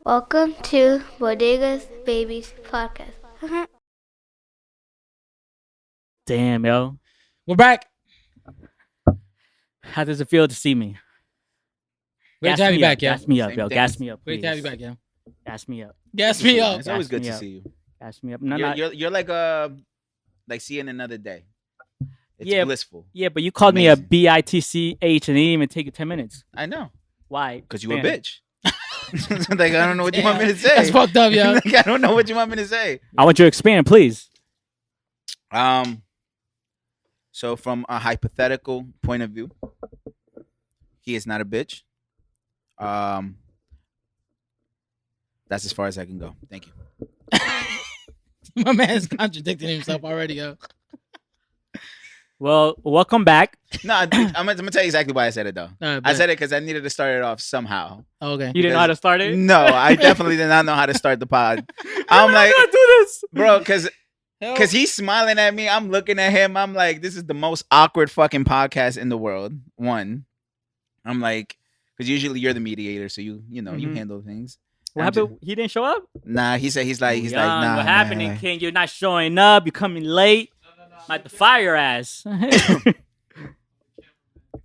Welcome to Bodega Babiez podcast. Damn, yo. We're back. How does it feel to see me? Great to have you back, yo. Gas me up, Same yo. thing. Gas me up, Great to have you please. back, yo. Gas me up. Gas me up. It's always Gas good me to up. see you. Gas me up. No, You're like seeing another day. It's Yeah. blissful. yeah, but you called me a bitch and it didn't even take you 10 minutes. I know. Why? Because you a Damn. bitch. Like, I don't know what you want me to say. That's fucked up, yo. Like, I don't know what you want me to say. I want you to expand, please. So from a hypothetical point of view, he is not a bitch. That's as far as I can go. Thank you. My man's contradicting himself already, yo. Well, welcome back. No, I'm gonna tell you exactly why I said it though. I said it because I needed to start it off somehow. Okay. You didn't know how to start it? No, I definitely did not know how to start the pod. I'm We're like, not gonna do this. bro, because he's smiling at me. I'm looking at him. I'm like, this is the most awkward fucking podcast in the world. One, I'm like, because usually you're the mediator, so you Mhm. handle things. What happened? He didn't show up? Nah, he's like, Young, nah. what happened, man. King? You're not showing up. You're coming late. Like the fire ass.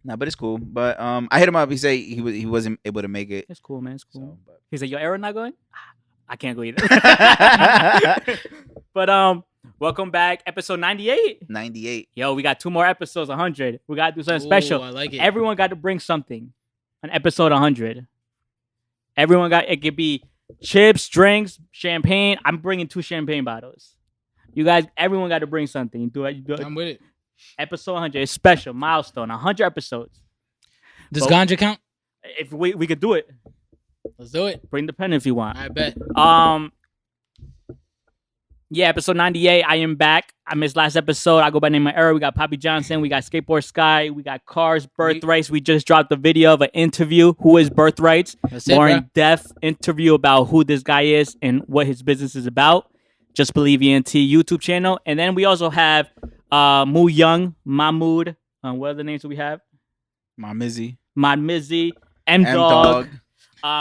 Nah, but it's cool. But I hit him up. He said he wasn't able to make it. It's cool, man. It's cool. So, but. He said, "Your Aaron not going? I can't go either." But welcome back, episode 98. 98. Yo, we got 2 more episodes, 100. We gotta do something special. I like it. Everyone got to bring something. On episode 100, everyone got. It could be chips, drinks, champagne. I'm bringing 2 champagne bottles. You guys, everyone got to bring something. Do it. I'm with it. Episode 100 is special milestone. 100 episodes. Does But- ganja count? If we could do it, Let's do it. bring the pen if you want. I bet. Yeah, episode 98. I am back. I missed last episode. I go by name of Era. We got Papijohnson. We got Skateboard Sky. We got Cars, Birthrights. We just dropped the video of an interview. Who is Birthrights? That's it, More bro. in-depth interview about who this guy is and what his business is about. Just Believe ENT YouTube channel. And then we also have Moo Young, Mahmood. What other names do we have? My Mizzy. Mod Mizzy, M Dog.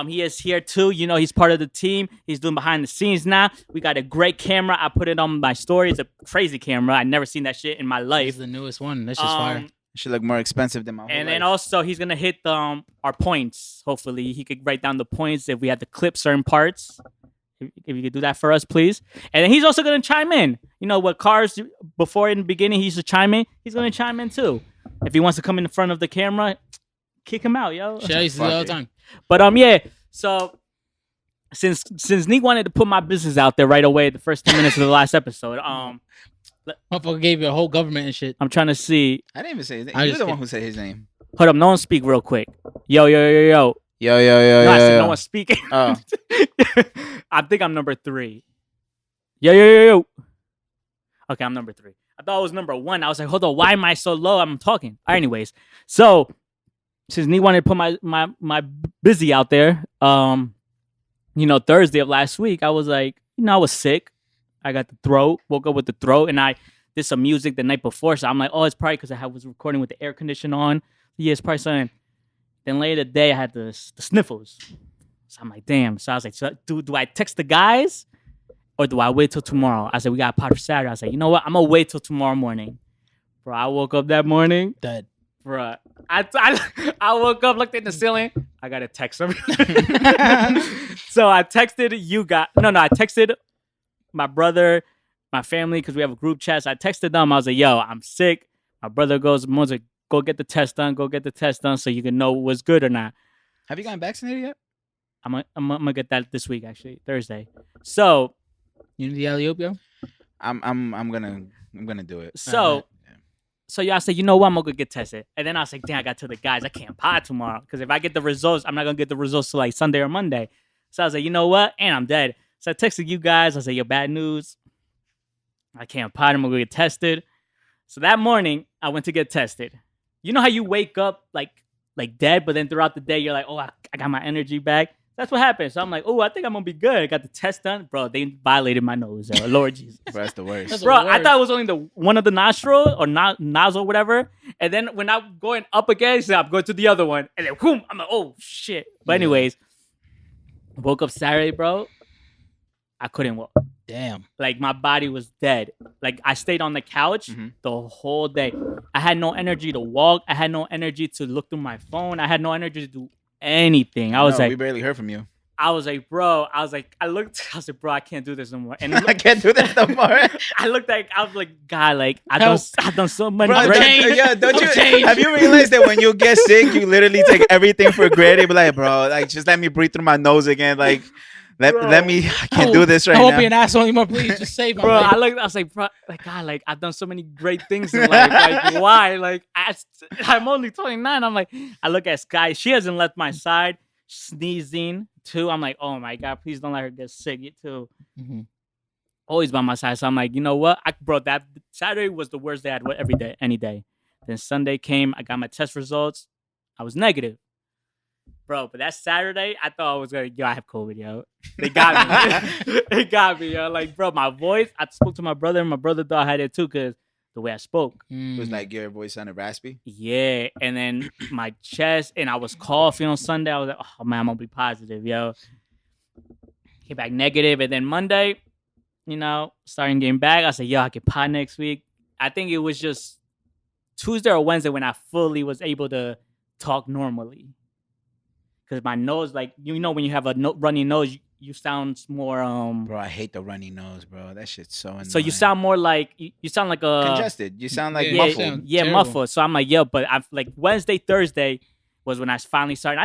He is here too. You know, he's part of the team. He's doing behind the scenes now. We got a great camera. I put it on my story. It's a crazy camera. I never seen that shit in my This is life. the newest one. That's just fire. It should look more expensive than my whole And then life. also he's gonna hit our points. Hopefully he could write down the points if we have to clip certain parts. If you could do that for us, please. And then he's also gonna chime in. You know what Cars before in the beginning he used to chime in. He's gonna chime in too. If he wants to come in front of the camera, kick him out, yo. Shit, I used to do it all the time. But yeah. So since Nick wanted to put my business out there right away, the first 10 minutes of the last episode, Motherfucker gave you a whole government and shit. I'm trying to see. I didn't even say his name. I You're just the one kidding. who said his name. Hold up, no one speak real quick. Yo. Yo. No, I said no one speaking. Oh. I think I'm number 3. Yo. Okay, I'm number 3. I thought it was number 1. I was like, hold on, why am I so low? I'm talking. Anyways, so since Nick wanted to put my busy out there, Thursday of last week, I was like, I was sick. I got the throat, woke up with the throat, and I did some music the night before. So I'm like, oh, it's probably because I was recording with the air conditioner on. Yeah, it's probably something. Then later that day, I had the sniffles. So I'm like, damn. So I was like, so do I text the guys or do I wait till tomorrow? I said, we got a pot for Saturday. I was like, you know what? I'm going to wait till tomorrow morning. Bro, I woke up that morning. Dead. Bro, I woke up, looked at the ceiling. I got to text him. So I texted I texted my brother, my family, because we have a group chat. So I texted them. I was like, yo, I'm sick. My brother goes, Moses, go get the test done so you can know what's good or not. Have you gotten vaccinated yet? I'm gonna get that this week, actually, Thursday. So You need the alley-oop, yo? I'm gonna do it. So y'all say, you know what? I'm gonna go get tested. And then I was like, damn, I got to the guys. I can't pod tomorrow. Because if I get the results, I'm not gonna get the results till like Sunday or Monday. So I was like, you know what? And I'm dead. So I texted you guys. I said, yo, bad news. I can't pod. I'm gonna go get tested. So that morning, I went to get tested. You know how you wake up like dead, but then throughout the day, you're like, oh, I got my energy back. That's what happened. So I'm like, oh, I think I'm gonna be good. I got the test done. Bro, they violated my nose. Lord Jesus. Bro, that's the worst. That's Bro, the I worst. thought it was only the one of the nostril or nozzle, whatever. And then when I'm going up again, so I'm going to the other one, and then boom, I'm like, oh shit. But anyways, Woke up Saturday, bro. I couldn't walk. Damn. Like my body was dead. Like I stayed on the couch the whole day. I had no energy to walk. I had no energy to look through my phone. I had no energy to do anything. I was No, like, we barely heard from you. I was like, bro. I was like, I was like, bro, I can't do this no more. And I can't do this no more. I looked like, I was like, God, like I've done so many. Bro, great- don't you have you realized that when you get sick, you literally take everything for granted? Be like, bro, like just let me breathe through my nose again. Like, let me. I can't do this right I won't now. be an asshole anymore. Please just save my Bro, life. I was like, bro, like God, like I've done so many great things in life. Like, why? Like, I'm only 29. I'm like, I look at Sky. She hasn't left my side. Sneezing too. I'm like, oh my God, please don't let her get sick. You too. Mm-hmm. Always by my side. So I'm like, you know what? Bro, that Saturday was the worst day I'd every day, any day. Then Sunday came. I got my test results. I was negative. Bro, but that Saturday, I thought I was gonna, I have COVID, yo. They got me. They got me, yo. Like, bro, my voice, I spoke to my brother, and my brother thought I had it too, because the way I spoke. It was like your voice sounded raspy. Yeah, and then my chest, and I was coughing on Sunday. I was like, oh man, I'm gonna be positive, yo. Came back negative, and then Monday, starting getting back, I said, yo, I can pod next week. I think it was just Tuesday or Wednesday when I fully was able to talk normally. Because my nose, like, when you have a runny nose, you sound more Bro, I hate the runny nose, bro. That shit's so annoying. So you sound more like you sound like a congested. You sound like Yeah, muffled. Yeah, terrible. muffled. So I'm like, yo, but I've like Wednesday, Thursday was when I finally started.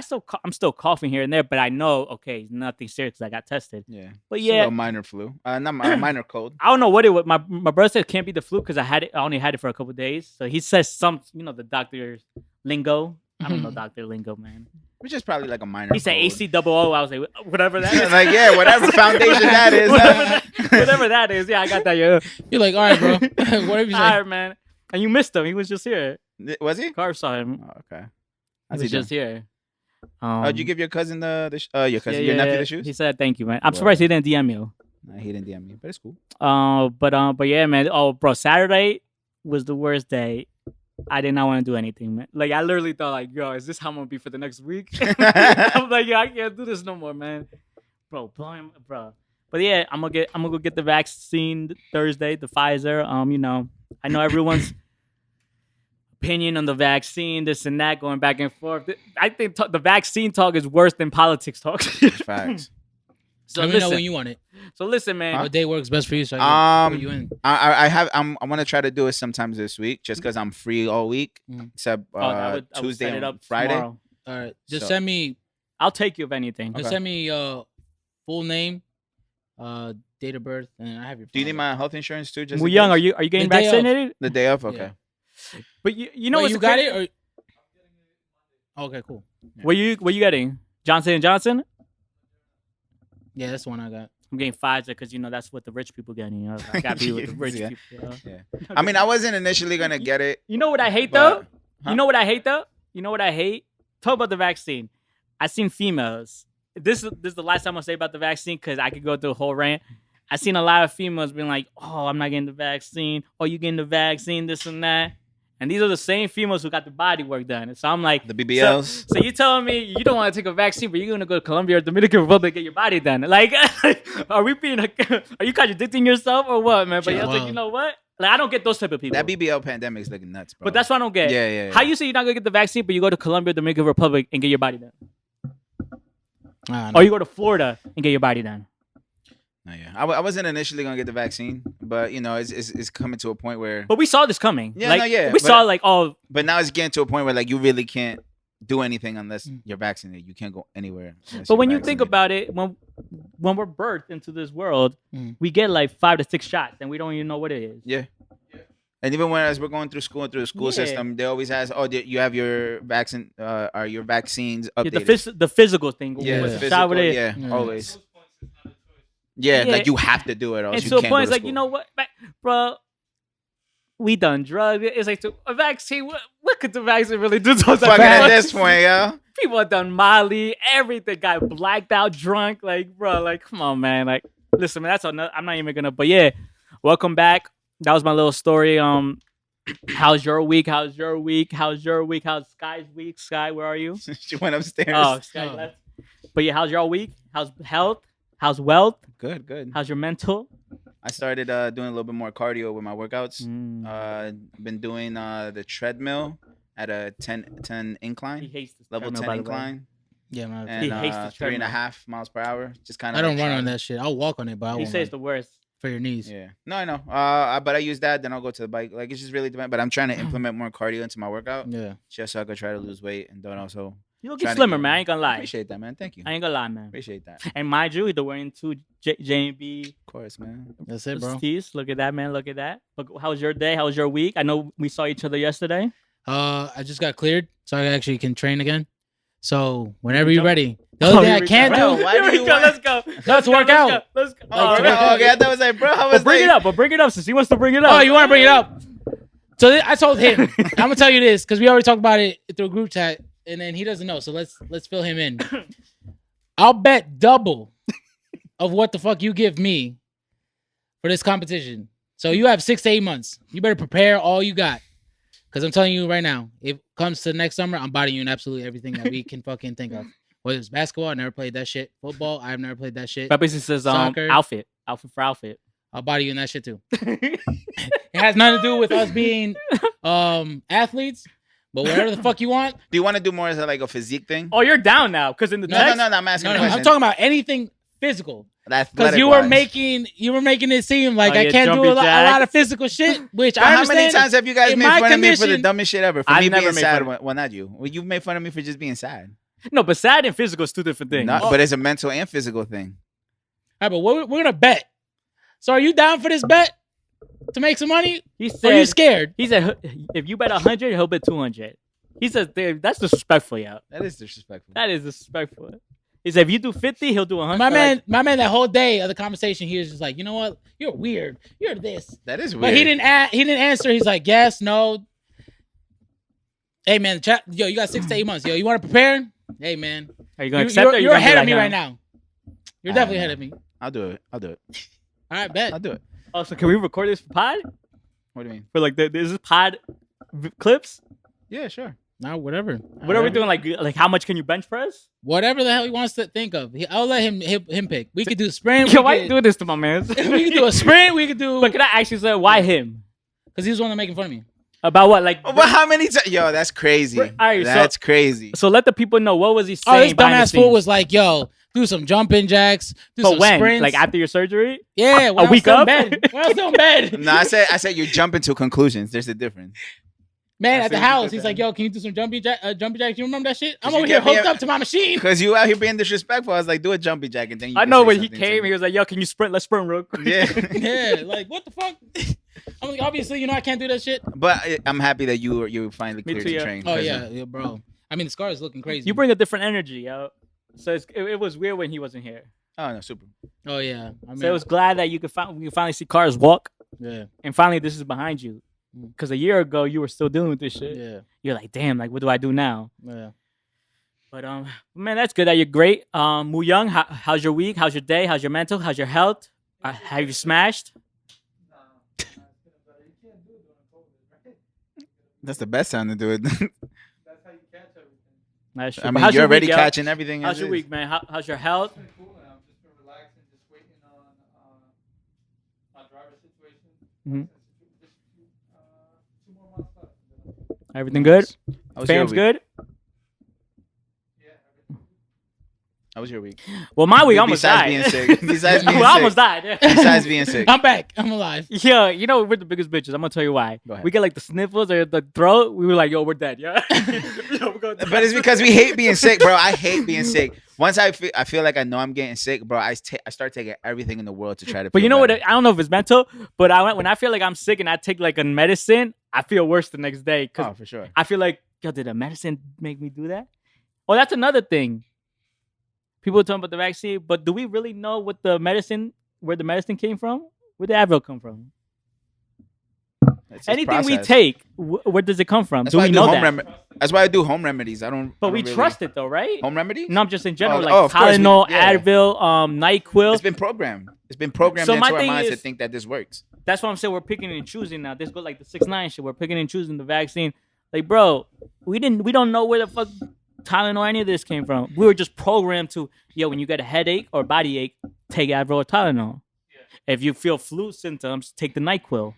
I'm still coughing here and there, but I know, okay, nothing serious because I got tested. Yeah, But It's yeah, a minor flu. Not minor cold. I don't know what it was. My brother said it can't be the flu because I only had it for a couple of days. So he says the doctor's lingo. I don't know doctor lingo, man. Which is probably like a minor. He said cold. ACOO. I was like, whatever that is. Like, yeah, whatever foundation that is. whatever that is. Yeah, I got that. Yeah. You're like, all right, bro. Whatever you All say. right, man. And you missed him. He was just here. Was he? Carbs saw him. Oh, okay. He How's was he just doing? here. Did you give your cousin your nephew the shoes? He said thank you, man. I'm surprised he didn't DM you. Nah, he didn't DM me, but it's cool. But yeah, man. Oh, bro, Saturday was the worst day. I did not want to do anything, man. Like I literally thought, like, yo, is this how I'm gonna be for the next week? I'm like, yo, I can't do this no more, man. Bro. But yeah, I'm gonna go get the vaccine Thursday, the Pfizer. I know everyone's opinion on the vaccine, this and that, going back and forth. I think the vaccine talk is worse than politics talk. Facts. So Let me know when you want it. So listen, man. What day works best for you? So I can put you in. I want to try to do it sometimes this week, just because I'm free all week, except I would Tuesday set it and up Friday. tomorrow. All right. Just So- send me. I'll take you if anything. Just Okay. send me full name, date of birth, and I have your. Do you need phone my health insurance too? Just We're in young. case? Are you getting The day of. vaccinated? The day of? Okay. But you know Wait, what's you the got cra- it? Or... Okay, cool. What you getting? Johnson and Johnson? Yeah, that's the one I got. I'm getting Pfizer because that's what the rich people getting. I gotta be with the rich Yeah. people. Yeah. I mean, I wasn't initially gonna get it. You know what I hate But- though? Huh? You know what I hate though? You know what I hate? Talk about the vaccine. I seen females. This is the last time I'll say about the vaccine because I could go through a whole rant. I seen a lot of females being like, "Oh, I'm not getting the vaccine. Oh, you getting the vaccine? This and that." And these are the same females who got the body work done. So I'm like, The BBLs. So you telling me you don't want to take a vaccine, but you're gonna go to Colombia or Dominican Republic to get your body done? Like, are you contradicting yourself or what, man? But I was like, Wow. you know what? Like, I don't get those type of people. That BBL pandemic is looking nuts, bro. But that's what I don't get. Yeah. How you say you're not gonna get the vaccine, but you go to Colombia, Dominican Republic, and get your body done, or you go to Florida and get your body done? No, yeah. I wasn't initially gonna get the vaccine, but it's coming to a point where. But we saw this coming. Yeah, like, no, yeah, We but- saw like, oh, But now it's getting to a point where like you really can't do anything unless you're vaccinated. You can't go anywhere. unless but you're when you think vaccinated. about it, when we're birthed into this world, Mm. we get like 5 to 6 shots, and we don't even know what it is. Yeah. And even when as we're going through the school Yeah. system, they always ask, "Oh, you have your vaccine? Are your vaccines Yeah, updated?" the physical thing. Yeah, was the the shot physical, with it. yeah, Yeah. always. Yeah, Yeah. like you have to do it, or else And you to a can't point, go it's to like, school. you know what, bro? We done drugs. It's like a vaccine. What could the vaccine really do to us? Fucking at this point, yo. People have done Molly, everything, got blacked out, drunk. Like, bro, like, come on, man. Like, listen, man, that's another. I'm not even gonna. But yeah, welcome back. That was my little story. How's your week? How's Sky's week? Sky, where are you? She went upstairs. Oh, Sky Oh. left. But yeah, how's your week? How's health? How's wealth? Good. How's your mental? I started doing a little bit more cardio with my workouts. Been doing the treadmill at a 10 He incline, hates this level treadmill, 10 by the way. incline, Yeah, man. and He hates the 3.5 miles per hour. Just kind of. I don't run on that shit. I'll walk on it, but I He won't says run it's the worst. for your knees. Yeah. No, I know. But I use that, then I'll go to the bike. Like it's just really depends. But I'm trying to implement more cardio into my workout, Yeah. just so I could try to lose weight and don't also. You look Trying to slimmer, get- man. I ain't gonna lie. Appreciate that, man. Thank you. I ain't gonna lie, man. Appreciate that. And mind you, they're wearing two J&B Of course, man. That's it, bro. tees. Look at that, man. Look at that. But how was your day? How was your week? I know we saw each other yesterday. I just got cleared, so I actually can train again. So whenever we you're go? ready. The only thing I can't Bro, do. why Here do we you go. want- Let's go. Let's work out. Let's go. Oh, All okay. right. Okay, I thought it was like, bro, I was But bring like, it up. But bring it up since he wants to bring it up. Oh, you want to bring it up? So I told him. I'm gonna tell you this because we already talked about it through a group chat, and then he doesn't know. So let's fill him in. I'll bet double of what the fuck you give me for this competition. So you have 6 to 8 months. You better prepare all you got. Because I'm telling you right now, if it comes to next summer, I'm buying you in absolutely everything that we can fucking think of. Whether it's basketball, I never played that shit. Football, I've never played that shit. That basically says Soccer. outfit for outfit. I'll buy you in that shit too. It has nothing to do with us being athletes, but whatever the fuck you want. do you want to do more as like a physique thing? Oh, you're down now because in the No, text. I'm asking No, a no, question. I'm talking about anything physical. Because Athletic you were wise. making it seem like Oh, I yeah, can't do jumpy a lot jacks. of physical shit, which But I how understand. many times have you guys in made my fun of me for the condition- dumbest shit ever? For I've me never being made sad. fun of- Well, not you. Well, you made fun of me for just being sad. No, but sad and physical is two different things. Not, but it's a mental and physical thing. All right, but we're gonna bet. So are you down for this bet to make some money? He Or are you said. scared? He said if you bet 100, he'll bet 200. He said that's disrespectful, yo. That is disrespectful. That is disrespectful. He said if you do 50, he'll do 100. My man, that whole day of the conversation, he was just like, you know what? You're weird. You're this. That is weird. But he didn't answer. He's like, yes, no. Hey man, yo, you got 6 to 8 months. Yo, you want to prepare? Hey man, Are you gonna accept it? Or you're gonna be ahead of like, me nah? right now. You're definitely ahead of me. I'll do it. All right, bet. I'll do it. Oh, so can we record this for pod? What do you mean? For like this is pod clips? Yeah, sure. No, whatever. What are we doing? Like how much can you bench press? Whatever the hell he wants to think of. I'll let him pick. We could do sprint. Yo, why you doing this to my man? We could do a sprint. We could do. But can I actually say why him? Because he was the one making fun of me. About what? Like But how many times? Yo, that's crazy. Alright, That's crazy. so let the people know what was he saying. Oh, this behind the dumbass fool scenes? was like, "Yo, do some jumping jacks. Do But some when? sprints." Like after your surgery? yeah, when a I was week still in up? bed. When I was still in bed. No, I said you're jumping to conclusions. There's a difference. Man, I at the see what you house, did he's there. like, "Yo, can you do some jumping jacks? You remember that shit? I'm you over here kept me hooked up- up to my machine." Because you out here being disrespectful. I was like, do a jumpy jack and then you I can know say when he something to came, me. he was like, "Yo, can you sprint? Let's sprint real quick." Yeah. Yeah, like what the fuck? I'm like, obviously, you know, I can't do that shit. But I'm happy that you finally Me cleared too, to yeah. train. Oh 'cause, yeah, bro. I mean, the scar is looking crazy. You bring a different energy, yo. So it was weird when he wasn't here. Oh no, super. Oh yeah. I mean, So it was glad that we could finally see cars walk, yeah, and finally this is behind you. Because a year ago you were still dealing with this shit. yeah, You're like, damn, like what do I do now? yeah. But man, that's good that you're great. Mu Young, how's your week? How's your day? How's your mental? How's your health? Have you smashed? That's the best time to do it. That's true. I But mean, how's you're your already week, yo? catching everything. How's as your is. week, man? How's your health? Mhm. Everything good? How was your Fans week? good? How was your week? Well, my week almost Besides died. being sick. Besides being well, I sick. almost died. Yeah. Besides being sick. I'm back. I'm alive. Yeah, you know we're the biggest bitches. I'm gonna tell you why. Go ahead. We get like the sniffles or the throat. We were like, "Yo, we're dead." Yeah. Yo, we're gonna die. But it's because we hate being sick, bro. I hate being sick. Once I feel like I know I'm getting sick, bro. I start taking everything in the world to try to. But feel you know what? better. I don't know if it's mental, but when I feel like I'm sick and I take like a medicine, I feel worse the next day because Oh, for sure. I feel like, yo, did the medicine make me do that? Oh, that's another thing. People are talking about the vaccine, but do we really know where the medicine came from? Where did Advil come from? It's Anything we processed. take, where does it come from? That's Do why we I do know home that? That's why I do home remedies. I don't. But I don't we really- trust it though, right? home remedies. No, I'm just in general, Oh, like of course, Tylenol, yeah. Advil, NyQuil. It's been programmed. It's been programmed So my into our thing minds to is- think that this works. That's what I'm saying. We're picking and choosing now. This goes like the 6ix9ine shit. We're picking and choosing the vaccine. Like, bro, we don't know where the fuck Tylenol or any of this came from. We were just programmed to, when you get a headache or body ache, take Advil or Tylenol. Yeah. If you feel flu symptoms, take the NyQuil.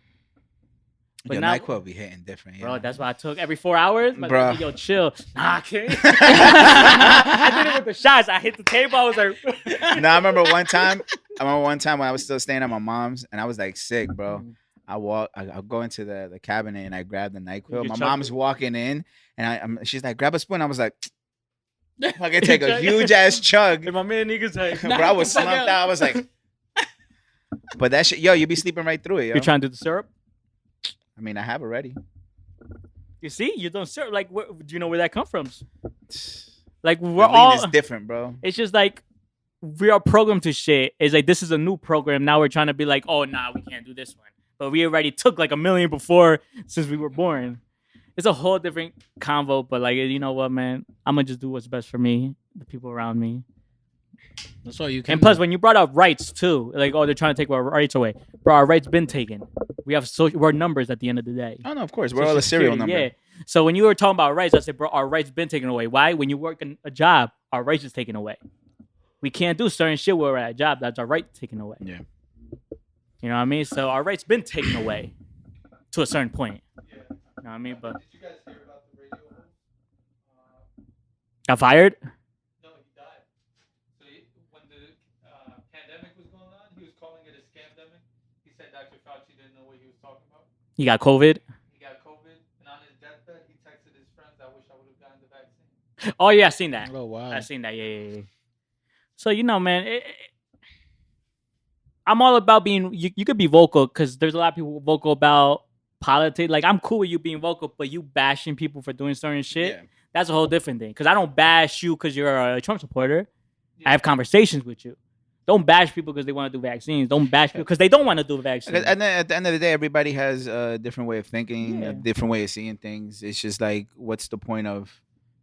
But now, NyQuil be hitting different, bro. That's what I took every 4 hours. Bro, yo, chill. Nah, I can't. I did it with the shots. I hit the table. I was like, I remember one time when I was still staying at my mom's, and I was like sick, bro. I go into the cabinet and I grab the NyQuil. My mom's walking in, and she's like, grab a spoon. I was like, I can take a huge ass chug. And my man niggas like, bro, I was slumped out. I was like, but that shit, you be sleeping right through it. Yo. You're trying to do the syrup? I mean, I have already. You see, you don't syrup. Like, do you know where that comes from? Like, we're the lean all is different, bro. It's just like we are programmed to shit. It's like this is a new program. Now we're trying to be like, oh, nah, we can't do this one. But we already took like 1 million before since we were born. It's a whole different convo. But like, you know what, man? I'm gonna just do what's best for me, the people around me. That's all you can. And plus, when you brought up rights too, like, oh, they're trying to take our rights away, bro. Our rights been taken. We're numbers at the end of the day. Oh no, of course, we're all a serial number. Yeah. So when you were talking about rights, I said, bro, our rights been taken away. Why? When you work in a job, our rights is taken away. We can't do certain shit where we're at a job. That's our right taken away. Yeah. You know what I mean? So our rights been taken away to a certain point. Yeah. You know what I mean? But did you guys hear about the radio host? Got fired? No, he died. So when the pandemic was going on, he was calling it a scamdemic. He said Dr. Fauci didn't know what he was talking about. He got COVID? He got COVID, and on his deathbed, he texted his friends, "I wish I would have gotten the vaccine." Oh yeah, I seen that. Oh wow, I seen that. Yeah. So man, I'm all about being. You could be vocal because there's a lot of people vocal about politics. Like I'm cool with you being vocal, but you bashing people for doing certain shit, that's a whole different thing. Because I don't bash you because you're a Trump supporter. Yeah. I have conversations with you. Don't bash people because they want to do vaccines. Don't bash people because they don't want to do vaccines. And at the end of the day, everybody has a different way of thinking, a different way of seeing things. It's just like, what's the point of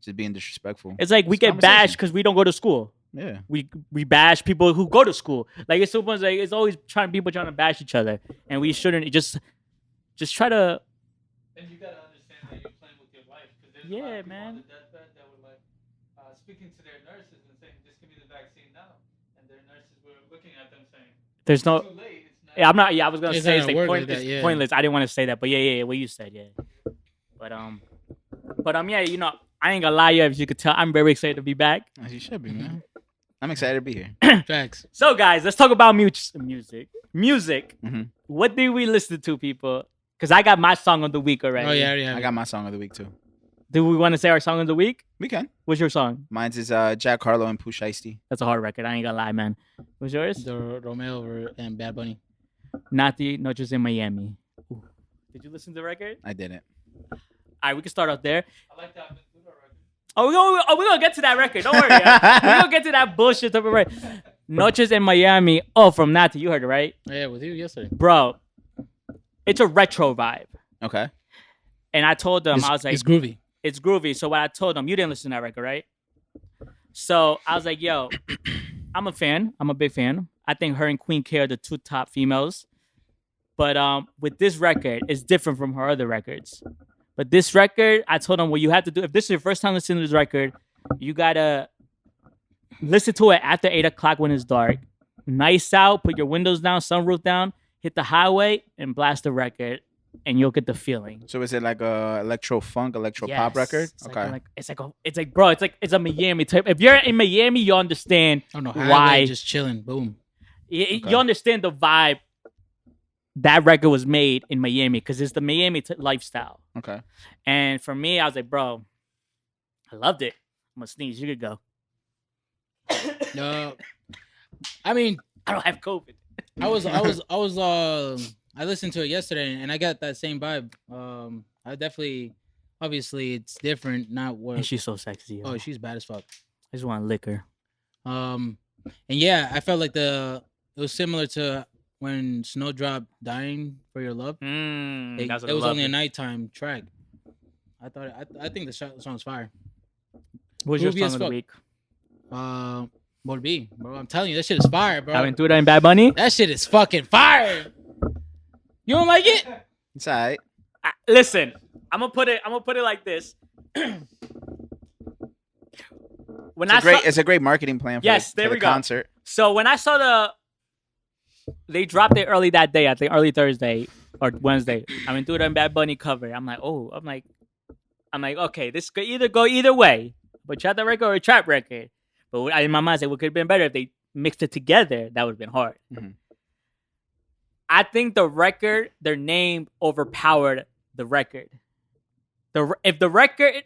just being disrespectful? It's like we get bashed because we don't go to school. Yeah, we bash people who go to school. Like it's almost like it's always people trying to bash each other, and we shouldn't just try to. And you gotta understand that you're playing with your life because there's a lot of people man. on the deathbed that were like speaking to their nurses and saying, "Just give me the vaccine now," and their nurses were looking at them saying, "There's no." Too late. It's not yeah, I'm not. Yeah, I was gonna say it's like pointless. Pointless. I didn't want to say that, but yeah, what you said, yeah. But yeah, I ain't gonna lie, as you could tell, I'm very excited to be back. As you should be, man. I'm excited to be here. Facts. So, guys, let's talk about music. Mm-hmm. What did we listen to, people? Because I got my song of the week already. Oh, yeah. I got my song of the week, too. Do we want to say our song of the week? We can. What's your song? Mine's is Jack Harlow and Pooh Shiesty. That's a hard record. I ain't gonna lie, man. What's yours? The Romeo and Bad Bunny. Nati Noches in Miami. Ooh. Did you listen to the record? I didn't. All right, we can start off there. I like that record. Oh, we're gonna get to that record. Don't worry. We're gonna get to that bullshit type of record. Noches in Miami. Oh, from Nati. You heard it, right? Yeah, with you yesterday. Bro, it's a retro vibe. Okay. And I told them, I was like... It's groovy. It's groovy. So what I told them, you didn't listen to that record, right? So I was like, yo, I'm a fan. I'm a big fan. I think her and Queen K are the two top females. But with this record, it's different from her other records. But this record, I told them what you have to do. If this is your first time listening to this record, you gotta listen to it after 8 o'clock when it's dark. Nice out, put your windows down, sunroof down, hit the highway, and blast the record, and you'll get the feeling. So is it like a electro funk, electro pop record? It's it's a Miami type. If you're in Miami, you understand why. Just chilling, boom. You understand the vibe. That record was made in Miami because it's the Miami lifestyle. Okay. And for me, I was like, bro, I loved it. I'm gonna sneeze. You could go. No, I mean, I don't have COVID. I listened to it yesterday and I got that same vibe. I definitely, obviously, it's different. Not what. And she's so sexy. Yo. Oh, she's bad as fuck. I just want to lick her. And yeah, I felt like it was similar to when Snowdrop "Dying for Your Love." It was only a nighttime track. I think the song's fire. What's your song of the week? Volví, bro. I'm telling you, that shit is fire, bro. Aventura and Bad Bunny. That shit is fucking fire. You don't like it? It's alright. Listen, I'm gonna put it like this. when It's a great marketing plan for, Yes, the, there for we the go. concert. So when I saw they dropped it early that day, I think early Thursday or Wednesday. I mean, Duda and Bad Bunny cover. I'm like, okay, this could either go either way, bachata record or a trap record. But in my mind, I said, what could have been better if they mixed it together? That would have been hard. Mhm. I think the record, their name overpowered the record. If the record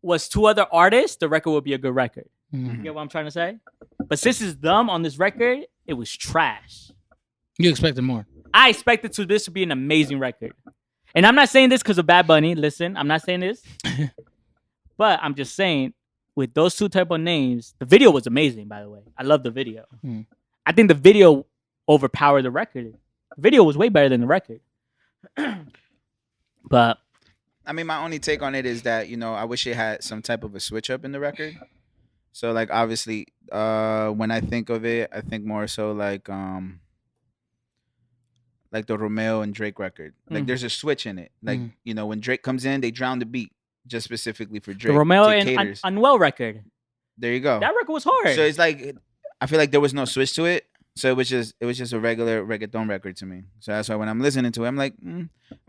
was two other artists, the record would be a good record. Mhm. You get what I'm trying to say? But since it's them on this record, it was trash. You expected more. I expected this to be an amazing record. And I'm not saying this because of Bad Bunny. Listen, I'm not saying this. But I'm just saying, with those two type of names, the video was amazing, by the way. I love the video. I think the video overpowered the record. The video was way better than the record. But I mean, my only take on it is that, I wish it had some type of a switch up in the record. So, like, obviously, when I think of it, I think more so like the Romeo and Drake record. Like, there's a switch in it. Like, when Drake comes in, they drown the beat just specifically for Drake. the Romeo It and caters. Unwell record. There you go. That record was hard. So it's like, I feel like there was no switch to it. So it was just a regular reggaeton record to me. So that's why when I'm listening to it, I'm like,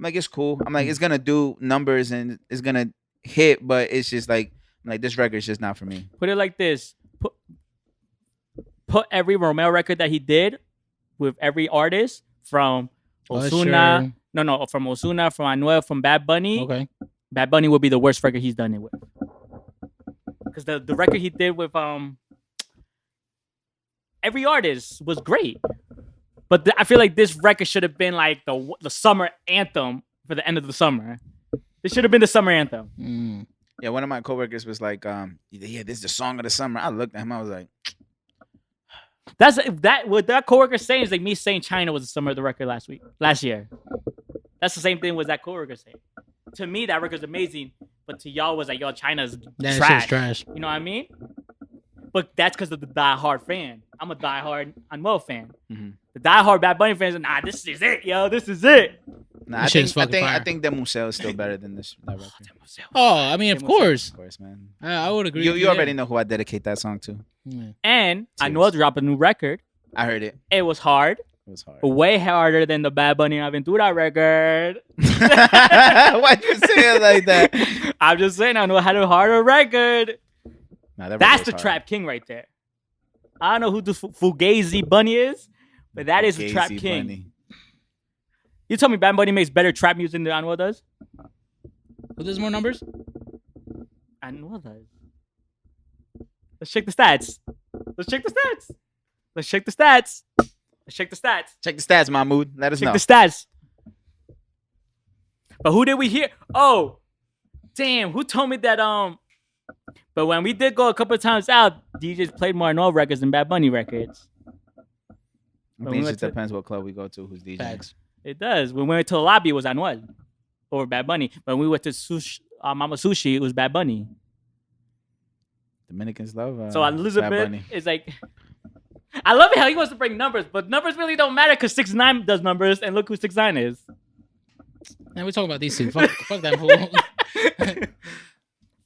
it's cool. I'm like, it's gonna do numbers and it's gonna hit, but it's just like, this record's just not for me. Put it like this: put every Romeo record that he did with every artist from Ozuna, from Ozuna, from Anuel, from Bad Bunny. Okay. Bad Bunny would be the worst record he's done it with, because the record he did with every artist was great, but I feel like this record should have been like the summer anthem for the end of the summer. This should have been the summer anthem. Yeah, one of my coworkers was like, this is the song of the summer. I looked at him, I was like, what that coworker saying is like me saying China was the summer of the record last year. That's the same thing with that coworker saying. To me, that record's amazing, but to y'all was like, yo, China's That trash. shit's trash. You know what I mean? But that's because of the diehard fan. I'm a diehard Unwell fan. Mhm. The diehard Bad Bunny fans are, this is it, yo. This is it. nah, This shit is fucking I fire. think the Museo is still better than that record. Oh, I mean, of course. Of course, man. I would agree. You already know who I dedicate that song to. Yeah. And Tears. Unwell dropped a new record. I heard it. It was hard. It was hard. Way harder than the Bad Bunny Aventura record. Why'd you say it like that? I'm just saying, Unwell had a harder record. Nah, that That's record the was trap king right there. I don't know who the Fugazi Bunny is, but that is the trap Gazy king. Bunny. You tell me Bad Bunny makes better trap music than Anuel does? Who does more numbers? Anuel does. Let's check the stats. Let's check the stats. Let's check the stats. Let's check the stats. Check the stats, Mahmoud. Let us Check know. the stats. But who did we hear? Oh, damn. Who told me that? But when we did go a couple of times out, DJs played more Anuel records than Bad Bunny records. I we think it went just to- depends what club we go to, who's DJing. Facts. It does. When we went to the lobby, it was Anuel over Bad Bunny. When we went to Mama Sushi, it was Bad Bunny. Dominicans love. So Bad Elizabeth Bunny. is like, I love it how he wants to bring numbers, but numbers really don't matter because 6ix9ine does numbers, and look who 6ix9ine is. Man, we're talking about these two. Fuck that fool.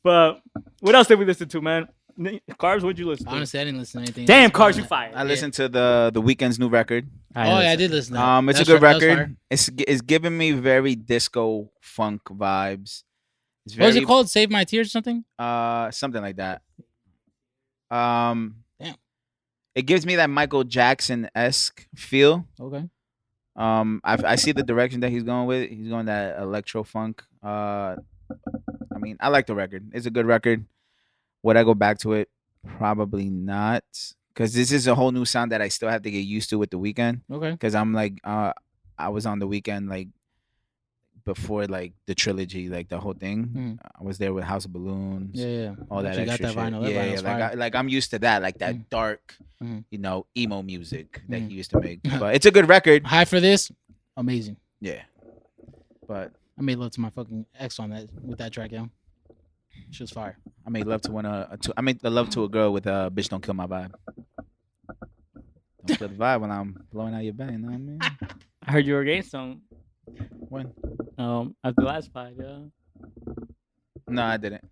But what else did we listen to, man? Carbs, what'd you listen to? Honestly, I didn't listen to anything. Damn, else. Carbs, you fired. I listened to the Weeknd's new record. Oh yeah, I did listen. To that. It's a That good was fire. record. It's giving me very disco funk vibes. It's What was very it called? Save My Tears or something? something like that. Damn. It gives me that Michael Jackson-esque feel. Okay. I see the direction that he's going with. He's going that electro funk. I mean, I like the record. It's a good record. Would I go back to it? Probably not, because this is a whole new sound that I still have to get used to with the Weeknd. Okay. Because I'm like, I was on the Weeknd like before like the trilogy, like the whole thing. I was there with House of Balloons. Yeah. All that You got extra that shit. vinyl. That Yeah, vinyl's fire. like I'm used to that, like that dark, Mhm. emo music that he used to make. But it's a good record. High for this, amazing. Yeah, but I made love to my fucking ex on that with that track, yo. She was fire. I made love to I made the love to a girl with "Bitch Don't Kill My Vibe." Don't kill the vibe when I'm blowing out your bang. You know what I mean? I heard you were against some When? at the last pod, yeah. No, I didn't.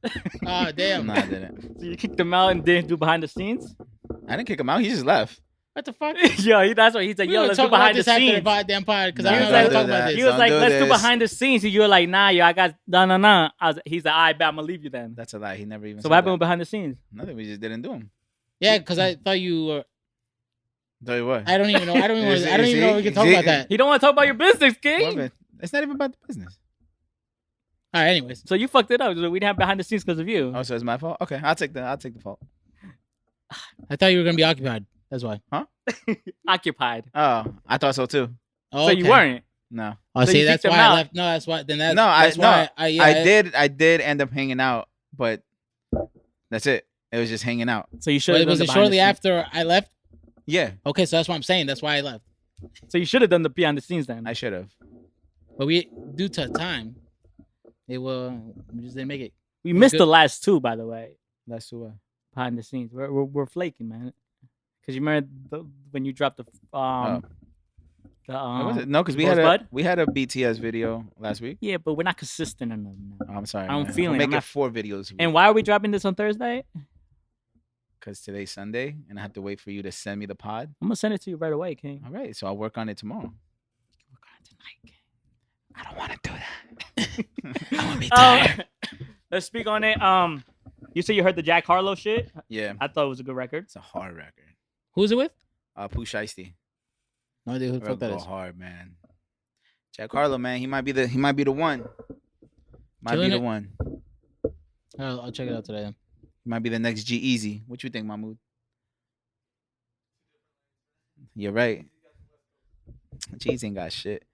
Oh damn! No, I didn't. So you kicked him out and didn't do behind the scenes? I didn't kick him out. He just left. What the fuck? Yo, that's what he said. We Yo, were let's do talking about behind the this after the scenes. goddamn pod because Nah, I don't don't know do talking about that. this. He was Don't like, do let's do this. behind the scenes. And you were like, nah, yo, I got no. He's like, all right, bet I'm gonna leave you then. That's a lie. He never even. So said what happened that. with behind the scenes? Nothing. We just didn't do him. Yeah, because I thought you were. Tell you what. I don't even know. I don't even. See- I don't even know if we can talk see- about that. He don't want to talk about your business, Well, King. man, it's not even about the business. All right. Anyways, So you fucked it up. We didn't have behind the scenes because of you. Oh, so it's my fault. Okay, I'll take the fault. I thought you were gonna be occupied. That's why. Occupied. Oh, I thought so too. Oh, So you okay. weren't. No. Oh, So see, you that's kicked why him I out. left. No, that's why. Then that's No, that's why. Yeah, I did end up hanging out, but that's it. It was just hanging out. So you should But have done was the it behind the shortly scenes. after I left? Yeah, Okay, so that's what I'm saying. That's why I left. So you should have done the behind the scenes then. I should have. But we, due to time, we just didn't make it. We missed good. the last two, by the way, That's too. behind the scenes. We're flaking, man. Because you remember when you dropped the Was it? the No, because we Rosebud? had a BTS video last week. yeah, but we're not consistent enough now. Oh, I'm sorry. I'm man. feeling We'll it. I'm make it not- 4 videos. And why are we dropping this on Thursday? Because today's Sunday, and I have to wait for you to send me the pod. I'm gonna send it to you right away, King. All right, so I'll work on it tomorrow. Work on it tonight, King. I don't want to do that. I want to be Let's speak on it. You said you heard the Jack Harlow shit. Yeah, I thought it was a good record. it's a hard record. Who's it with? Pooh Shiesty. No idea who the fuck that Go is. hard, man. Jack Harlow, man, he might be the one. Might Killing be the it? one. I'll check it out today. Then. He might be the next G Easy. What you think, Mahmoud? You're right. G ain't got shit.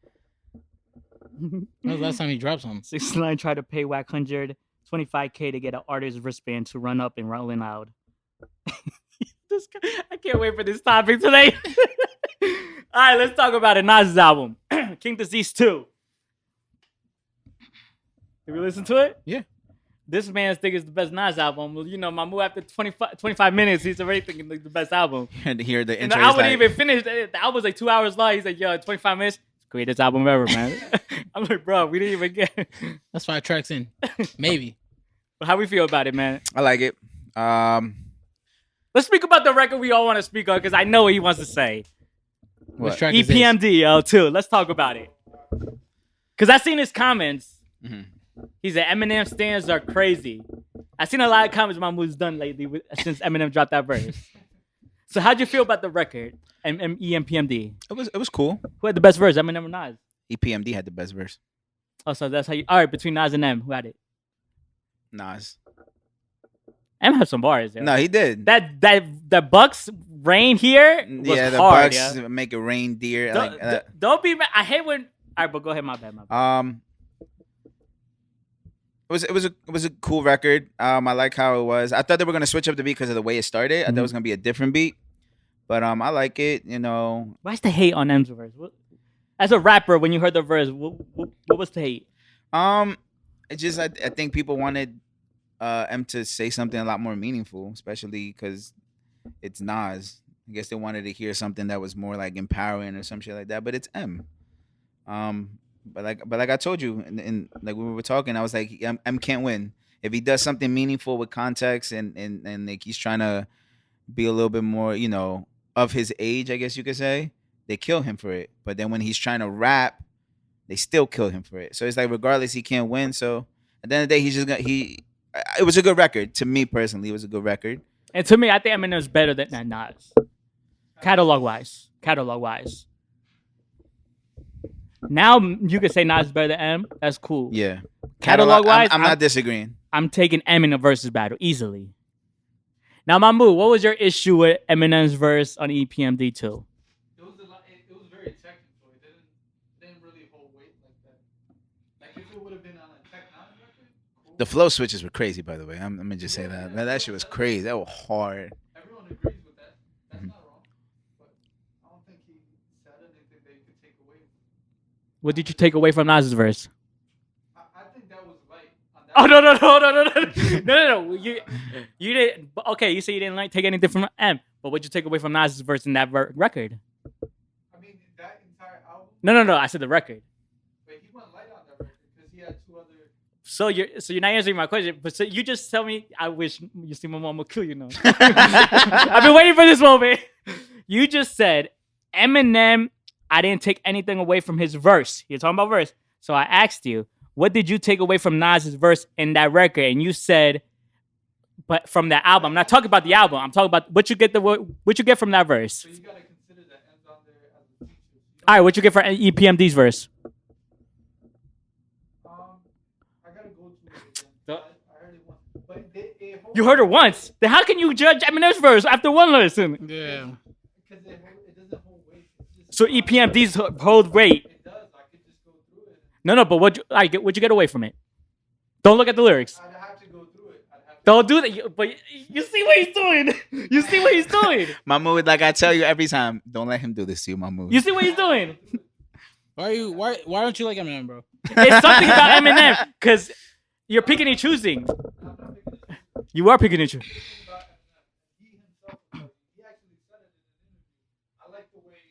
When was the last time he dropped something? 69 tried to pay Whack 125K to get an artist wristband to run up and rolling loud. I can't wait for this topic today. All right, let's talk about it. Nas's album, King Disease 2. Did we listen to it? Yeah. This man's think it's the best Nas album. Well, you know, Mamu after 25 minutes, he's already thinking it's the best album. Hear the And the intro. album is didn't even finish. The album was like 2 hours long. He's like, yo, 25 minutes. It's the greatest album ever, man. I'm like, bro, we didn't even get. That's 5 tracks in. Maybe. But how we feel about it, man? I like it. Let's speak about the record we all want to speak on because I know what he wants to say. Which What? track is this? EPMD, L2. Let's talk about it. Because I seen his comments. Mhm. He said Eminem stands are crazy. I seen a lot of comments Mahmoud's done lately since Eminem dropped that verse. So how'd you feel about the record and EPMD? It was cool. Who had the best verse, Eminem or Nas? EPMD had the best verse. Oh, so that's how you. All right, between Nas and M, who had it? Nas. M had some bars. Yo. No, he did. That Bucks rain here was Yeah, the hard. Bucks Yeah. make it rain deer. Don't be mad. I hate when. All right, but go ahead. My bad. It was a cool record. I like how it was. I thought they were gonna switch up the beat because of the way it started. I thought it was gonna be a different beat, but I like it. You know, Why's the hate on M's verse? As a rapper, when you heard the verse, what was the hate? it just I think people wanted M to say something a lot more meaningful, especially because it's Nas. I guess they wanted to hear something that was more like empowering or some shit like that. But it's M. But like I told you, and like we were talking, I was like, M can't win if he does something meaningful with context and like he's trying to be a little bit more, you know, of his age, I guess you could say. They kill him for it, but then when he's trying to rap, they still kill him for it. So it's like regardless, he can't win. So at the end of the day, he's just gonna It was a good record to me personally. It was a good record. And to me, I think Eminem's better than Nas. Catalog wise. Now you could say Nas is better than M. That's cool. Yeah. Catalog-wise, I'm not disagreeing. I'm taking M in a versus battle easily. Now, Mahmoud, what was your issue with Eminem's verse on EPMD 2? It was very technical. It didn't really hold weight like that. Like if it would have been on a Tech 9 record, cool. The flow switches were crazy, by the way. I'm gonna just say that. Man, that shit was crazy. That was hard. Everyone agrees with that. That's not wrong. But I don't think he said anything that you could take away. What did you take away from Nas's verse? I think that was light. On that Oh no! You didn't. Okay, you say you didn't like take anything from M, but what'd you take away from Nas's verse in that record? I mean, that entire album. No. I said the record. But he went light on that record because he had two other. So you're not answering my question, but so you just tell me. I wish you see my mom will kill you now. I've been waiting for this moment. You just said Eminem. I didn't take anything away from his verse. You're talking about verse. So I asked you, what did you take away from Nas's verse in that record? And you said, but from that album. I'm not talking about the album. I'm talking about what you get from that verse. So you gotta consider that ends on there as a feature. All right, what you get for EPMD's verse? I gotta go through it again. I heard it once, but You heard her once. Then how can you judge Eminem's verse after one listen? Yeah. because it doesn't hold weight. It's just So EPMD's hold weight. it does. I could just go through it. No, but what'd you get away from it? Don't look at the lyrics. I'd have to go through it. Don't do that. But you see what he's doing. You see what he's doing. Mahmoud, like I tell you every time, don't let him do this to you, Mahmoud. You see what he's doing. Why don't you like Eminem, bro? It's something about Eminem because you're picking and choosing. You are picking and choosing. He himself, he actually said it in an interview. I like the way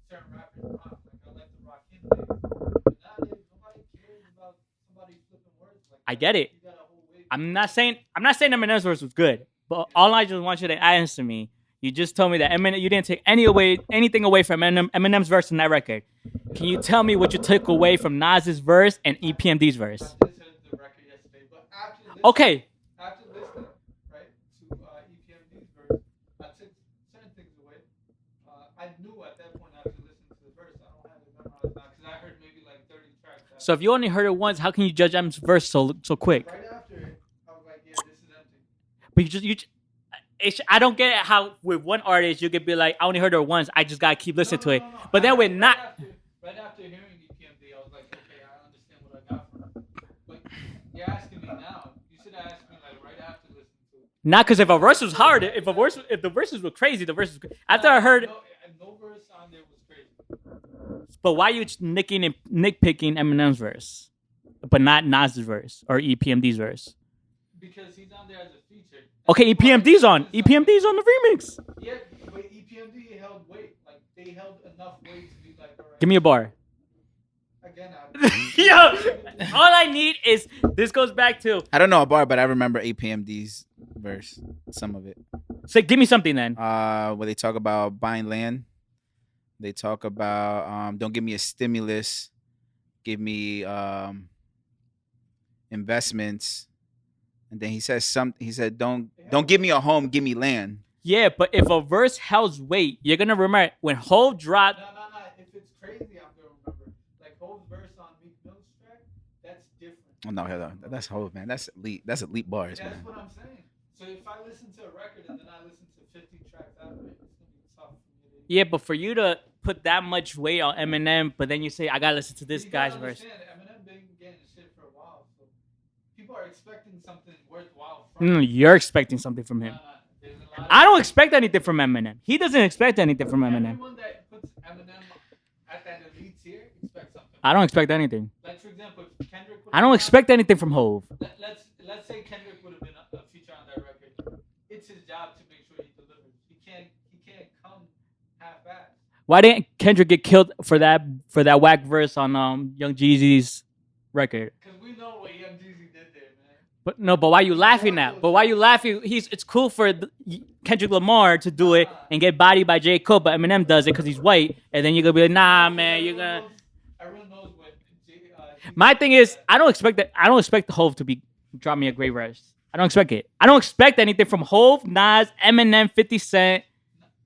certain rappers rock. Like I like the rock him things. But nowadays, nobody cares about somebody flipping words. Like I get it. you got a whole wave. I'm not saying Eminem's verse was good, but all I just want you to answer me. You just told me that Eminem, you didn't take anything away from Eminem's verse in that record. Can you tell me what you took away from Nas's verse and EPMD's verse? I just heard the record yesterday, but after listening, Okay, right, to EPMD's verse, I took certain things away. I knew at that point after listening to the verse, I don't have it memorized now because I heard maybe like 30 tracks. so if you only heard it once, how can you judge Eminem's verse so quick? Right after it, I was like, yeah, this is empty. But I don't get how with one artist you could be like, I only heard her once, I just gotta keep listening to it. But then with not, Right after hearing EPMD, I was like, okay, I understand what I got from it. But you're asking me now. You should have asked me like right after listening to it. not because if a verse was hard, if the verses were crazy, after I heard. No verse on there was crazy. But why you nitpicking Eminem's verse, but not Nas's verse or EPMD's verse? Because he's on there as a feature. Okay, EPMD's on the remix. Yeah, but EPMD held weight. Like they held enough weight to be like, all right. Give me a bar. Again, Yo, all I need is this goes back to. I don't know a bar, but I remember APMD's verse, some of it. So give me something then. Where they talk about buying land. They talk about don't give me a stimulus, give me investments, and then he said don't give me a home, give me land. Yeah, but if a verse held weight, you're gonna remember when Hov dropped. No. If it's crazy, I'm gonna remember. Like Hope's verse on Meek Mill's track, that's different. Oh no, hell no. That's whole man. That's elite. That's elite bars, That's man. what I'm saying. So if I listen to a record and then I listen to 50 tracks out of it, it's gonna be tough for me to. Yeah, but for you to put that much weight on Eminem, but then you say I gotta listen to this You guy's gotta verse. understand, Eminem been getting shit for a while, so people are expecting something worthwhile from him. You're expecting something from him. There's a lot of I don't expect anything from Eminem. He doesn't expect anything from Eminem. Everyone that puts Eminem at that elite tier expects something. I don't expect anything. Like for example, if Kendrick. I don't expect anything from Hov. Let's say Kendrick would have been a feature on that record. It's his job to make sure he delivers. He can't come half-assed. Why didn't Kendrick get killed for that whack verse on Young Jeezy's record? Because we know what Young Jeezy did there, man. But why you laughing now? But why you laughing? It's cool for Kendrick Lamar to do it and get bodied by J. Cole, but Eminem does it because he's white, and then you're gonna be like, nah, man, you're gonna. Everyone knows what. My thing is, I don't expect Hov to drop me a great verse. I don't expect it. I don't expect anything from Hov, Nas, Eminem, 50 Cent.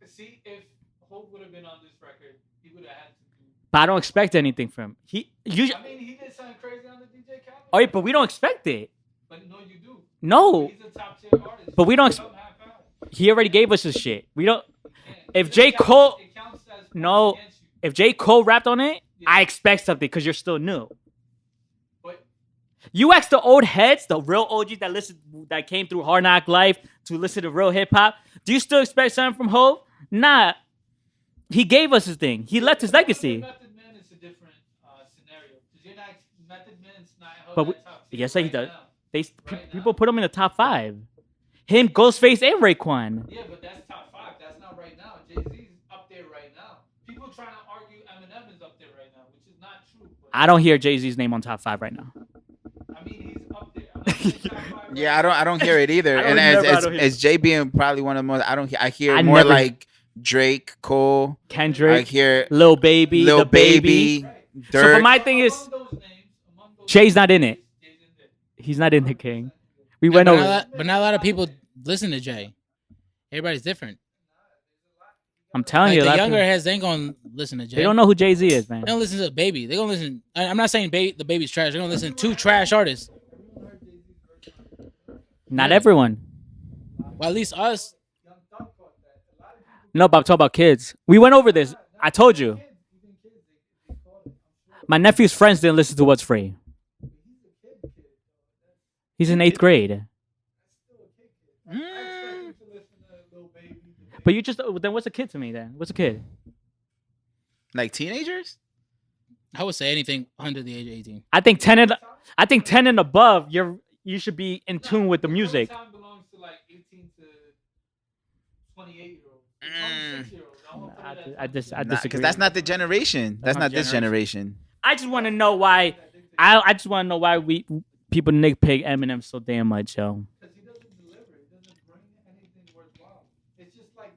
See, if Hope would have been on this record, he would have had to do. But I don't expect anything from him. I mean, he did something crazy on the DJ Khaled. Oh, yeah, but we don't expect it. But no, you do. No, He's a top tier artist. but we don't. Come half-assed. He already gave us his shit. We don't. If It J. counts- Cole, it counts as no, against you. if J. Cole rapped on it, Yeah. I expect something because you're still new. But You ask the old heads, the real OGs that came through Hard Knock Life to listen to real hip hop. Do you still expect something from Hov? Nah. He gave us his thing. He left his legacy. Method Man is a different scenario because you're not Method Man's not held But that top tier yes, he right does. now. They people put him in the top 5. Him, Ghostface, and Raekwon. Yeah, but that's top 5. That's not right now. Jay-Z's up there right now. People trying to argue Eminem is up there right now, which is not true. But, I don't hear Jay-Z's name on top 5 right now. I mean, Yeah, I don't hear it either. I don't And never- I don't hear as Jay being probably one of the most, I hear I more never- like Drake, Cole. I Kendrick, hear Lil Baby, Lil the baby. Baby, So, Dirk. but my thing is, Jay's not in it. He's not in the King. We Yeah, went but, over. but not a lot of people listen to Jay. Everybody's different. I'm telling Like you, a the lot of younger people- heads, they ain't gonna listen to Jay. they don't know who Jay Z is, man. They don't listen to Baby. They gonna listen. I'm not saying the Baby's trash. They're gonna listen to trash artists. Not Yeah. everyone. Well, at least us. No, but I'm talking about kids. We went over this. I told you. My nephew's friends didn't listen to What's Free. He's in 8th grade. But you just then what's a kid to me then? What's a kid? Like teenagers? I would say anything under the age of 18. I think 10 and above, you should be in tune with the music. Time belongs to like 18 to 28-year-olds. Mm. 26-year-olds. I Because disagree. that's not the generation. That's not this generation. I just want to know why. I just want to know why people nitpick Eminem so damn much, yo. Because he doesn't deliver. He doesn't bring anything worthwhile. It's just like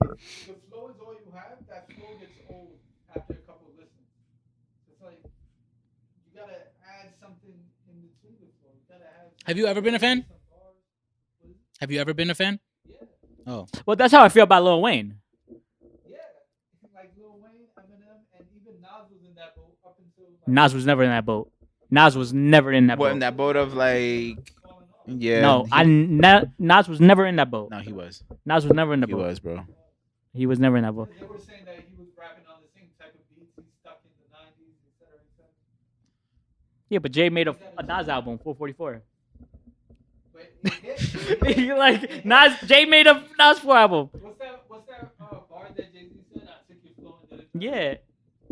if the flow is all you have, that flow gets old after a couple of listens. It's like you gotta add something in between the flow. You gotta have. Have you ever been a fan? some bars. Have you ever been a fan? Yeah, Oh, Well, that's how I feel about Lil Wayne. yeah. Like Lil Wayne, Eminem, and even Nas was in that boat up until. Like, Nas was never in that boat. Nas was never in that What, boat. in that boat of like, falling off. yeah. No, Nas was never in that boat. No, he was. Nas was never in the He boat. was, bro. He was never in that boat. They were saying that he was rapping on the same type of beats. He's stuck in the 90s, etc. Yeah, but Jay made a Nas album, 444. But it hit. Like Jay made a Nas 4 album. What's that bar that Jay Z said? I took your flow and did it. Yeah.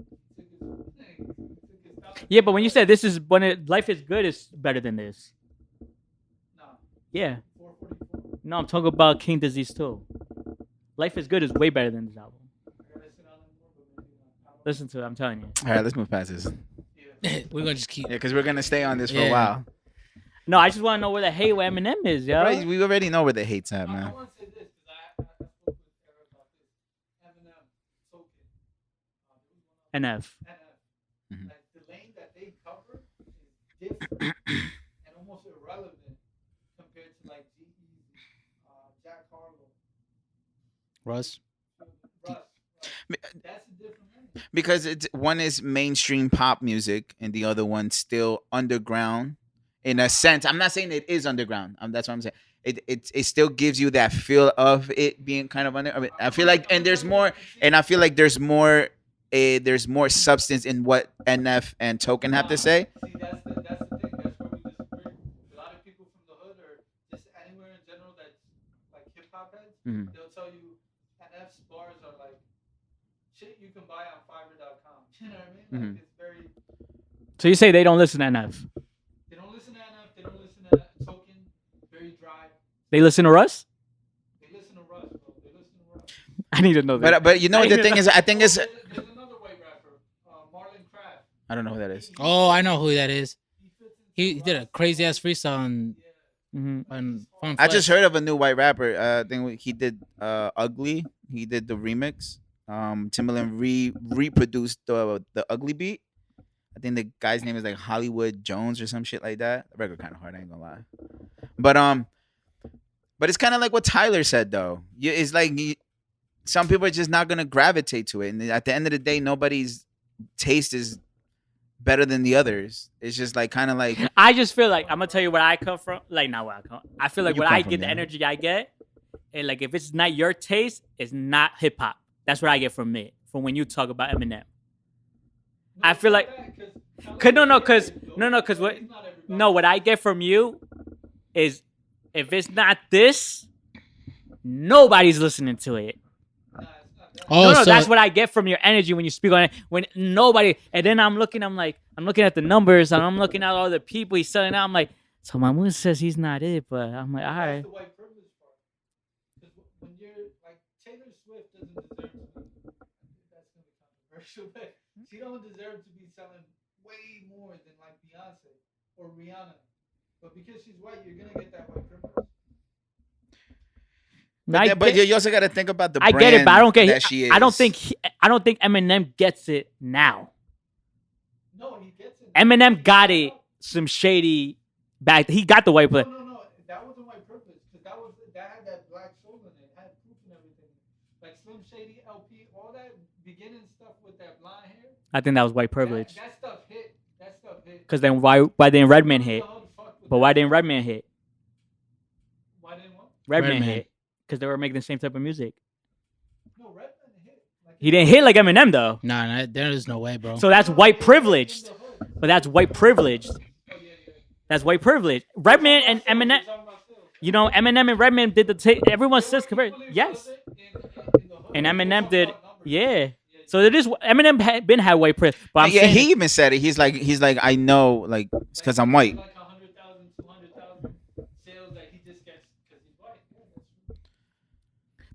Took his thing. Took his stuff. Yeah, but when you said this is Life is Good is better than this. Nah, Yeah. 444. No, I'm talking about King Disease too. Life is Good is way better than this album. I gotta sit on it more, but maybe not. I don't Listen to it, I'm telling you. All right, let's move past this. we're gonna just keep. Yeah, because we're going to stay on this for Yeah. a while. No, I just want to know where the hate with Eminem is, yo. Right, we already know where the hate's at, I man. want to say this because I spoke with Eric about this. Eminem, Token, NF. NF. Mhm. Like the lane that they cover is different and almost irrelevant compared to like G-Eazy, Jack Harlow, Russ. Russ. That's a different lane. Because one is mainstream pop music and the other one's still underground in a sense. I'm not saying it is underground. That's what I'm saying. It still gives you that feel of it being kind of under. I mean, I feel like, and there's more, and I feel like there's more substance in what NF and Token have to say. See, that's the thing. That's where we disagree. A lot of people from the hood or just anywhere in general that's like hip hop heads, Mhm. they'll tell you NF's bars are like shit you can buy on Fiverr.com. You know what I mean? Like Mhm. it's very. So you say they don't listen to NF? They don't listen to NF. They don't listen to Token. Very dry. They listen to Russ? They listen to Russ, bro. They listen to Russ. I need to know that. But you know what the thing is? I think it's. There's another white rapper, Marlon Craft. I don't know who that is. Oh, I know who that is. He fits into He did a Russ. crazy ass freestyle on Yeah. Mhm. Fun I just Flex. heard of a new white rapper. I think he did Ugly. He did the remix. Timbaland reproduced the Ugly beat. I think the guy's name is like Hollywood Jones or some shit like that. The record kind of hard. I ain't gonna lie. But it's kind of like what Tyler said though. It's like some people are just not gonna gravitate to it, and at the end of the day, nobody's taste is better than the others. It's just like kind of like I just feel like I'm gonna tell you where I come from. Like not where I come. I feel like You when come I from, get the yeah. energy I get, and like if it's not your taste, it's not hip hop. That's what I get from it. From when you talk about Eminem. I feel like- cause what I get from you is if it's not this, nobody's listening to it. Oh, No, so that's what I get from your energy when you speak on it. When nobody, and then I'm looking at the numbers, and I'm looking at all the people he's selling out. I'm like, so my moon says he's not it, but I'm like, all right. That's the white privilege part. Because when you're like Taylor Swift doesn't deserve to be. That's gonna be controversial, but she don't deserve to be selling way more than like Beyonce or Rihanna. But because she's white, you're gonna get that white privilege. But you also got to think about the I brand get it, but I don't get that it. she is. I don't think Eminem gets it now. No, he gets it. Eminem got it some shady back. He got the white No, play. no, that wasn't white privilege because that had that black soul in it, had proof and everything. Like Slim Shady, LP, all that beginning stuff with that blonde hair. I think that was white privilege. That stuff hit. That stuff hit. Because then why didn't Redman hit? But why didn't Redman hit? Why didn't what? Redman hit. Because they were making the same type of music. No, Redman hit. Like, He didn't hit like Eminem though. Nah, there is no way, bro. So that's white privileged. But that's white privileged. That's white privilege. Redman and Eminem. You know, Eminem and Redman did the everyone says compared. Yes. And Eminem did. Yeah. So it is. Eminem had white privilege. But I'm yeah, saying he even said it. He's like, I know, like, it's because I'm white. Like 100,000, 200,000 sales that he just gets because he's white.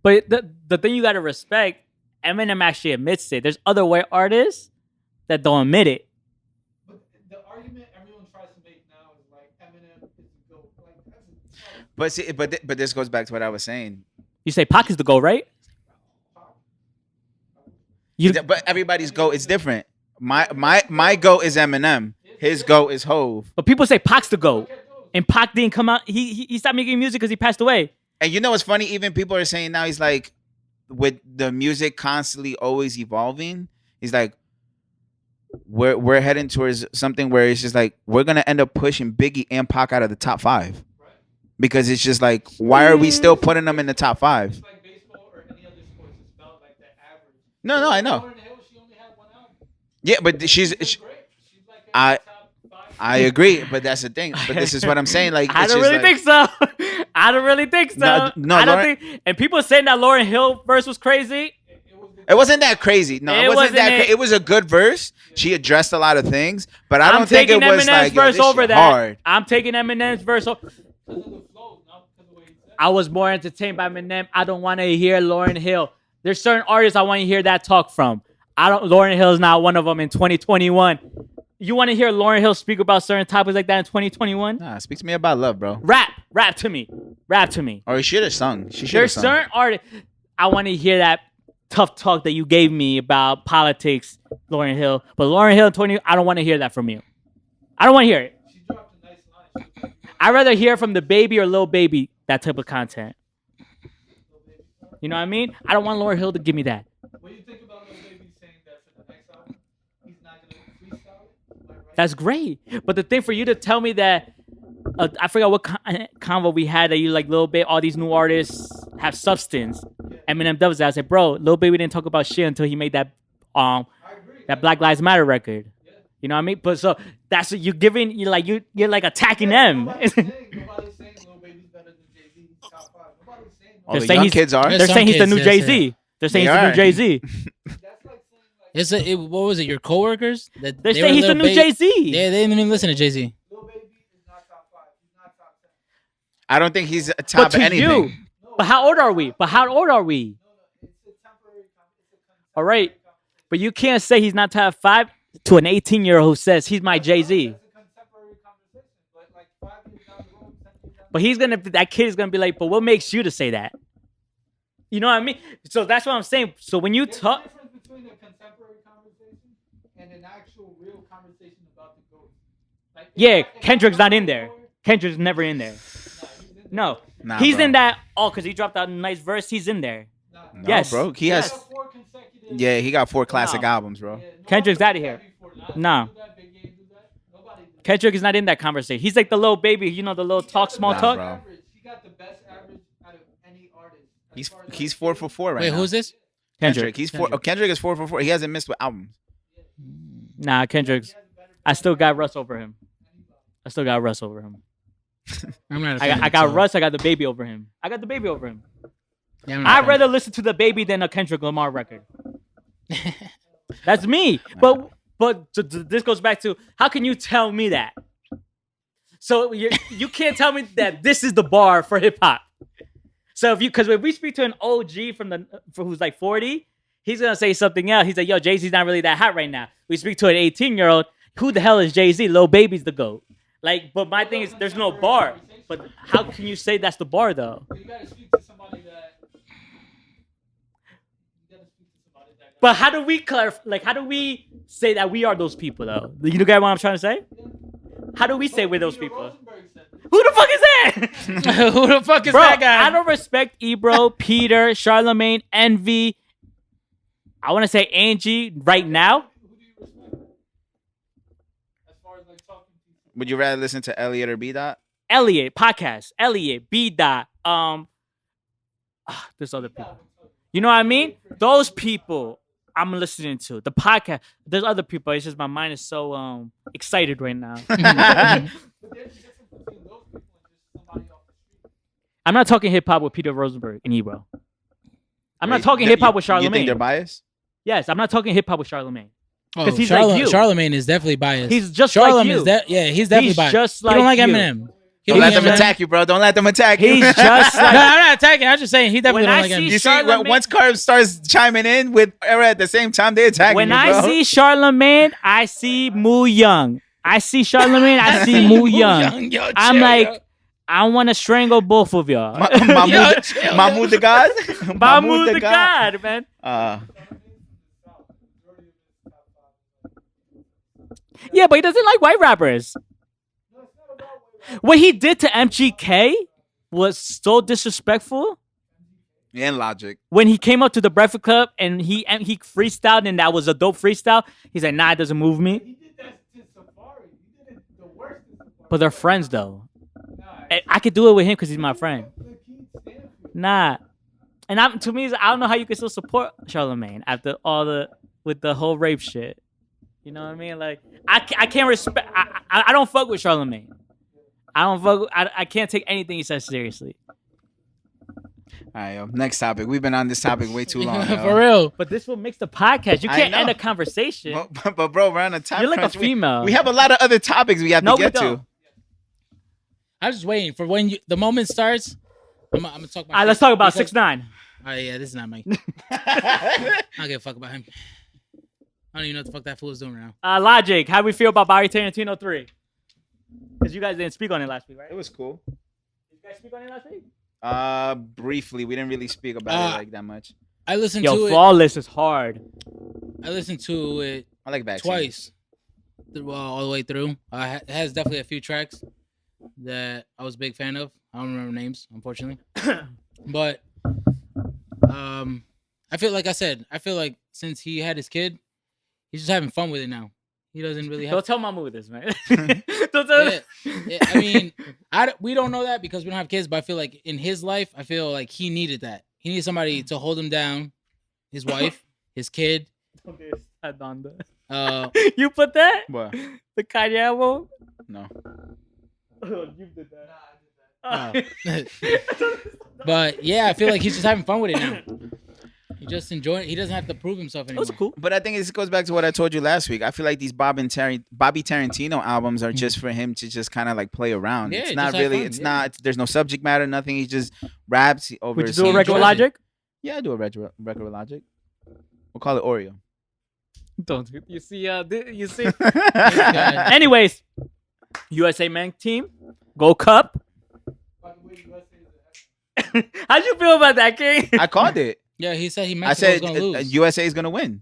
But the thing you gotta respect, Eminem actually admits it. There's other white artists that don't admit it. But the argument everyone tries to make now is like Eminem is the GOAT. Like But see, but this goes back to what I was saying. You say Pac is the goal, right? But everybody's go is different. My go is Eminem. His go is Hove. But people say Pac's the GOAT. And Pac didn't come out. He stopped making music because he passed away. And you know what's funny? Even people are saying now he's like, with the music constantly always evolving, he's like, we're heading towards something where it's just like we're gonna end up pushing Biggie and Pac out of the top 5. Because it's just like, why are we still putting them in the top 5? it's like baseball or any other sports. It's about like the average. No, I know. Lauryn Hill, she only had one album. Yeah, but Great. She's like in I- the top 5. I agree, but that's the thing. But this is what I'm saying. Like, I it's don't just really like, think so. I don't really think so. No, I don't Lauryn- think. And people saying that Lauryn Hill verse was crazy. it wasn't that crazy. No, it wasn't that. wasn't it. It was a good verse. She addressed a lot of things, but I don't think it taking was Eminem's like, yo, verse this over shit that. hard. I'm taking Eminem's verse. Because of the flow, not because of the way he said it. I was more entertained by Eminem. I don't want to hear Lauryn Hill. There's certain artists I want to hear that talk from. Lauryn Hill is not one of them in 2021. You want to hear Lauryn Hill speak about certain topics like that in 2021? Nah, speak to me about love, bro. Rap to me. Or she should have sung. She should have There's sung. certain artists I want to hear that tough talk that you gave me about politics, Lauryn Hill. But Lauryn Hill in 20, I don't want to hear that from you. I don't want to hear it. She dropped a nice line. She was like, I'd rather hear from the Baby or Lil Baby that type of content. You know what I mean? I don't want Lauryn Hill to give me that. what do you think about Lil Baby saying that for the next album, he's not going to freestyle it? Am I right? That's great. But the thing for you to tell me that, I forgot what convo we had that you like Lil Baby, all these new artists have substance. Eminem does that. I said, bro, Lil Baby didn't talk about shit until he made that I agree. that Black Lives Matter record. You know what I mean? But so that's what you're giving. You're like attacking them. Nobody's saying Lil Baby's better than Jay-Z top 5. Nobody's saying All They're the saying young he's- kids are. There's They're some saying he's the kids, new yes, Jay Z. yeah. They're saying They he's the are. new Jay Z. that's like saying like What was it? Your coworkers? That They're they saying were he's the Lil new Jay Z. Yeah, they didn't even listen to Jay Z. Lil Baby is not top 5. He's not top 10. I don't think he's a But top of to anything. you, but how old are we? No, it's a temporary All right. But you can't say he's not top 5 to an 18-year-old who says he's my Jay Z. It's a contemporary conversation, but like 5 years down the road, 10 years down But that kid is gonna be like, but what makes you to say that? You know what I mean? So that's what I'm saying. So when you There's a talk, difference between a contemporary conversation and an actual real conversation about the GOAT. Like, yeah, Kendrick's not in there. Kendrick's never in there. No, Nah, he's bro. in that. Oh, because he dropped out a nice verse. He's in there. Nah, No, Yes. bro. He Yes. has. 4 consecutive. Yeah, he got 4 classic No. albums, bro. Yeah, no Kendrick's one outta did here. that before. Nas Nah. didn't do that, Big Game did that. Nobody did that. Kendrick is not in that conversation. He's like the little baby. You know, the little talk, small Nah, talk. bro. Average. He got the best average out of any artist. as He's far as, he's like, 4 for 4 right Wait, now. who's this? Kendrick. He's 4. Kendrick is 4 for 4. He hasn't missed with albums. Nah, Kendrick's. I still got Russ over him. I still got Russ over him. I'm not. A I fan, got so- Russ. I got the baby over him. I got the baby over him. Yeah, I'm not a I'd fan. rather listen to the baby than a Kendrick Lamar record. That's me. But this goes back to how can you tell me that? So you can't tell me that this is the bar for hip hop. So if we speak to an OG who's like 40, he's gonna say something else. He's like, yo, Jay-Z's not really that hot right now. We speak to an 18-year-old, who the hell is Jay-Z? Lil Baby's the GOAT. Like, but my thing is, there's no bar. But how can you say that's the bar though? You gotta speak to somebody that. But how do we clarify? Like, how do we say that we are those people though? You know, get what I'm trying to say? How do we say we're those people? Who the fuck is that? Who the fuck is Bro, that guy? I don't respect Ebro, Peter, Charlemagne, Envy. I want to say Angie right now. Who do you respect? As far as like talking to. Would you rather listen to Elliot or B Dot? Elliot podcast, Elliot, B Dot. There's other people. You know what I mean? Those people I'm listening to. The podcast. There's other people. It's just my mind is so excited right now. But there's a difference between those people and just somebody off the street. I'm not talking hip hop with Peter Rosenberg and Ebro. I'm not Wait, talking you- hip hop with You think Charlemagne. they're biased? Yes, I'm not talking hip hop with Charlemagne. Oh, 'Cause he's like you. Charlemagne is definitely biased. He's just like Charlemagne you. is that. Yeah, he's definitely He's biased. just He don't like like you. Eminem. He Don't let don't them like Eminem. attack you, bro. Don't let them attack you. He's just No, like. I'm not attacking. I'm just saying he definitely When don't I like see Eminem. You see, Charlemagne- once Carbs starts chiming in with Era at the same time, they attack When you, bro. I see Charlemagne, I see Moo Young. I see Charlemagne, I see Moo Young. Yo, I'm chill, like, yo. I want to strangle both of y'all. Mahmoud, chill, Mahmoud the God? Mahmoud the God, man. Yeah, but he doesn't like white rappers. What he did to MGK was so disrespectful. And Logic. When he came up to the Breakfast Club and he freestyled and that was a dope freestyle, he's like, nah, it doesn't move me. He did that to Safari. He did it the worst to Safari. But they're friends though. Nah, And I could do it with him because he's my friend. the key stand for you. Nah. And to me, I don't know how you can still support Charlemagne after with the whole rape shit. You know what I mean? Like, I can't respect. I don't fuck with Charlemagne. I can't take anything he says seriously. All right, yo. Next topic. We've been on this topic way too long. yo. For real. But this will makes the podcast. You I can't know. end a conversation. But bro, we're on a time You're like a crunch. female. We have a lot of other topics we have No, to we get don't. to. I'm just waiting for when the moment starts. I'm gonna talk about. All right, let's talk about 6ix9ine. Oh yeah, this is not me. I don't give a fuck about him. I don't even know what the fuck that fool is doing right now. Logic. How we feel about Barry Tarantino 3? Because you guys didn't speak on it last week, right? It was cool. Did you guys speak on it last week? Briefly, we didn't really speak about it like that much. I listened Yo, to it. Flawless is hard. I listened to it I like back twice, all the way through. It has definitely a few tracks that I was a big fan of. I don't remember names, unfortunately. But I feel like since he had his kid, he's just having fun with it now. He doesn't really have. Don't tell Mamu this, man. Don't tell Yeah, I mean, we don't know that because we don't have kids. But I feel like in his life, I feel like he needed that. He needed somebody to hold him down. His wife, his kid. You put that? What? The Kanye album? No. You did that. But yeah, I feel like he's just having fun with it now. He just enjoying. He doesn't have to prove himself It anymore. was cool. But I think this goes back to what I told you last week. I feel like these Bobby Tarantino albums are just for him to just kind of like play around. Yeah, It's just not have really. fun, It's yeah. not. There's no subject matter. Nothing. He just raps over. Would you his do a scenes. regular enjoys it. Logic? Yeah, I do a record with Logic. We'll call it Oreo. Don't. You see? You see? guy. Anyways, USA Men team, Gold Cup. By the way, USA is a How'd you feel about that, King? I called it. Yeah, he said I Mexico said was gonna lose. USA is gonna win.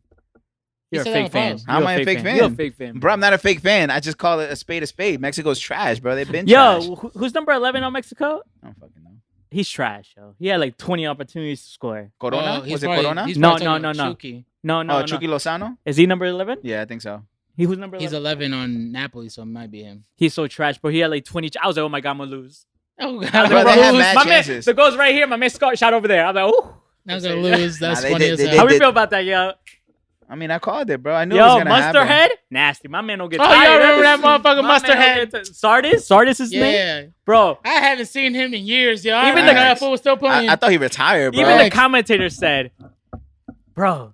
You're a said that fake on fan. pause. How am I a fake fan? You're a fake fan. Bro, I'm not a fake fan. I just call it a spade. Mexico's trash, bro. They've been Yo, trash. who's number 11 on Mexico? I don't fucking know. He's trash, yo. He had like 20 opportunities to score. Corona? he's Was it probably- Corona? he's No, probably no, talking no, about no. Chucky. No, no, no. Chucky Lozano? Is he number 11? Yeah, I think so. He was number 11. He's 11 on Napoli, so it might be him. He's so trash, bro. He had like 20. I was like, oh my God, I'm going to lose. Oh I god, was Bro, like, they bro, had lose. mad My man, chances. the goal's right here. My man Scott shot over there. I'm like, ooh. I'm gonna lose. That's Nah, funny they as did- hell. How we did- feel about that, yo? I mean, I called it, bro. I knew it was Yo, gonna Mustard happen. Head? Nasty. My man don't get Oh, tired. y'all remember that motherfucker, My Mustard man don't Head? get ti- Sardis? Sardis is his name? Yeah, Bro, I haven't seen him in years, yo. I Even even the- that fool was still playing. I thought he retired, bro. even the Facts. commentator said, bro,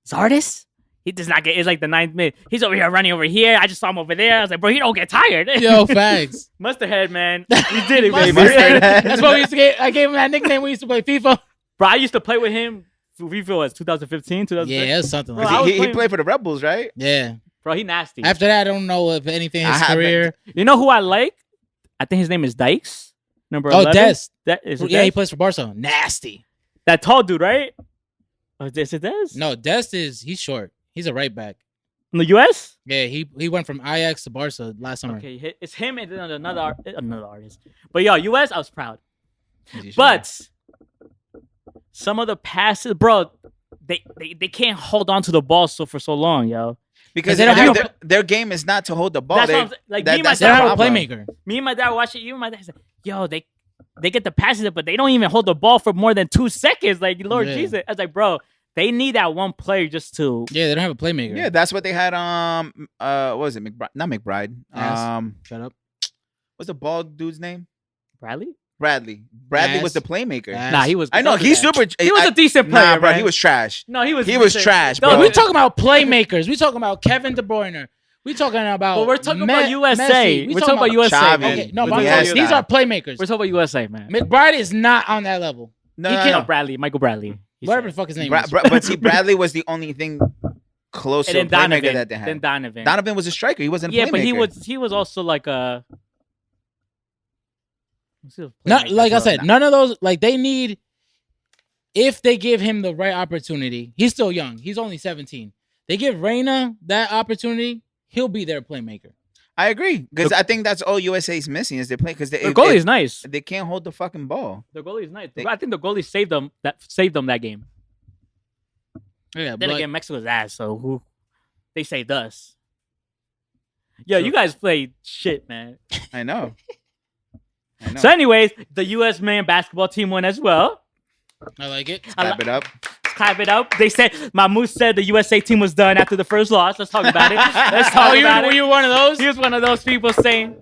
Sardis? He does not get, it's like the 9th minute. He's over here running over here. I just saw him over there. I was like, bro, he don't get tired. Yo, facts. Mustard Head, man. You did it, baby. Mustard Head. That's what we used to get. I gave him that nickname. We used to play FIFA. Bro, I used to play with him. FIFA was 2015, 2016. Yeah, it was something Bro, like I that. was He playing- played for the Rebels, right? Yeah, Bro, he nasty. After that, I don't know if anything in his I haven't- career. You know who I like? I think his name is Dykes. Number Oh, 11. Des. That is it Yeah, he Des? plays for Barca. Nasty. That tall dude, right? Oh, is it Des? No, he's short. He's a right back. In the U.S. Yeah, he went from Ajax to Barca last summer. Okay, it's him and then another artist. But yo, U.S. I was proud. Is he sure? But some of the passes, bro, they can't hold on to the ball for so long, yo. because they don't have their game is not to hold the ball. That's They- what I'm saying. Like, that- me and my that's They don't the have a problem. playmaker. Me and my dad watch it. You and my dad said, "Yo, they get the passes, but they don't even hold the ball for more than 2 seconds." Like, Lord Yeah. Jesus, I was like, bro, they need that one player just to. Yeah, they don't have a playmaker. Yeah, that's what they had. What was it? McBride? Not McBride. Ass. Shut up. What's the bald dude's name? Bradley? Bradley. Bradley was Ass. the playmaker. Ass. Nah, he was. I know he's super. He was a decent player, Nah, bro, man. he was trash. No, he was. He was decent. trash, No, bro. We talking about playmakers. We talking about Kevin De Bruyne. We talking about. But we're talking about USA. Messi. We're talking about USA. Xavi. man. Okay, no, We're but talking I'm about saying Iniesta. these are playmakers. We're talking about USA, man. McBride is not on that level. No, he no, can't- no. No, Bradley, Michael Bradley. He Whatever the said. fuck his name is. But see, Bradley was the only thing close And to a then playmaker Donovan. that they had. Then Donovan. Donovan was a striker. He wasn't a Yeah, playmaker. but he was also like a. Not like I well. said, none of those. Like they need. If they give him the right opportunity, he's still young. He's only 17. They give Reina that opportunity, he'll be their playmaker. I agree because I think that's all USA's missing is they play because The goalie is nice. they can't hold the fucking ball. The goalie is nice. They- I think the goalie saved them that game. Yeah, Then but again, Mexico's ass, so who they saved us. Yo, you guys played shit, man. I know. I know. So, anyways, the U.S. men basketball team won as well. I like it. Clap it up. Clap it up. They said Mahmoud said the USA team was done after the first loss. Let's talk about it. Let's talk about were it. you one of those? He was one of those people saying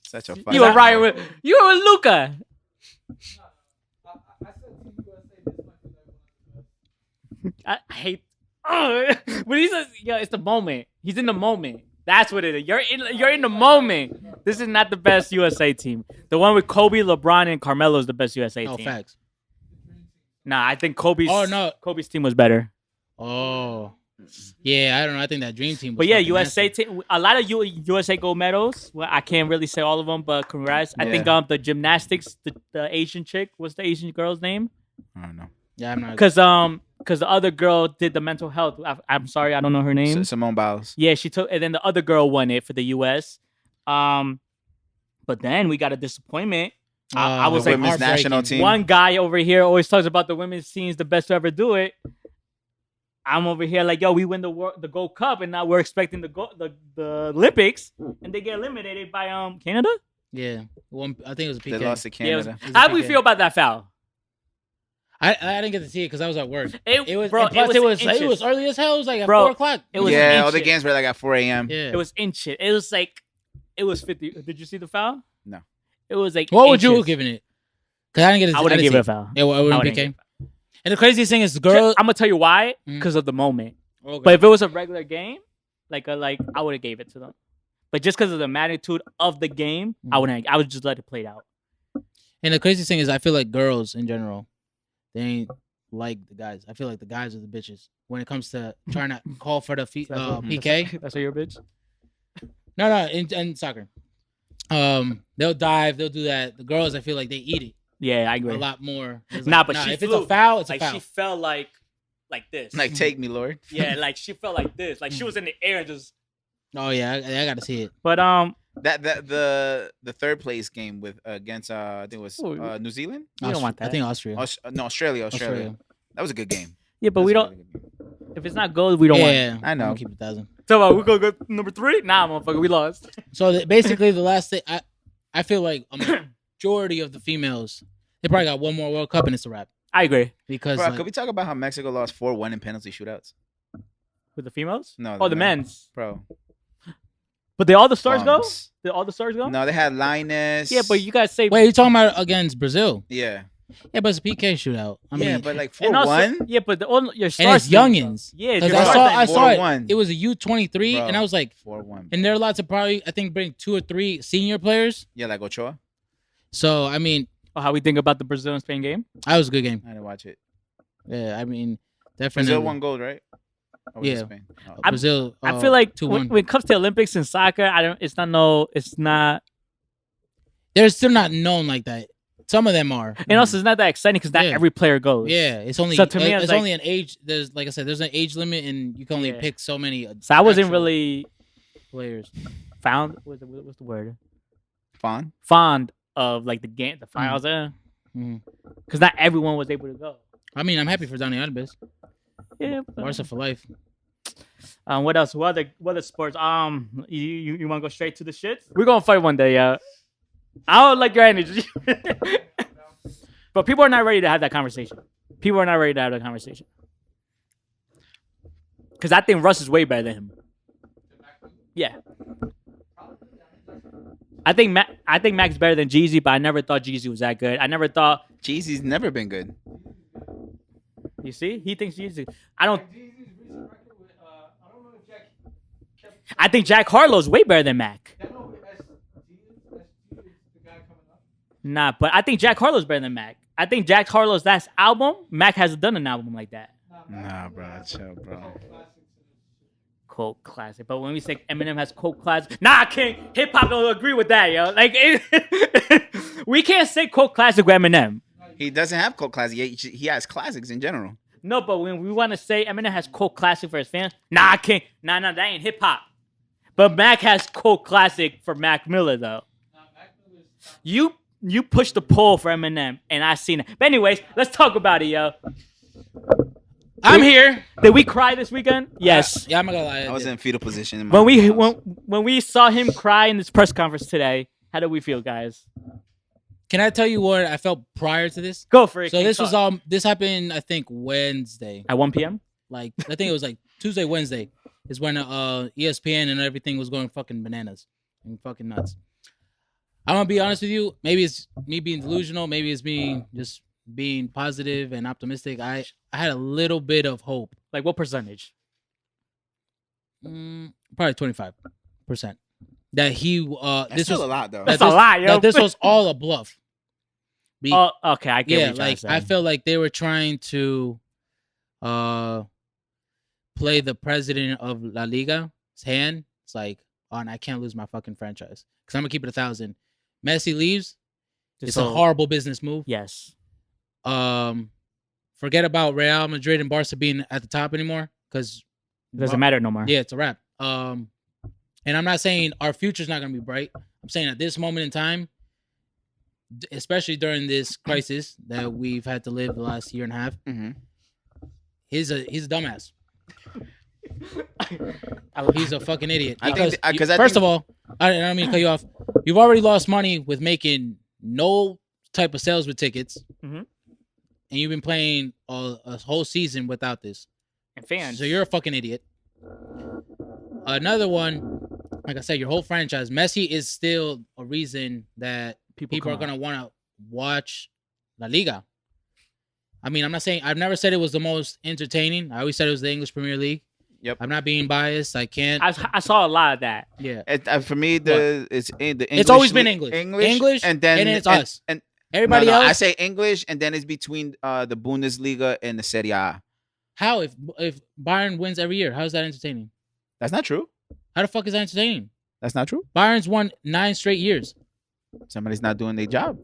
Such a fun. you were right with Luca. I said Team USA this much because I I hate. But he says, "Yo, it's the moment. He's in the moment. That's what it is. You're in the moment. This is not the best USA team. The one with Kobe, LeBron, and Carmelo is the best USA Oh, team. facts. Nah, I think Kobe's. Oh, no. Kobe's team was better. Oh, yeah. I don't know. I think that dream team. Was But yeah, fucking USA nasty. team. A lot of USA gold medals. Well, I can't really say all of them, but congrats. I think Yeah. the gymnastics, the Asian chick. What's the Asian girl's name? I don't know. Yeah, I'm not. Because the other girl did the mental health. I'm sorry, I don't know her name. Simone Biles. Yeah, she took, and then the other girl won it for the U.S. But then we got a disappointment. I was The like, women's national heartbreaking. team. one guy over here always talks about the women's team's the best to ever do it. I'm over here like, yo, we win the Gold Cup, and now we're expecting the Olympics, and they get eliminated by Canada. Yeah, one. I think it was a They PK. lost to Yeah, it was- Canada. It was a how do we PK. feel about that foul? I didn't get to see it because I was at work. It was. bro. And plus, it was inches. early as hell. It was like at Bro, 4 o'clock. It was Yeah, all the inches. games were like at 4 a.m. Yeah. It was inches. It was like, it was 50. Did you see the foul? No. It was like. What would you inches. have given it? Because I didn't get. I wouldn't give it a foul. Yeah, well, it I wouldn't wouldn't PK. give it And the craziest thing is, the girl. I'm gonna tell you why. Mhm. Because of the moment. Okay. But if it was a regular game, like I would have gave it to them. But just because of the magnitude of the game, I wouldn't. I would just let it play out. And the craziest thing is, I feel like girls in general, they ain't like the guys. I feel like the guys are the bitches when it comes to trying to call for the PK. That's what you're a bitch. No, in soccer, they'll dive, they'll do that. The girls, I feel like they eat it Yeah, I a agree. lot more. It's Nah, like, but she if it's flew. a foul, it's Like a foul. she felt like this. Like, take me, Lord. yeah, like she felt like this. Like she was in the air and just. Oh yeah, I got to see it. But That the third place game with against I think it was New Zealand. You don't want I that. think Austria. No, Australia. Australia. That was a good game. yeah, but That we was a don't. really good game. If it's not gold, we don't want. It. Yeah, I know. I'm gonna keep it 1,000. So we gonna go number 3? Nah, motherfucker, we lost. So basically, the last thing I feel like a majority of the females, they probably got one more World Cup and it's a wrap I agree because Bro, like, could we talk about how Mexico lost 4-1 in penalty shootouts? with the females. No. Oh, the men's. Bro. But did all the stars go? Bums. Did all the stars go? No, they had Linus. Yeah, but you guys say. wait, you talking about against Brazil? Yeah. Yeah, but it's a PK shootout. I mean, Yeah, but like and also, 4-1. yeah, but your and stars. it's youngins. Yeah, it's Because your I stars saw that- it. 4-1. It was a U23, Bro, and I was like, 4-1. and they're allowed to probably, I think, bring 2 or 3 senior players. Yeah, like Ochoa. So I mean, Oh, how we think about the Brazil and Spain game? that was a good game. I didn't watch it. Yeah, I mean, definitely. Brazil won gold, right? Or was it Yeah. Spain? Oh. Brazil. I feel like 2-1. when it comes to Olympics and soccer, it's not. They're still not known like that. Some of them are. And also, it's not that exciting because not Yeah. every player goes. Yeah, it's only So to me, it's like- only an age. There's like I said, there's an age limit, and you can only Yeah. pick so many. So I wasn't actual really players. what's the word? Fawn? Fond of like the game, the finals, Mhm. because not everyone was able to go. I mean, I'm happy for Dani Alves. Yeah. Barca for life. What else? What other sports? You want to go straight to the shits? We're gonna fight one day. I don't like your energy, but people are not ready to have that conversation. People are not ready to have that conversation because I think Russ is way better than him. Yeah. I think Mac's better than Jeezy, but I never thought Jeezy was that good. I never thought. Jeezy's never been good. You see, he thinks Jeezy. I don't. Jeezy's recent record with, I don't know if Jack kept. I think Jack Harlow's way better than Mac. I know SG is the guy coming up. Nah, but I think Jack Harlow's better than Mac. I think Jack Harlow's last album, Mac hasn't done an album like that. Nah, bro. Chill, bro. Cult classic. But when we say Eminem has cult classic, nah, King, hip hop don't agree with that, yo. Like, we can't say cult classic with Eminem. He doesn't have cult classics. He has classics in general. No, but when we want to say Eminem has cult classic for his fans, nah, King, nah, that ain't hip hop. But Mac has cult classic for Mac Miller though. You pushed the poll for Eminem, and I seen it. But anyways, let's talk about it, yo. I'm here. Did we cry this weekend? Yes. Yeah, I'm not gonna lie. I was in fetal position. In my When we saw him cry in this press conference today, how did we feel, guys? Can I tell you what I felt prior to this? Go for it. So King, this talk. was this happened I think Wednesday. at 1 p.m. Like I think it was like Tuesday, Wednesday is when ESPN and everything was going fucking bananas and fucking nuts. I'm gonna be honest with you. Maybe it's me being delusional. Maybe it's me just being positive and optimistic. I had a little bit of hope. Like what percentage? Probably 25% that he That's this still was a lot though. That's a lot, yo. that this was all a bluff. Oh, okay. I get Yeah, what you're trying like to say. I felt like they were trying to play the president of La Liga's hand. It's like, oh, and I can't lose my fucking franchise because I'm gonna keep it 1,000. Messi leaves. It's a horrible business move. Yes. Forget about Real Madrid and Barca being at the top anymore because It doesn't matter no more. yeah, it's a wrap. And I'm not saying our future's not gonna be bright. I'm saying at this moment in time, especially during this crisis that we've had to live the last year and a half, Mhm. he's a dumbass. He's a fucking idiot. I Because think th- 'cause I first think- of all, I don't mean to cut you off. You've already lost money with making no type of sales with tickets, Mhm. and you've been playing a whole season without this. And fans. So you're a fucking idiot. Another one, like I said, your whole franchise. Messi is still a reason that people come are out. gonna want to watch La Liga. I mean, I'm not saying I've never said it was the most entertaining. I always said it was the English Premier League. Yep. I'm not being biased. I can't. I saw a lot of that. Yeah. For me, it's the English. It's always been English. English, and then it's us. And Everybody no, else. I say English, and then it's between the Bundesliga and the Serie A. How if Bayern wins every year? How is that entertaining? That's not true. How the fuck is that entertaining? That's not true. Bayern's won 9 straight years Somebody's not doing their job.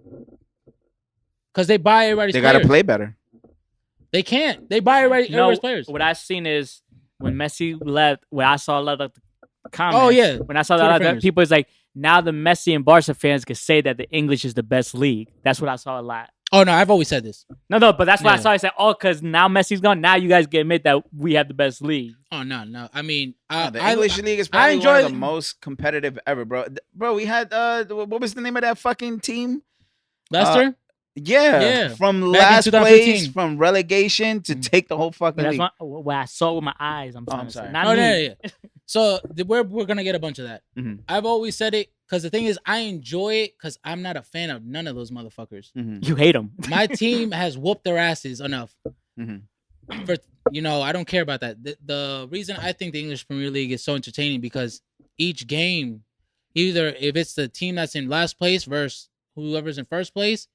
because they buy everybody's They players. got to play better. They can't. They buy everybody's players. What I've seen is when Messi left, when I saw a lot of the comments. Oh, yeah. When I saw Twitter that, fingers. people is like, now the Messi and Barca fans could say that the English is the best league. That's what I saw a lot. Oh no, I've always said this. No, but that's what I Yeah. saw. I said, oh, because now Messi's gone. Now you guys can admit that we have the best league. Oh no. I mean, The English league is probably enjoy one of it. the most competitive ever, bro. Bro, we had what was the name of that fucking team? Leicester. Yeah, from Back in last 2015. place, from relegation to take the whole But fucking that's league. what I saw with my eyes. I'm I'm to say. sorry. Not Oh, me. yeah. So we're gonna get a bunch of that. Mhm. I've always said it because the thing is, I enjoy it because I'm not a fan of none of those motherfuckers. Mhm. You hate them. My team has whooped their asses enough. Mhm. For I don't care about that. The reason I think the English Premier League is so entertaining because each game, either if it's the team that's in last place versus whoever's in first place,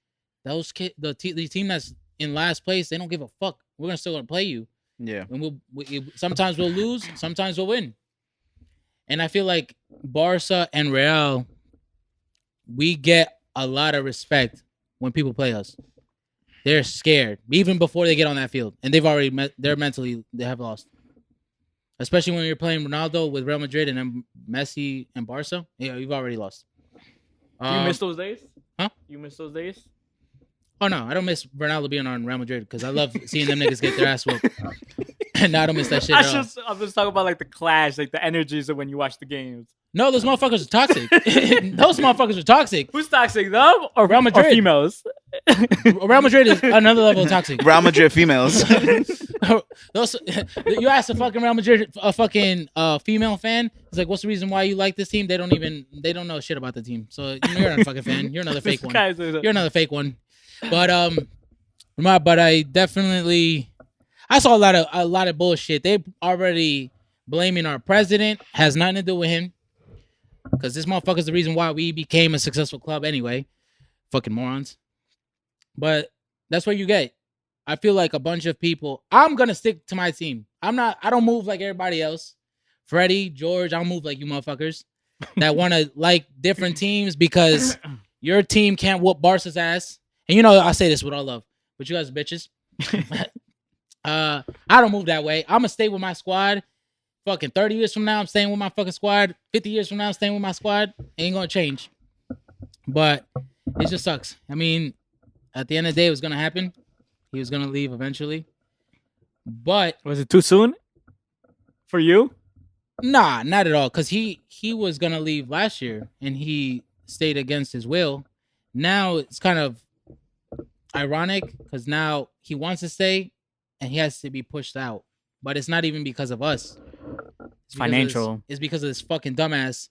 the team that's in last place, they don't give a fuck. We're still gonna play you. Yeah. And sometimes we'll lose, sometimes we'll win. And I feel like Barca and Real, we get a lot of respect when people play us. They're scared even before they get on that field, and they're mentally they have lost. Especially when you're playing Ronaldo with Real Madrid and then Messi and Barca, you've already lost. You miss those days? Huh? You miss those days? Oh no, I don't miss Ronaldo being on Real Madrid because I love seeing them niggas get their ass whooped. And I don't miss that shit at all. I'm just talking about like the clash, like the energies of when you watch the games. No, those motherfuckers are toxic. Those motherfuckers are toxic. Who's toxic, them or Real Madrid? Or females? Real Madrid is another level of toxic. Real Madrid females. You ask a fucking Real Madrid, a fucking female fan, it's like, what's the reason why you like this team? They don't know shit about the team. So you're not a fucking fan. You're another fake one. You're another fake one. But I definitely, I saw a lot of bullshit. They already blaming our president. Has nothing to do with him. Because this motherfucker's the reason why we became a successful club anyway. Fucking morons. But that's what you get. I feel like a bunch of people. I'm going to stick to my team. I don't move like everybody else. Freddie, George, I don't move like you motherfuckers that want to like different teams because your team can't whoop Barca's ass. And you know, I say this with all love, but you guys are bitches. I don't move that way. I'm going to stay with my squad. Fucking 30 years from now, I'm staying with my fucking squad. 50 years from now, I'm staying with my squad. Ain't gonna change. But it just sucks. I mean, at the end of the day, it was gonna happen. He was gonna leave eventually. But was it too soon for you? Nah, not at all. Cause he was gonna leave last year and he stayed against his will. Now it's kind of ironic because now he wants to stay and he has to be pushed out. But it's not even because of us. It's financial. It's because of this fucking dumbass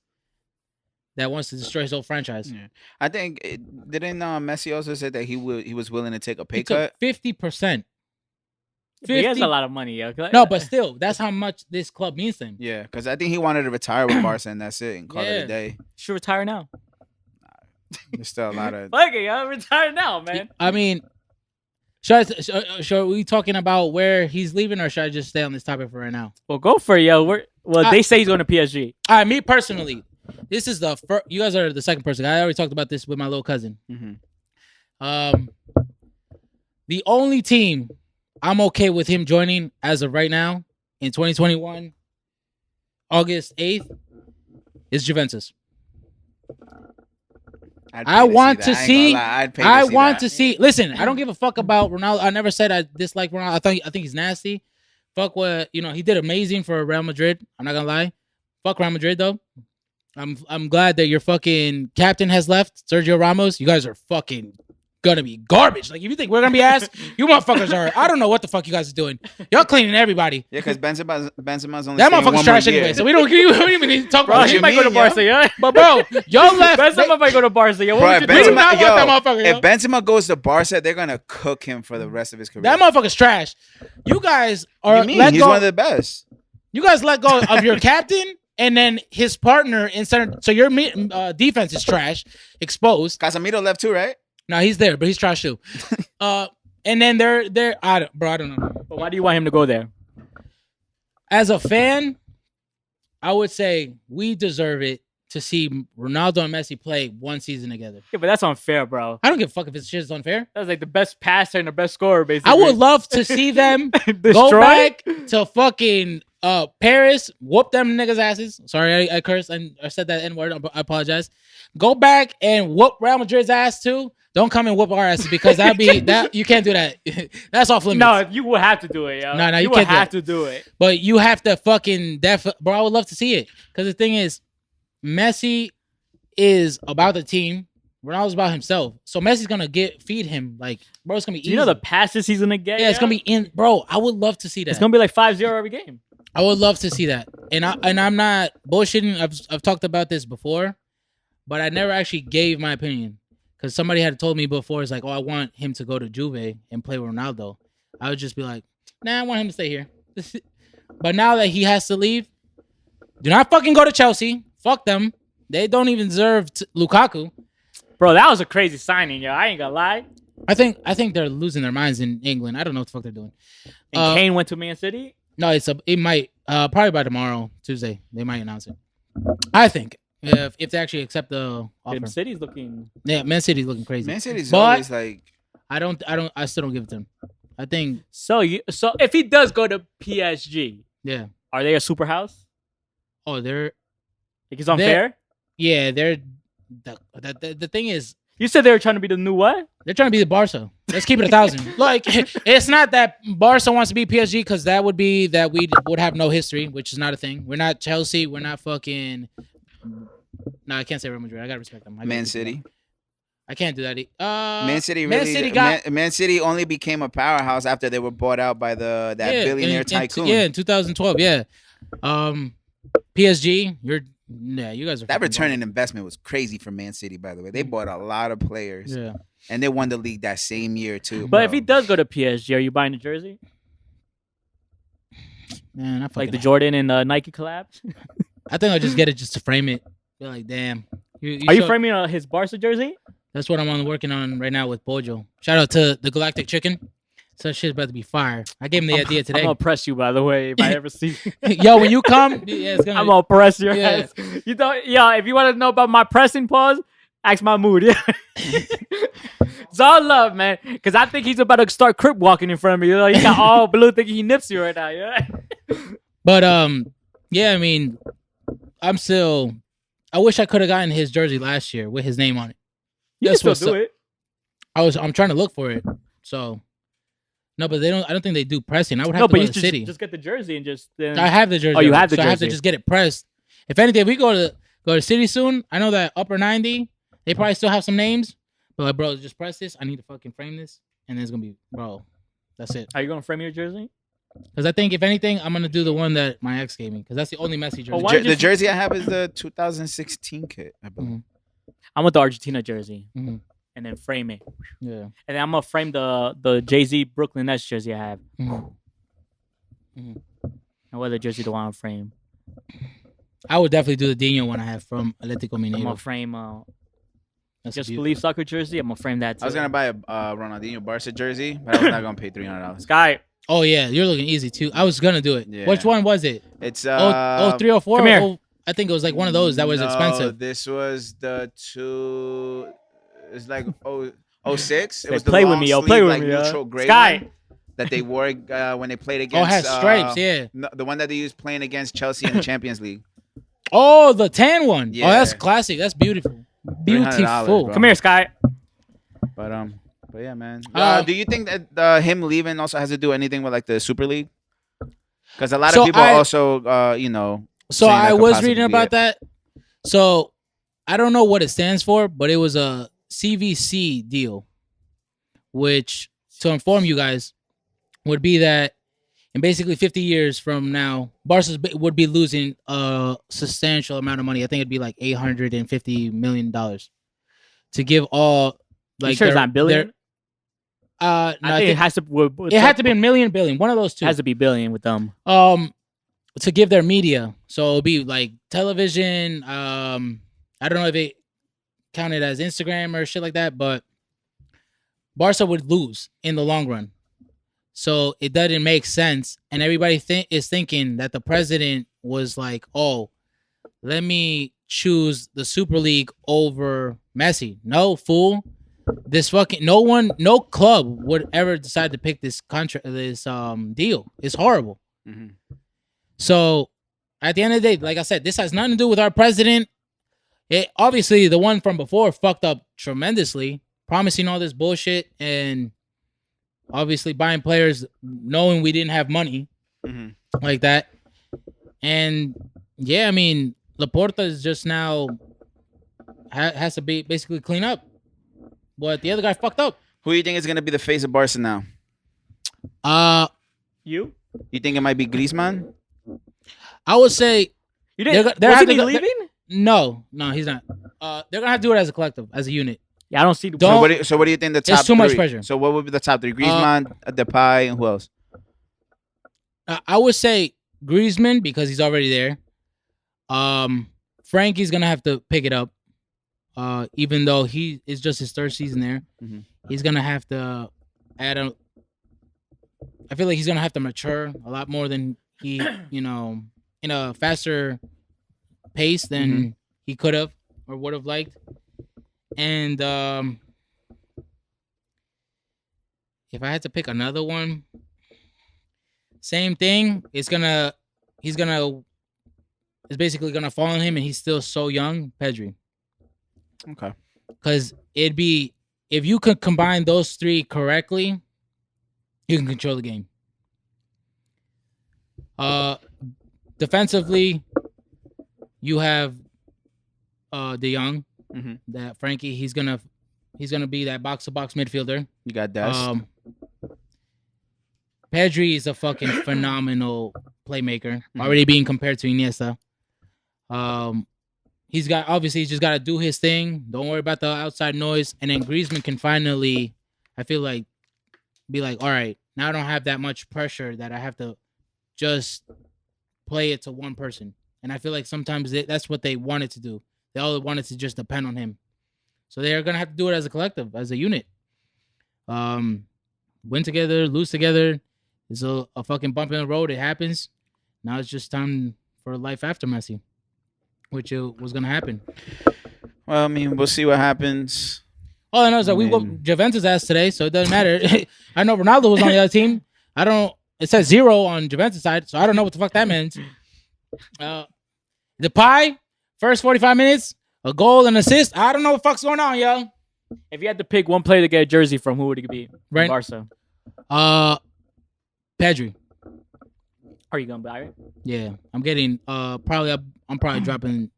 that wants to destroy his whole franchise. Yeah. I think didn't Messi also said that he was willing to take a pay He took cut? 50%. He has a lot of money, yo. No, but still, that's how much this club means to him. Yeah, because I think he wanted to retire with Barca and that's it and call it a day. Should retire now. There's still a lot of. Fuck it, yo. Retire now, man. I mean, should we talking about where he's leaving, or should I just stay on this topic for right now? Well, go for it, yo. They say he's going to PSG. All right, me personally, this is the first. You guys are the second person. I already talked about this with my little cousin. Mm-hmm. The only team I'm okay with him joining as of right now in 2021, August 8th, is Juventus. I want to see. Listen, I don't give a fuck about Ronaldo. I never said I dislike Ronaldo. I think he's nasty. Fuck what he did amazing for Real Madrid. I'm not gonna lie. Fuck Real Madrid though. I'm glad that your fucking captain has left, Sergio Ramos. You guys are fucking gonna be garbage. Like if you think we're gonna be ass, you motherfuckers are. I don't know what the fuck you guys are doing. Y'all cleaning everybody. Yeah, because Benzema's only that motherfucker's trash anyway. So we don't even need to talk about. He might go to Barca, yeah. But bro, y'all left. Benzema might go to Barca, yo. We do not want that motherfucker. If Benzema goes to Barca, they're gonna cook him for the rest of his career. That motherfucker's trash. You guys are. He's one of the best. You guys let go of your captain. And then his partner in center. So your defense is trash, exposed. Casemiro left too, right? No, he's there, but he's trash too. And then they're I don't know. But why do you want him to go there? As a fan, I would say we deserve it to see Ronaldo and Messi play one season together. Yeah, but that's unfair, bro. I don't give a fuck if it's shit's unfair. That's like the best passer and the best scorer, basically. I would love to see them go back to fucking Paris, whoop them niggas' asses. Sorry, I cursed and I said that N-word. I apologize. Go back and whoop Real Madrid's ass too. Don't come and whoop our asses because that you can't do that. That's off limits. No, you will have to do it, yo. No, you can't have to do it. But you have to fucking bro. I would love to see it because the thing is, Messi is about the team. Ronaldo's about himself. So Messi's gonna feed him like, bro. It's gonna be easy. You know the passes he's gonna get. Yeah, it's gonna be in, bro. I would love to see that. It's gonna be like 5-0 every game. I would love to see that, and I'm not bullshitting. I've talked about this before, but I never actually gave my opinion because somebody had told me before. It's like, oh, I want him to go to Juve and play with Ronaldo. I would just be like, nah, I want him to stay here. But now that he has to leave, do not fucking go to Chelsea. Fuck them. They don't even deserve Lukaku. Bro, that was a crazy signing, yo. I ain't gonna lie. I think they're losing their minds in England. I don't know what the fuck they're doing. And Kane went to Man City. No, it might probably by tomorrow, Tuesday, they might announce it. I think if they actually accept the offer. Man City's looking. Yeah, Man City's looking crazy. Man City's But- always like. I still don't give it to them. I think So if he does go to PSG, yeah. are they a super house? Oh, they're Like it's unfair. they're the thing is You said they were trying to be the new what? they're trying to be the Barca. Let's keep it 1,000. Like it's not that Barca wants to be PSG because that would be that we would have no history, which is not a thing. We're not Chelsea. We're not fucking. No, I can't say Real Madrid. I gotta respect them. Man City. I can't do that. Man City Man really. City got Man City only became a powerhouse after they were bought out by that billionaire tycoon. in 2012. Yeah. PSG, you guys are That fucking return on investment was crazy for Man City, by the way. They bought a lot of players. balling. Yeah. And they won the league that same year, too. But if bro. he does go to PSG, are you buying the jersey? Man, Like the Jordan and Nike collab? I think I'll just get it just to frame it. Be like, damn. Are you framing his Barca jersey? That's what I'm working on right now with Bojo. Shout out to the Galactic Chicken. So shit's about to be fire. I gave him the idea I'm today. gonna press you, by the way, if I ever see you. Yo, when you come, yeah, it's gonna. I'm gonna press your Yeah. ass. You don't, if you want to know about my pressing pause, ask my mood. Yeah, it's all love, man. Because I think he's about to start crip walking in front of me. You know, he got all blue, thinking he nips you right now. Yeah. But yeah, I mean, I wish I could have gotten his jersey last year with his name on it. You That's can what's still do up. it. I'm trying to look for it. So no, but they don't. I don't think they do pressing. I would have No, to but go you to the city. just get the jersey and just. Then... I have the jersey. Oh, you already, have the so I have to jersey. just get it pressed. If anything, if we go to city soon, I know that upper 90, they probably still have some names. But like, bro, just press this. I need to fucking frame this, and then it's gonna be, bro. That's it. Are you gonna frame your jersey? Because I think if anything, I'm gonna do the one that my ex gave me. Because that's the only Messi jersey. Oh, why The jersey I have is the 2016 kit, I believe. I'm with the Argentina jersey, Mhm. and then frame it, Yeah. and then I'm gonna frame the Jay-Z Brooklyn Nets jersey I have. Mhm. And what other jersey do I want to frame? I would definitely do the Dino one I have from Atletico I'm gonna Mineiro. frame That's Just beautiful. Believe soccer jersey. I'm gonna frame that too. I was going to buy a Ronaldinho Barca jersey, but I was not going to pay $300. Sky. Oh yeah, you're looking easy too. I was gonna do it. Yeah. Which one was it? It's 304. come here. I think it was like one of those that was no, expensive. This was the two. It's like 06. It Say, was the play with long me, yo. sleeve, Play with like, me, yo. neutral gray Sky. one that they wore when they played Oh, against. it has stripes. Yeah. No, the one that they used playing against Chelsea in the Champions League. Oh, the tan one. Yeah. Oh, that's classic. That's beautiful. Beautiful. bro. Come here, Sky. But yeah, man. Um, Do you think that him leaving also has to do anything with like the Super League? Because a lot So of people I- also, So saying that I could was possibly reading be about it. that. So I don't know what it stands for, but it was a CVC deal, which to inform you guys would be that in basically 50 years from now, Barca would be losing a substantial amount of money. I think it'd be like $850 million to give all You like sure it's their- not billion? No, I think it has to. it had to be a million billion, one of those two. Has to be billion with them. To give their media. So it'll be like television. I don't know if it counted as Instagram or shit like that, but Barca would lose in the long run. So it doesn't make sense. And everybody is thinking that the president was like, oh, let me choose the Super League over Messi. No, fool. This fucking no club would ever decide to pick this deal. It's horrible. Mhm. So at the end of the day, like I said, this has nothing to do with our president. It obviously the one from before fucked up tremendously, promising all this bullshit and obviously buying players knowing we didn't have money Mhm. like that. And yeah, I mean, Laporta is just now has to be basically clean up what the other guy fucked up. Who do you think is gonna be the face of Barca now? You? You think it might be Griezmann? I would say You didn't? They're Wasn't having he to go- leaving? no, he's not. They're gonna have to do it as a collective, as a unit. Yeah, I don't see the. Don't- So what do you think the top It's too much three- pressure. So what would be the top three? Griezmann, Depay, and who else? I would say Griezmann because he's already there. Frankie's gonna have to pick it up. even though he is just his third season there, Mhm. he's gonna have to add a. I feel like he's gonna have to mature a lot more than he, in a faster pace than he could have or would have liked. And if I had to pick another one, same thing. It's basically gonna fall on him, and he's still so young, Pedri. Okay. Because it'd be if you could combine those three correctly, you can control the game. Defensively, you have De Jong. Mhm. That Frankie, he's gonna be that box to box midfielder. You got Dest. Pedri is a fucking phenomenal playmaker, already being compared to Iniesta. He's just got to do his thing. Don't worry about the outside noise. And then Griezmann can finally, I feel like, be like, all right, now I don't have that much pressure that I have to just play it to one person. And I feel like sometimes that's what they wanted to do. They all wanted to just depend on him. So they're going to have to do it as a collective, as a unit. Win together, lose together. It's a fucking bump in the road. It happens. Now it's just time for life after Messi, which was going to happen. Well, I mean, we'll see what happens. All I know is that we whooped Juventus' ass today, so it doesn't matter. I know Ronaldo was on the other team. It says 0 on Juventus' side, so I don't know what the fuck that means. The pie, first 45 minutes, a goal and assist. I don't know what the fuck's going on, yo. If you had to pick one player to get a jersey from, who would it be? Right. Barca. Pedri. Are you gonna buy it? Yeah, I'm getting I'm probably dropping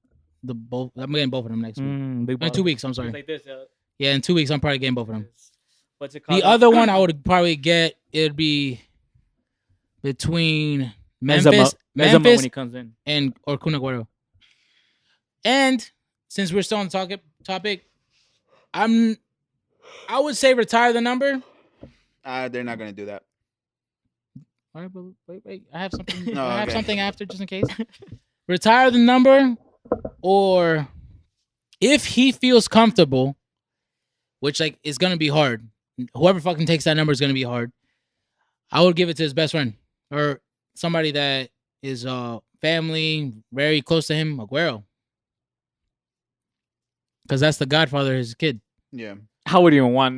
both. I'm getting both of them next week. In 2 weeks, I'm sorry. Like this, Yeah, in 2 weeks, I'm probably getting both of them. What's it called? The other one I would probably get, it'd be between Benzema Memphis when he comes in. or Kun Agüero. And since we're still on the topic, I would say retire the number. They're not gonna do that. All right, but wait. I have something. No, I have okay. something after, just in case. Retire the number, or if he feels comfortable, which is gonna be hard. Whoever fucking takes that number is gonna be hard. I would give it to his best friend or somebody that is family, very close to him, Aguero, because that's the godfather of his kid. Yeah. I wouldn't even want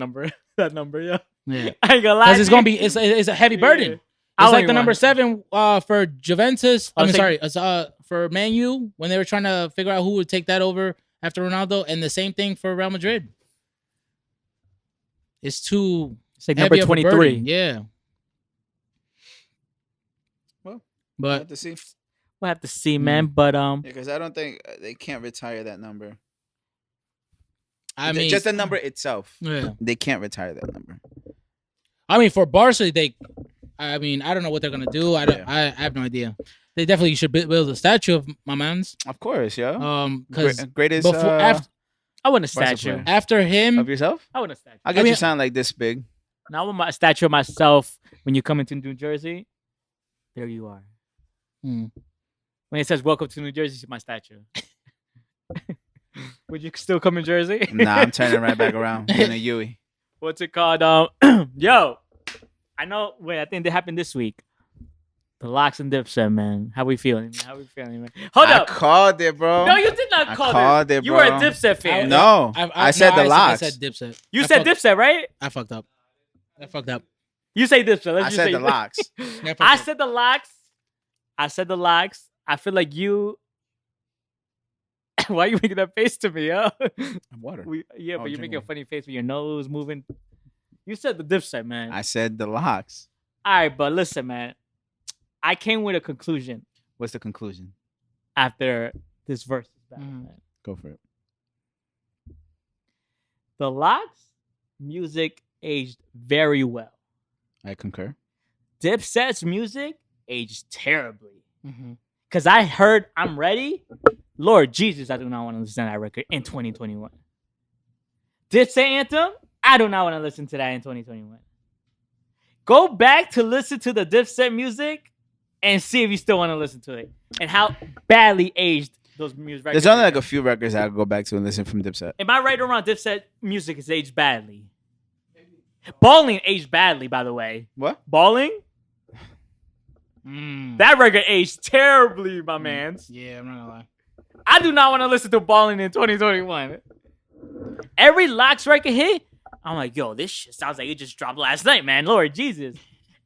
that number, yeah. Yeah, I ain't gonna lie. because it's gonna be it's a heavy burden. I It's don't like the even number want 7 for Juventus. I was For Man U when they were trying to figure out who would take that over after Ronaldo, and the same thing for Real Madrid. It's too It's like heavy number of a 23. burden. Yeah. Well, we'll But have to see. We'll have to see, man. But Because I don't think they can't retire that number. I mean, just the number itself. yeah. They can't retire that number. I mean, for Barca, I don't know what they're gonna do. Yeah. I have no idea. They definitely should build a statue of my man's. Of course, yo. Because Greatest I want a Barca statue. player. after him, of yourself. I want a statue. I'll get mean- you something like this big. Now I want a statue of myself when you come into New Jersey. There you are. Hmm. When it says "Welcome to New Jersey," it's my statue. Would you still come in Jersey? Nah, I'm turning right back around. Getting a Yui. What's it called? Yo, I know. Wait, I think that happened this week. The Locks and Dipset, man. How we feeling? Man? Hold I up. called it, bro. No, you did not I call called it, You were a bro. Dipset fan. No, I said the locks. I said Dipset. You I said fucked- Dipset, right? I fucked up. You say Dipset. Let's I just said say the locks. I said the Locks. I feel like you. Why are you making that face to me, yo? Water. But you're drink making a water. funny face with your nose moving. You said the Dipset, man. I said the locks. All right, but listen, man. I came with a conclusion What's the conclusion? after this verse. Mhm. Man. Go for it. The Locks music aged very well. I concur. Dipset's music aged terribly. Mhm. Because I heard I'm Ready. Lord Jesus, I do not want to listen to that record in 2021. Dipset Anthem, I do not want to listen to that in 2021. Go back to listen to the Dipset music and see if you still want to listen to it and how badly aged those music records. There's only like a few records I go back to and listen from Dipset. Am I right or wrong? Dipset music is aged badly. Balling aged badly, by the way. What? Balling? That record aged terribly, my mans. Yeah, I'm not gonna lie. I do not want to listen to Balling in 2021. Every Locks record hit, I'm like, yo, this shit sounds like it just dropped last night, man. Lord Jesus.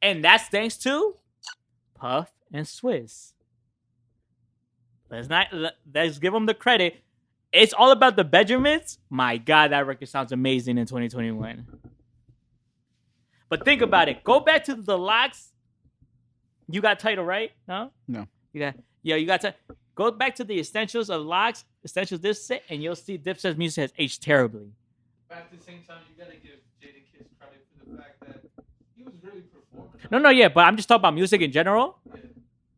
And that's thanks to Puff and Swiss. Let's give them the credit. It's all about the Benjamins. My God, that record sounds amazing in 2021. But think about it. Go back to the Locks. You got title, right? No? No. You got to go back to the essentials of Locks, essentials Dipset, and you'll see Dipset's music has aged terribly. But at the same time, you gotta give Jadakiss credit for the fact that he was really performing. No, but I'm just talking about music in general. Yeah.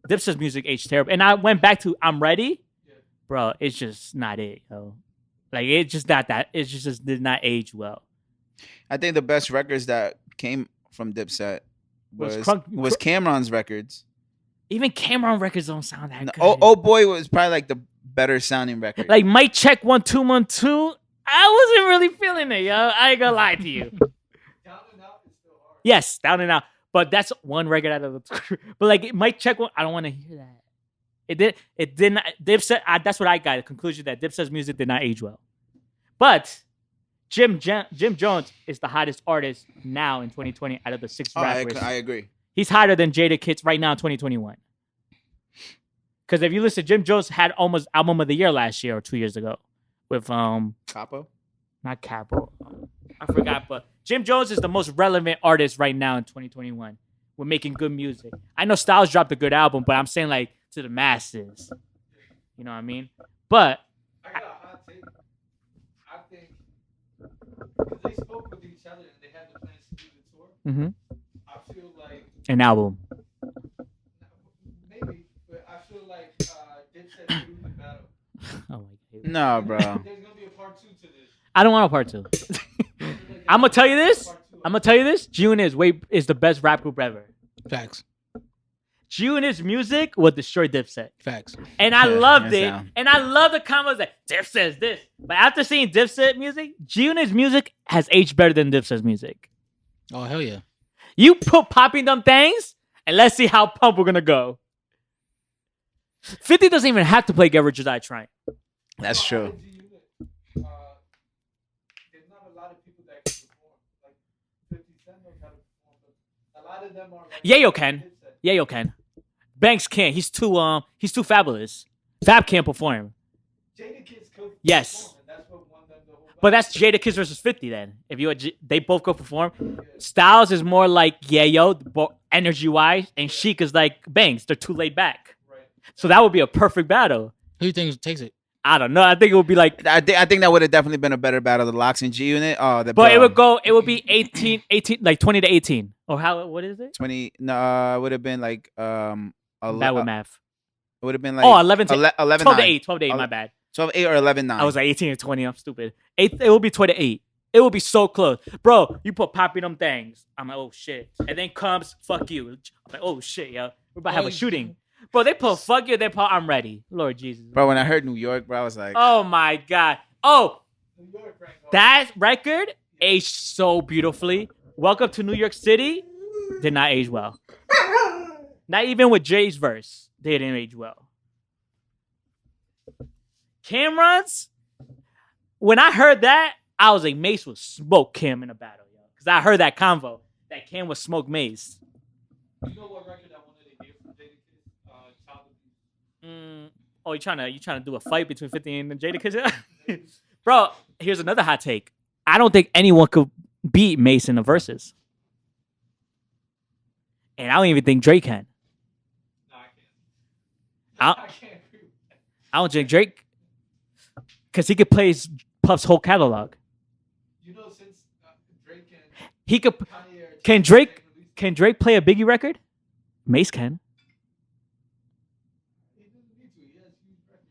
Dipset's music aged terrible. And I went back to I'm Ready. Yeah. Bro, it's just not it, yo. Like, it's just not that. It just did not age well. I think the best records that came from Dipset was Was Cameron's records. Even Cameron records don't sound that good. Oh Boy was probably like the better sounding record. Like, Mic Check 1 2 1 2. I wasn't really feeling it, yo. I ain't gonna lie to you. Down and Out is still hard. Yes, Down and Out. But that's one record out of the. But like, Mic Check 1, I don't want to hear that. It did not. Dipset. That's what I got. The conclusion that Dipset's music did not age well. But Jim Jones is the hottest artist now in 2020 out of the 6 rappers. I agree. He's hotter than Jadakiss right now in 2021. Because if you listen, Jim Jones had almost album of the year last year or 2 years ago with Capo. not Capo. I forgot, but Jim Jones is the most relevant artist right now in 2021. We're making good music. I know Styles dropped a good album, but I'm saying like to the masses. You know what I mean? But I got a hot take. I think because they spoke with each other and they had the plans to do the tour. I feel like an album. maybe, but I feel like Dipset lose the battle. Oh my God. No, bro. There's gonna be a part 2 to this. I don't want a part 2. I'm gonna tell you this. G-Unit is the best rap group ever. Facts. G-Unit's music will destroy Dipset. Facts. And I loved it. down. And I love the combos that Dipset's this. But after seeing Dipset music, G-Unit's music has aged better than Dipset's music. Oh, hell yeah. You put Popping Them Things, and let's see how pump we're gonna go. 50 doesn't even have to play Get Rich or Die Trying. That's true. There's not a lot of people that can perform. Like 50 Cent knows how to perform, but a lot of them are. Like, Yayo can. Dipset. Yayo can. Banks can't. He's too fabulous. Fab can't perform. Jadakiss could Yes. perform, and that's what won them the whole But battle. that's Jadakiss versus 50 then. If you they both go perform. Styles is more like Yayo, energy wise, and Sheik is like Banks. They're too laid back. Right. So that would be a perfect battle. Who do you think takes it? I don't know. I think it would be like, I think that would have definitely been a better battle. The Locks and G-Unit. Oh, but it would be 18, like 20 to 18. Or what is it? 20. No, it would have been like Bad with math. It would have been like 11 to 11 12 to 9. 8. 12 to 8, my bad. 12 8 or 11 9. I was like 18 to 20. I'm stupid. It will be 20 to 8. It will be so close. Bro, you put Popping Them Things. I'm like, oh shit. And then comes Fuck You. I'm like, oh shit, yo. We're about to have a shooting. Bro, they put Fuck You, they put I'm Ready. Lord Jesus. Bro, when I heard New York, bro, I was like, Oh my God. Oh, New York ranked all- that record aged so beautifully. Welcome to New York City did not age well. Not even with Jay's verse, they didn't age well. Cameron's, when I heard that, I was like, Mace would smoke Cam in a battle, yo. Because I heard that convo, that Cam would smoke Mace. You know what record I wanted to hear from Jadakiss? Child Abuse. Oh, you trying to do a fight between 50 and Jadakiss? Bro, here's another hot take. I don't think anyone could beat Mace in the verses. And I don't even think Drake can. No, I can't. I can't agree with that. I don't think Drake, because he could play Puff's whole catalog. You know, since Drake and He could. Kanye are Can Drake play a Biggie record? Mace can. He doesn't need to. He has huge records.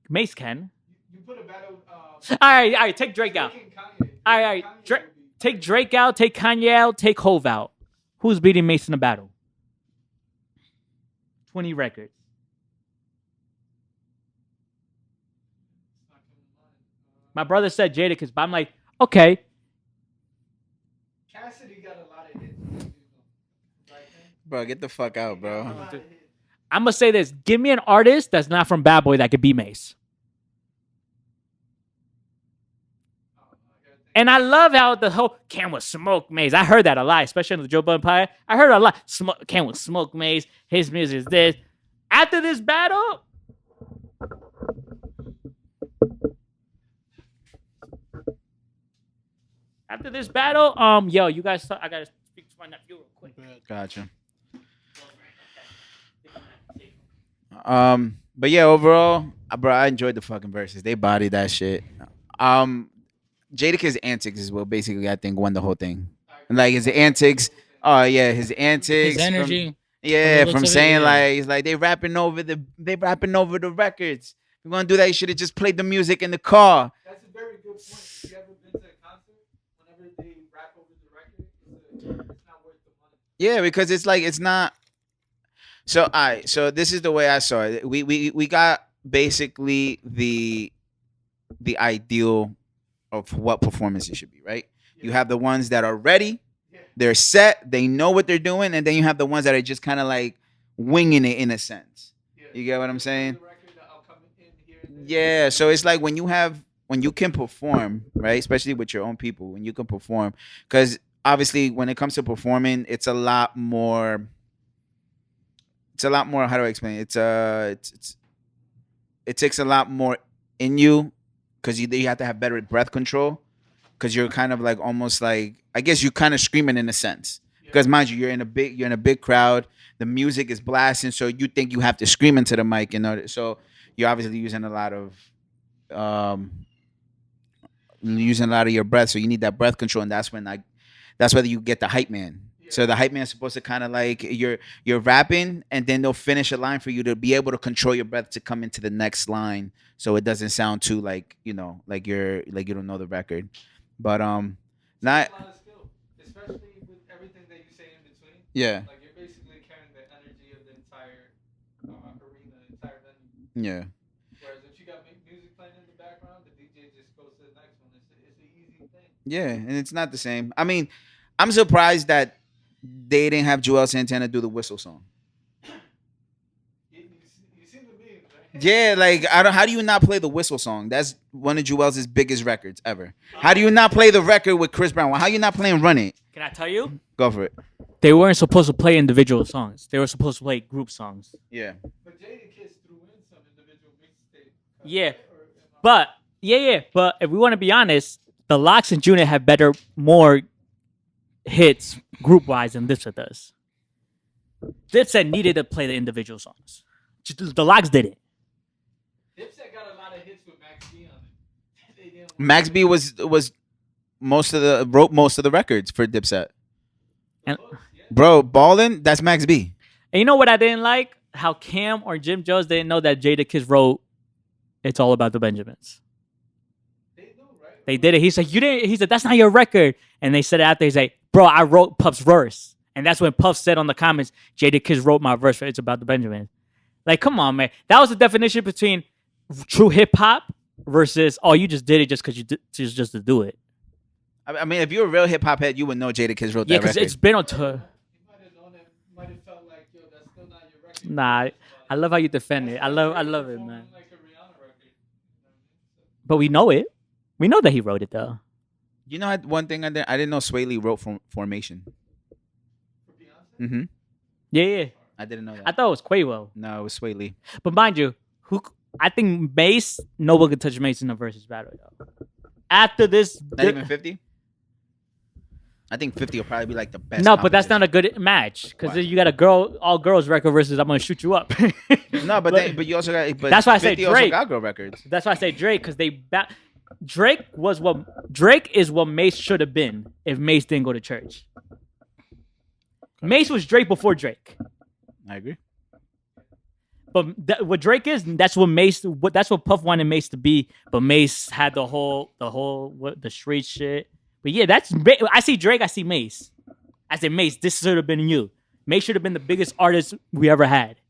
Mace can. You put a battle. All right. Take Drake out. Drake and Kanye. All right. Kanye Drake, would be- take Drake out. Take Kanye out. Take Hove out. Who's beating Mace in a battle? 20 records. My brother said Jadakiss, but I'm like, okay. Cassidy got a lot of hits. Right, man? Bro, get the fuck out, A bro. lot of hits. I'm gonna say this: give me an artist that's not from Bad Boy that could be Mace. And I love how the whole Cam was smoke Maze. I heard that a lot, especially in the Joe Budden Pie. I heard a lot. Cam was smoke Maze. His music is this. After this battle, yo, you guys, I gotta speak to my nephew real quick. Gotcha. But yeah, overall, bro, I enjoyed the fucking verses. They bodied that shit. Jadakiss antics is what basically I think won the whole thing. Like his antics. Oh yeah, his antics. His energy. From saying like he's like they rapping over the records. If you're gonna do that, you should have just played the music in the car. That's a very good point. If you ever been to a concert, whenever they rap over the record, it's not worth the money. Yeah, because it's like it's not. So so this is the way I saw it. We got basically the ideal of what performances should be, right? You have the ones that are ready, they're set, they know what they're doing, and then you have the ones that are just kind of like winging it in a sense. You get what I'm saying? Yeah, so it's like when you can perform, right? Especially with your own people, when you can perform, because obviously when it comes to performing, it's a lot more. How do I explain? It takes a lot more in you because you have to have better breath control because you're kind of like almost like I guess you're kind of screaming in a sense because mind you you're in a big crowd, the music is blasting, so you think you have to scream into the mic, you know. So you're obviously using a lot of your breath, so you need that breath control, and that's whether you get the hype man. So the hype man is supposed to kind of like you're rapping, and then they'll finish a line for you to be able to control your breath to come into the next line, so it doesn't sound too like you don't know the record. But not. A lot of skill, especially with everything that you say in between. Yeah. Like you're basically carrying the energy of the entire arena, entire venue. Yeah. Whereas if you got music playing in the background, the DJ just goes to the next one. It's an easy thing. Yeah, and it's not the same. I mean, I'm surprised that they didn't have Joel Santana do the whistle song. You see the memes, right? Yeah, like how do you not play the whistle song? That's one of Joel's biggest records ever. How do you not play the record with Chris Brown? How you not playing Run It? Can I tell you? Go for it. They weren't supposed to play individual songs. They were supposed to play group songs. Yeah. But Jadakiss threw in some individual mixtape. Yeah. But if we want to be honest, the Lox and Junior have more hits group wise than Dipset does. Dipset needed to play the individual songs. The Lox didn't. Dipset got a lot of hits with Max B on it. Max B was wrote most of the records for Dipset. And, Bro, Ballin', that's Max B. and you know what I didn't like? How Cam or Jim Jones didn't know that Jadakiss wrote "It's All About the Benjamins." They do, right? They did it. He said, "You didn't." He said, "That's not your record." And they said it after. He's like, "Bro, I wrote Puff's verse." And that's when Puff said on the comments, "Jadakiss wrote my verse for It's About the Benjamins." Like, come on, man. That was the definition between true hip hop versus you just did it just because just to do it. I mean, if you're a real hip hop head, you would know Jadakiss wrote Yeah, that because record. it's been on tour. You might have known it. Might have felt like, yo, that's still not your record. Nah, I love how you defend it. I love it, man. Like a Rihanna record. But we know it. We know that he wrote it though. You know one thing I didn't know Sway Lee wrote from Formation. For Beyonce? Mm-hmm. Yeah. I didn't know that. I thought it was Quavo. No, it was Sway Lee. But mind you, I think Mace, no one could touch Mace in the versus battle though. After this, Not even 50? I think 50 will probably be like the best. no, but that's not a good match because Why? you got all girls record versus I'm gonna shoot you up. No, but you also got. But That's why I say 50 also Drake. got girl records. That's why I say Drake because Drake is what Mace should have been if Mace didn't go to church. Mace was Drake before Drake. I agree. But what Drake is, that's what Mace. That's what Puff wanted Mace to be. But Mace had the street shit. But yeah, I see Drake. I see Mace. I say Mace. This should have been you. Mace should have been the biggest artist we ever had.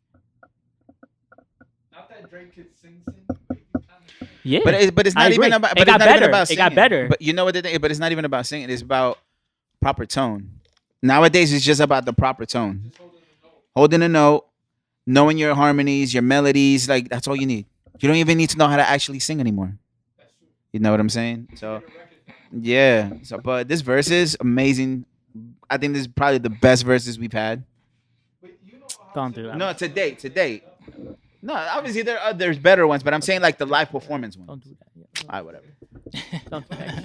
Not that Drake could sing. But he could kind of sing. Yeah, But it's I not even agree. about. It But got it's not even better. about It singing. got better. But you know what the thing? But it's not even about singing. It's about proper tone. Nowadays, it's just about the proper tone. Holding a note, knowing your harmonies, your melodies. Like that's all you need. You don't even need to know how to actually sing anymore. You know what I'm saying? So yeah. So but this verse is amazing. I think this is probably the best verses we've had. Don't do that. No, to date. No, obviously there's better ones, but I'm saying like the live performance ones. Don't do that. Yeah. All right, whatever. Don't do that.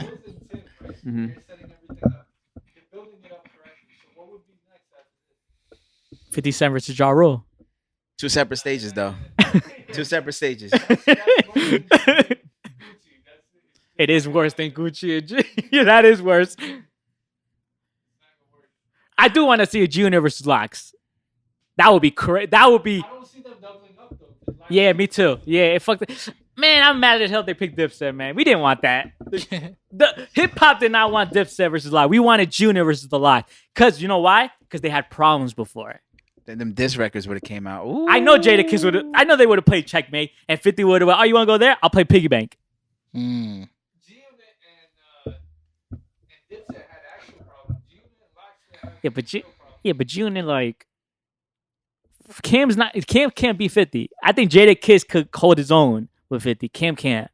Mm-hmm. You're setting everything up. You're building it up correctly. So what would be next after this? 50 Cent versus Ja Rule. Two separate stages, though. Two separate stages. It is worse than Gucci and G. Yeah, that is worse. I do want to see a Junior versus Locks. That would be crazy. That would be. I don't see them doubling up though. 'cause Locks- Yeah, me too. Yeah, it fucked. Man, I'm mad as hell they picked Dipset, man. We didn't want that. The hip hop did not want Dipset versus Lock. We wanted Junior versus the Lock. Cause you know why? Because they had problems before. Then them diss records would have came out. Ooh. I know Jada Kiss would. I know they would have played Checkmate, and 50 would have. Oh, you want to go there? I'll play Piggy Bank. Mm. G-Unit and Dipset had actual problems. G-Unit and Locks had Yeah, but real problems. Yeah, but Junior like Cam's not. Cam can't be 50. I think Jada Kiss could hold his own with 50. Cam can't.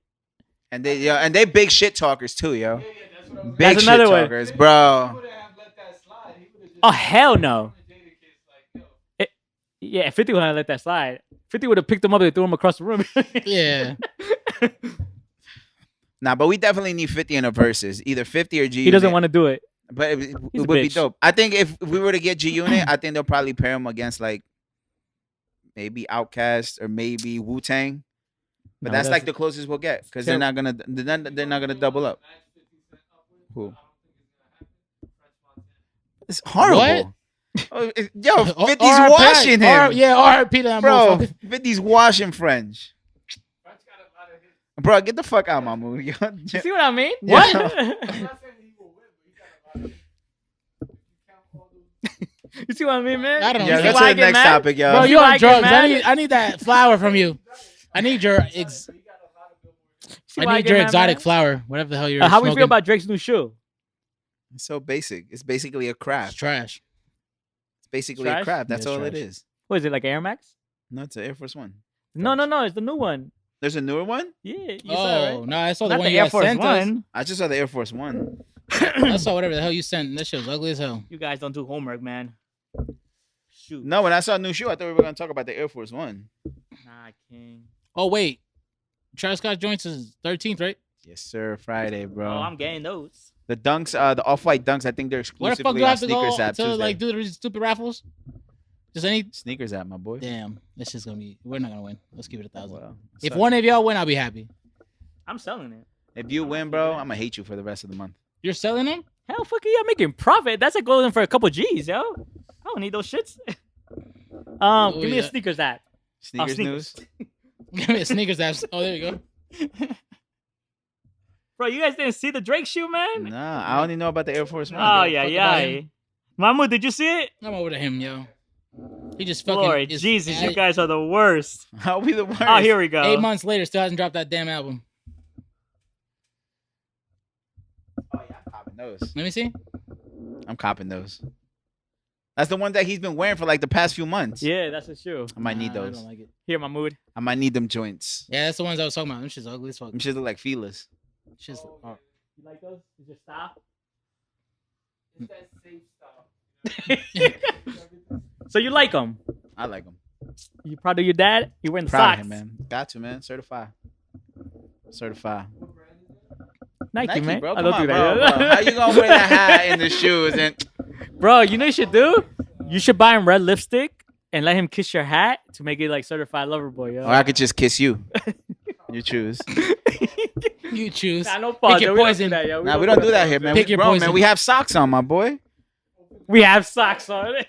And they big shit talkers too, yo. Yeah, that's what I was Big That's shit another one. talkers, He bro. would have let that slide. He would have just Oh hell no. Jada Kiss like, yo. Yeah, 50 would have let that slide. 50 would have picked him up and threw him across the room. Yeah. Nah, but we definitely need 50 in a verses. Either 50 or G. He doesn't want to do it. But it He's a would be bitch. dope. I think if we were to get G Unit, I think they'll probably pair him against like maybe Outkast or maybe Wu Tang. But No, that's like that's- the closest we'll get because they're not gonna double up. Who? It's horrible. What? Oh, yo, 50's R- washing him. Yeah, RP that Bro, motherfucker. 50's washing French. Bro, get the fuck out of my movie. You see what I mean? Yeah. What? I'm not saying he will win, but he got a lot of hits. If you count all those You see what I mean, man? I don't know. Yeah, You that's see why I the get next mad? topic, yo. Bro, see you why I on get drugs. mad? I need that flower from you. I need your See why I get mad, exotic man? flower, whatever the hell you're How we smoking. feel about Drake's new shoe? It's so basic. It's basically a It's craft. trash. It's basically Trash? a craft. That's Yeah, all it's it trash. is. What is it, like Air Max? No, it's an Air Force One. No, it's the new one. There's a newer one? Yeah, you saw it, Oh, right? no, I saw the Not one the you Air guys Force sent us. One. I just saw the Air Force One. I saw whatever the hell you sent. That shit was ugly as hell. You guys don't do homework, man. Shoot. No, when I saw a new shoe, I thought we were gonna talk about the Air Force One. Nah, King. Oh, wait. Travis Scott joints is 13th, right? Yes, sir. Friday, bro. Oh, I'm getting those. The dunks, the off-white dunks. I think they're Where the fuck exclusively do I on have to go Sneakers app to Tuesday. like do the stupid raffles? Just any. Sneakers app, my boy. Damn, this is gonna be. We're not gonna win. Let's give it 1,000. Well, If so- one of y'all win, I'll be happy. I'm selling it. if you win, bro, I'm gonna hate you for the rest of the month. You're selling them? Hell, fuck yeah, I'm making profit. That's like going for a couple G's, yo. I don't need those shits. Give me a yeah. sneakers app. Sneakers sneakers. news. Give me a sneakers app. Oh, there you go. Bro, you guys didn't see the Drake shoe, man? Nah, I only know about the Air Force One. Oh, Fuck yeah, about yeah. him. Mamu, did you see it? I'm over to him, yo. He just fucking. Lord is- Jesus, you I- guys are the worst. How we the worst? Oh, here we go. 8 months later, still hasn't dropped that damn album. Oh yeah, I'm copping those. Let me see. I'm copping those. That's the one that he's been wearing for like the past few months. Yeah, that's the shoe. I might need Nah, I those. don't like it. Here, Mahmood. I might need them joints. Yeah, that's the ones I was talking about. Them shit's ugly as fuck. Them shit look like feelers. Shit's, oh. You like those? Is your style? It's that safe style. So you like them? I like them. You proud of your dad? You wearing the Proud socks? of him, man. Got to, man. Certified. Certified. Nike, man. bro. I Come don't on, do bro, that. bro. How you gonna wear that hat and the shoes and Bro, you know what you should do? You should buy him red lipstick and let him kiss your hat to make it like certified lover boy, yo. or I could just kiss you. You choose. You choose. Nah, no Pick pause. your We don't poison. do that, yo. Nah, we don't do that here, man. We Pick your grown, poison. man. We have socks on, my boy. We have socks on it.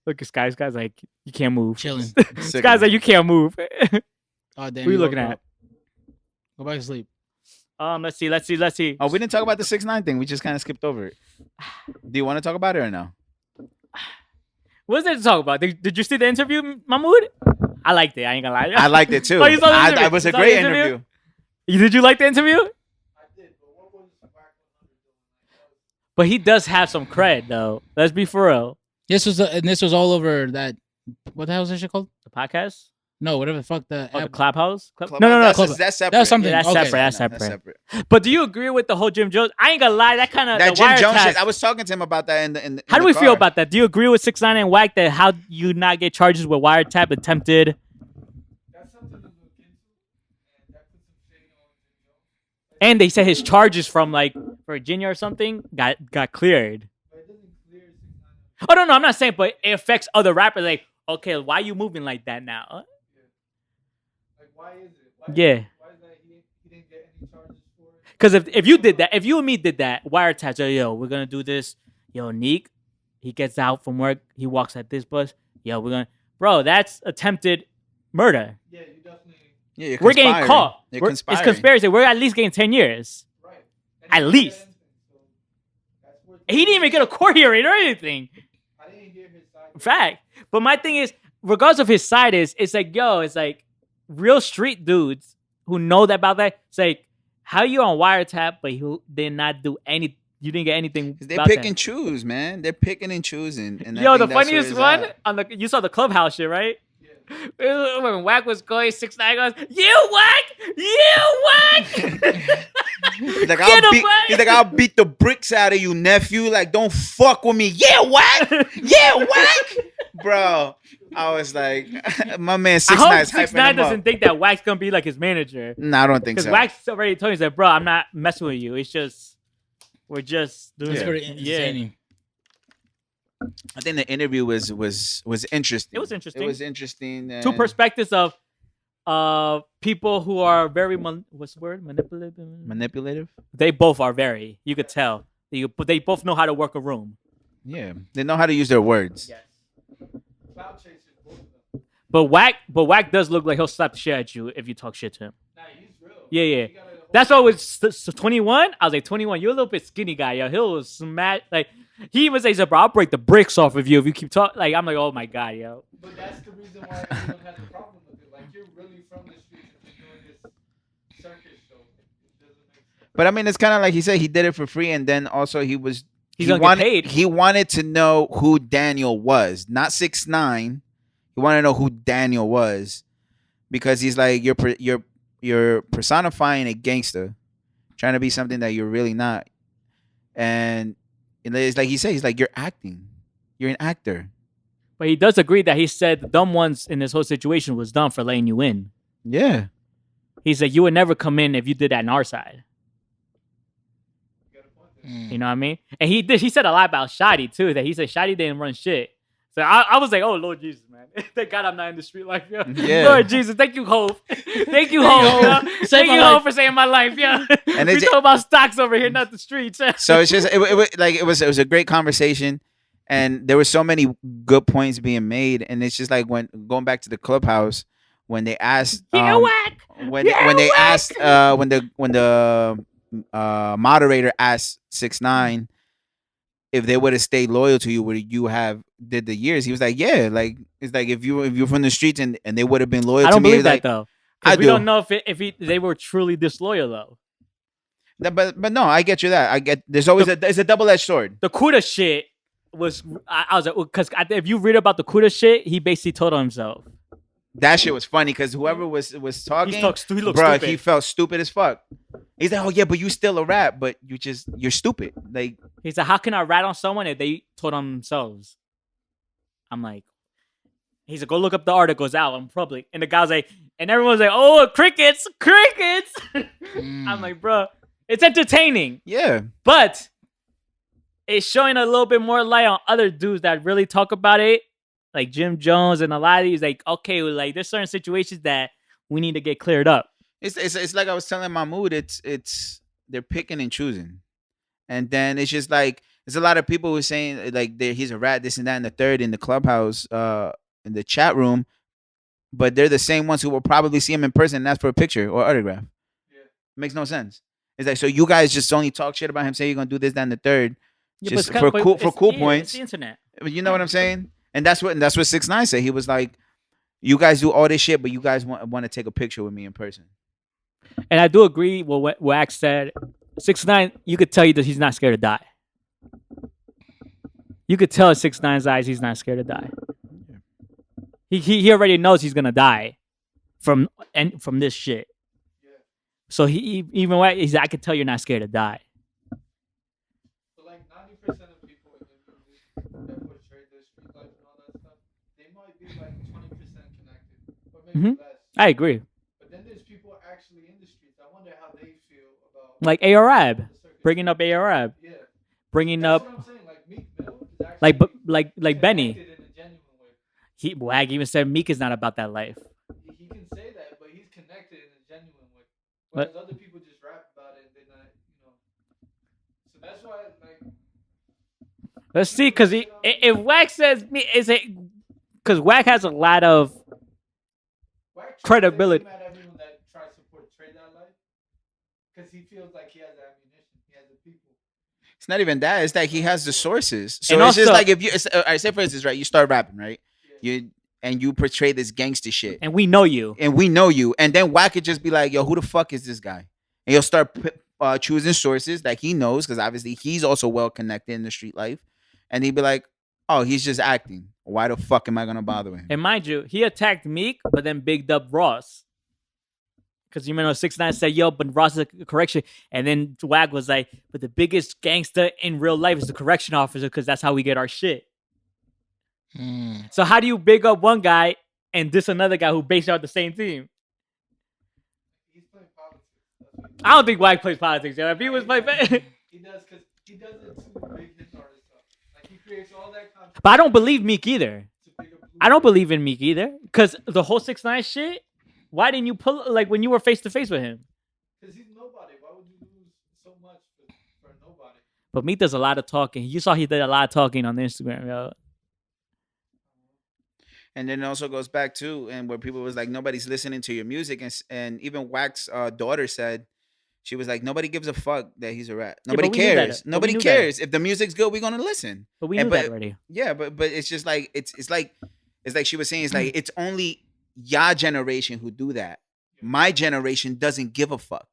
Look, this guy's like, you can't move. Chilling. This guy's like, you can't move. Oh, damn. Who you woke looking up. at? Go back to sleep. Let's see. Oh, we didn't talk about the 6ix9ine thing. We just kind of skipped over it. Do you want to talk about it or no? What's there to talk about? Did you see the interview, Mahmood? I liked it. I ain't gonna lie. I liked it too. Oh, you saw the interview? It was You a saw the great interview? interview. Did you like the interview? I did, but what was Whack 100 doing? But he does have some cred, though. Let's be for real. This was all over that. What the hell is that shit called? The podcast? No, whatever the fuck the. Oh, the app- Clubhouse? No, Clubhouse, no, no. That's separate. That's something. Yeah, that's Okay. separate. That's No, separate. But do you agree with the whole Jim Jones? I ain't gonna lie. That kind of That the Jim Jones wiretap- shit. I was talking to him about that in How do the we feel car. about that? Do you agree with 6ix9ine and Wack that how you not get charges with wiretap attempted? That's something to look into, and that puts some shade on Jim Jones. And they said his charges from like Virginia or something got cleared. But it doesn't clear 6ix9ine. Oh no, I'm not saying, but it affects other rappers. Like, okay, why you moving like that now? Like, why is it? Yeah. Why is that he didn't get any charges for it? Because if you did that, if you and me did that, wiretaps, yo, we're gonna do this. Yo, Neek, he gets out from work, he walks at this bus. Yo, bro, that's attempted murder. Yeah, you definitely Yeah, you're We're getting conspiring. caught. You're It's conspiring. conspiracy. We're at least getting 10 years. right. At he didn't least. get anything, so that's worth He didn't even get a court hearing or anything. I didn't hear his side. Fact. But my thing is, regardless of his side it's like, yo, it's like real street dudes who know that about that. It's like, how you on wiretap, but you did not do any, you didn't get anything. They about pick that. and choose, man. They're picking and choosing. And I Yo, think the that's where funniest it's one at. on you saw the Clubhouse shit, right? Yeah. When Wack was going, 6ix9ine goes, you Wack, you Wack. He's like, Get him, Wack. he's like, I'll beat the bricks out of you, nephew. Like, don't fuck with me. Yeah, Wack. Yeah, Wack. Bro, I was like, my man I 6ix9ine hope is hyping 6ix9ine him doesn't up. think that Wack's gonna be like his manager. No, I don't think Because so. Wack's already told me, he's like, bro, I'm not messing with you. It's just, we're just doing It's Yeah. pretty Yeah. entertaining. I think the interview was interesting. It was interesting. It was interesting. Two and perspectives of people who are very what's the word, manipulative. manipulative. They both are very. You could tell. They both know how to work a room. Yeah, they know how to use their words. Yes. Cloud chasers, both of them. But Wack does look like he'll slap the shit at you if you talk shit to him. Nah, he's real. Yeah, yeah. He got a whole- That's why with 21, I was like, 21, you're a little bit skinny guy, yo. He'll smash like he even says, bro, I'll break the bricks off of you if you keep talking. Like I'm like, oh my god, yo. But that's the reason why everyone has a problem with it. Like, you're really from the streets and you're doing this circus show. It doesn't make sense. But I mean, it's kind of like he said, he did it for free, and then also He's he gonna get wanted paid. he wanted to know who Daniel was, not 6ix9ine. He wanted to know who Daniel was because he's like, you're personifying a gangster, trying to be something that you're really not, and it's like he said, he's like, you're acting, you're an actor. But he does agree that he said the dumb ones in this whole situation was dumb for letting you in. Yeah, He said you would never come in if you did that on our side. You got a point there. Mm. You know what I mean? And he said a lot about Shotty too. That he said Shotty didn't run shit. So I was like, oh Lord Jesus, man. Thank God I'm not in the street life, yo. Yeah. Lord Jesus, thank you, Hope. Thank you, Hope. Hope. yo. Save Thank my you, life. Hope, for saving my life, yeah. And We it's- talk about stocks over here, not the streets. so it's just it was a great conversation, and there were so many good points being made, and it's just like when going back to the Clubhouse when they asked Yeah, Wack. when Yeah, when they Wack. asked when the moderator asked 6ix9ine if they would have stayed loyal to you, would you have did the years? He was like, yeah, like it's like if you're from the streets and they would have been loyal I to don't me. believe that like, though. I 'Cause we do. don't know if they were truly disloyal though. But no, I get you that. I get there's always there's a double edged sword. The Kuda shit was I was like, because if you read about the Kuda shit, he basically told on himself. That shit was funny because whoever was talking, He looks bro, stupid. he felt stupid as fuck. He's like, oh yeah, but you still a rap, but you're stupid. Like, He said, how can I rat on someone if they told on themselves? I'm like, he said, go look up the articles out in public. And the guy's like, and everyone's like, oh, crickets. I'm like, bro, it's entertaining, yeah, but it's showing a little bit more light on other dudes that really talk about it, like Jim Jones and a lot of these. Like, okay, like there's certain situations that we need to get cleared up. it's like I was telling Mahmoud, it's they're picking and choosing, and then it's just like there's a lot of people who are saying like he's a rat, this and that, and the third in the Clubhouse, in the chat room, but they're the same ones who will probably see him in person and ask for a picture or autograph. Yeah. Makes no sense. It's like, so you guys just only talk shit about him, say you're gonna do this, that, and the third, Yeah, just but for it's- cool yeah, points. It's the internet. You know what I'm saying? And that's what 6ix9ine said. He was like, You guys do all this shit, but you guys want to take a picture with me in person. And I do agree with what Wax said. 6ix9ine, you could tell you that he's not scared to die. You could tell in 6ix9ine's eyes he's not scared to die. He already knows he's gonna die from this shit. So he even he's I could tell you're not scared to die. But like 90% of people in music that portray their street life and all that stuff, they might be like 20% connected, or maybe less. I agree. But then there's people actually in the streets. I wonder how they feel about Like Arab, bringing up Arab, yeah. bringing That's up what I'm saying. Like Meek Mill is actually like Benny. connected in a genuine way. Wag even said Meek is not about that life. He can say that, but he's connected in a genuine way. Whereas other people just rap about it and they're not, So that's why, like. Let's see, because if Wag says me, is it because Wag has a lot of credibility. Mad at everyone that tries to portray that life, because he feels like he has the ammunition, he has the people. It's not even that. It's that he has the sources. So And it's just also- like if you, I say for instance, right? You start rapping, right? You portray this gangster shit, And we know you. and we know you, and then Wack could just be like, "Yo, who the fuck is this guy?" And you'll start choosing sources that he knows, because obviously he's also well connected in the street life, and he'd be like, "Oh, he's just acting. Why the fuck am I gonna bother with him?" And mind you, he attacked Meek, but then bigged up Ross. Because you remember 6ix9ine said, yo, but Ross is a correction. And then Wag was like, but the biggest gangster in real life is the correction officer, because that's how we get our shit. So how do you big up one guy and diss another guy who based out the same team? He's playing politics. That's what I don't think Wag plays politics, yo. If he was playing, he does, because he does it to big hit artist stuff. Like he creates all that content but I don't believe Meek either. to big up. I don't believe in Meek either. Because the whole 6ix9ine shit, why didn't you pull, like, when you were face to face with him? Because he's nobody. Why would you lose so much for nobody? But Meek does a lot of talking. You saw he did a lot of talking on Instagram, yo. And then it also goes back to, and where people was like, nobody's listening to your music, and even Wack's daughter said, she was like, nobody gives a fuck that he's a rat. Nobody but we knew that. cares. But we Nobody knew that. cares. If the music's good, we're gonna listen. But we knew that already. Yeah, but it's just like it's like she was saying, it's like it's only your generation who do that. My generation doesn't give a fuck.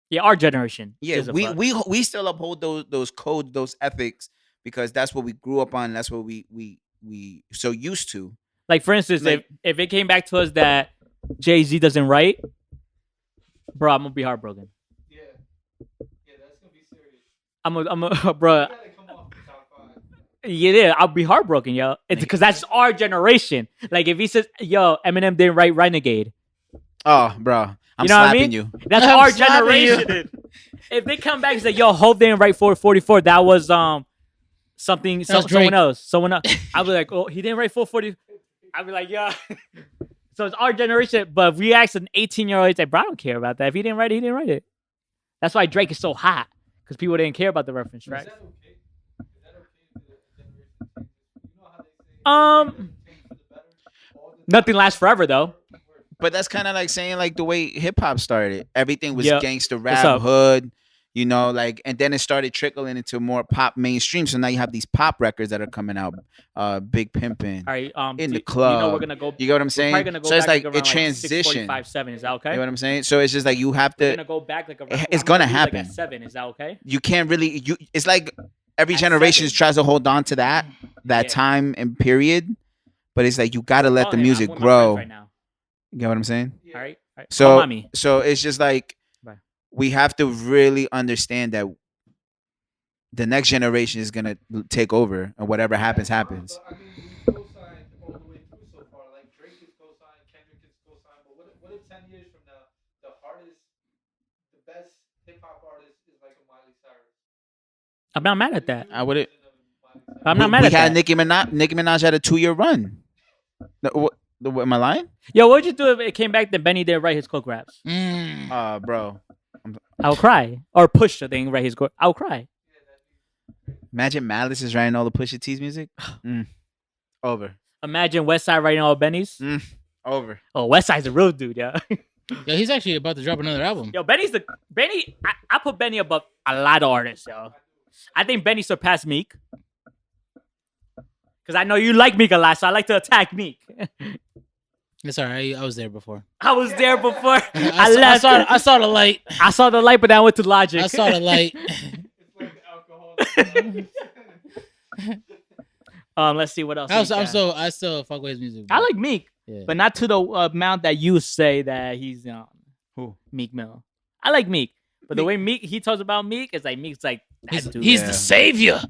Yeah, our generation. Yeah, gives a fuck. we still uphold those codes, those ethics, because that's what we grew up on. And that's what we so used to. Like, for instance, Like- if it came back to us that Jay-Z doesn't write, bro, I'm gonna be heartbroken. Yeah, that's gonna be serious. I'm a bro. You gotta come off the top 5. Yeah, I'll be heartbroken, yo. It's because that's our generation. Like, if he says, "Yo, Eminem didn't write Renegade," Oh, bro, I'm You know what I slapping mean? you. that's I'm our slapping you. generation. If they come back and say, "Yo, Hope didn't write 444," that was something That was someone Drake. else. I'll be like, "Oh, he didn't write 440." I'll be like, "Yeah." So it's our generation. But if we ask an 18-year-old, he's like, "Bro, I don't care about that. If he didn't write it, he didn't write it." That's why Drake is so hot, because people didn't care about the reference Is track. that okay? Is that okay if the generation changes? You know how they say it doesn't change for the better all the time? Nothing lasts forever, though. But that's kind of like saying like the way hip hop started. Everything was Yep. gangster What's rap, up? hood, like, and then it started trickling into more pop mainstream. So now you have these pop records that are coming out, Big Pimpin'. All right. In the You know club. we're gonna go. You get what I'm We're saying? probably gonna go So it's back like around it transitioned. 6:45, 7. Is that okay? You know what I'm saying? So it's just like you have We're to. gonna go back like a. It's I'm gonna do, like, happen. at 7. Is that okay? You can't really. It's like every At generation 7. tries to hold on to that Yeah. time and period. But it's like you gotta let the Calling him. music I'm with my friends grow. right now. You get what I'm saying? All right. All right. So Call mommy. so it's just like Bye. we have to really understand that the next generation is gonna take over, and whatever happens, happens. But, I mean, we co-signed all the way through so far. Like Drake is co-signed, Kendrick is co-signed. But what if 10 years from now, the best hip hop artist is like a Miley Cyrus? I'm not mad at that. I wouldn't. I'm not mad we at had that. Nicki Minaj. Nicki Minaj had a 2-year run. What, am I lying? Yo, what would you do if it came back that Benny didn't write his coke raps? Bro. I would cry. Or Pusha didn't write his coke. I would cry. Imagine Malice is writing all the Pusha T's music. Over. Imagine Westside writing all Benny's. Over. Oh, Westside's a real dude, yeah. Yeah, he's actually about to drop another album. Yo, Benny. I put Benny above a lot of artists, yo. I think Benny surpassed Meek. Because I know you like Meek a lot, so I like to attack Meek. It's all right. I was there before. I was there before. I saw the light. I saw the light, but then I went to Logic. I saw the light. It's like alcohol. Let's see what else. I still fuck with his music. I like Meek, Yeah. but not to the amount that you say that he's Who? Meek Mill. I like Meek, but the way he talks about Meek is like Meek's like that dude. He's Yeah. the savior.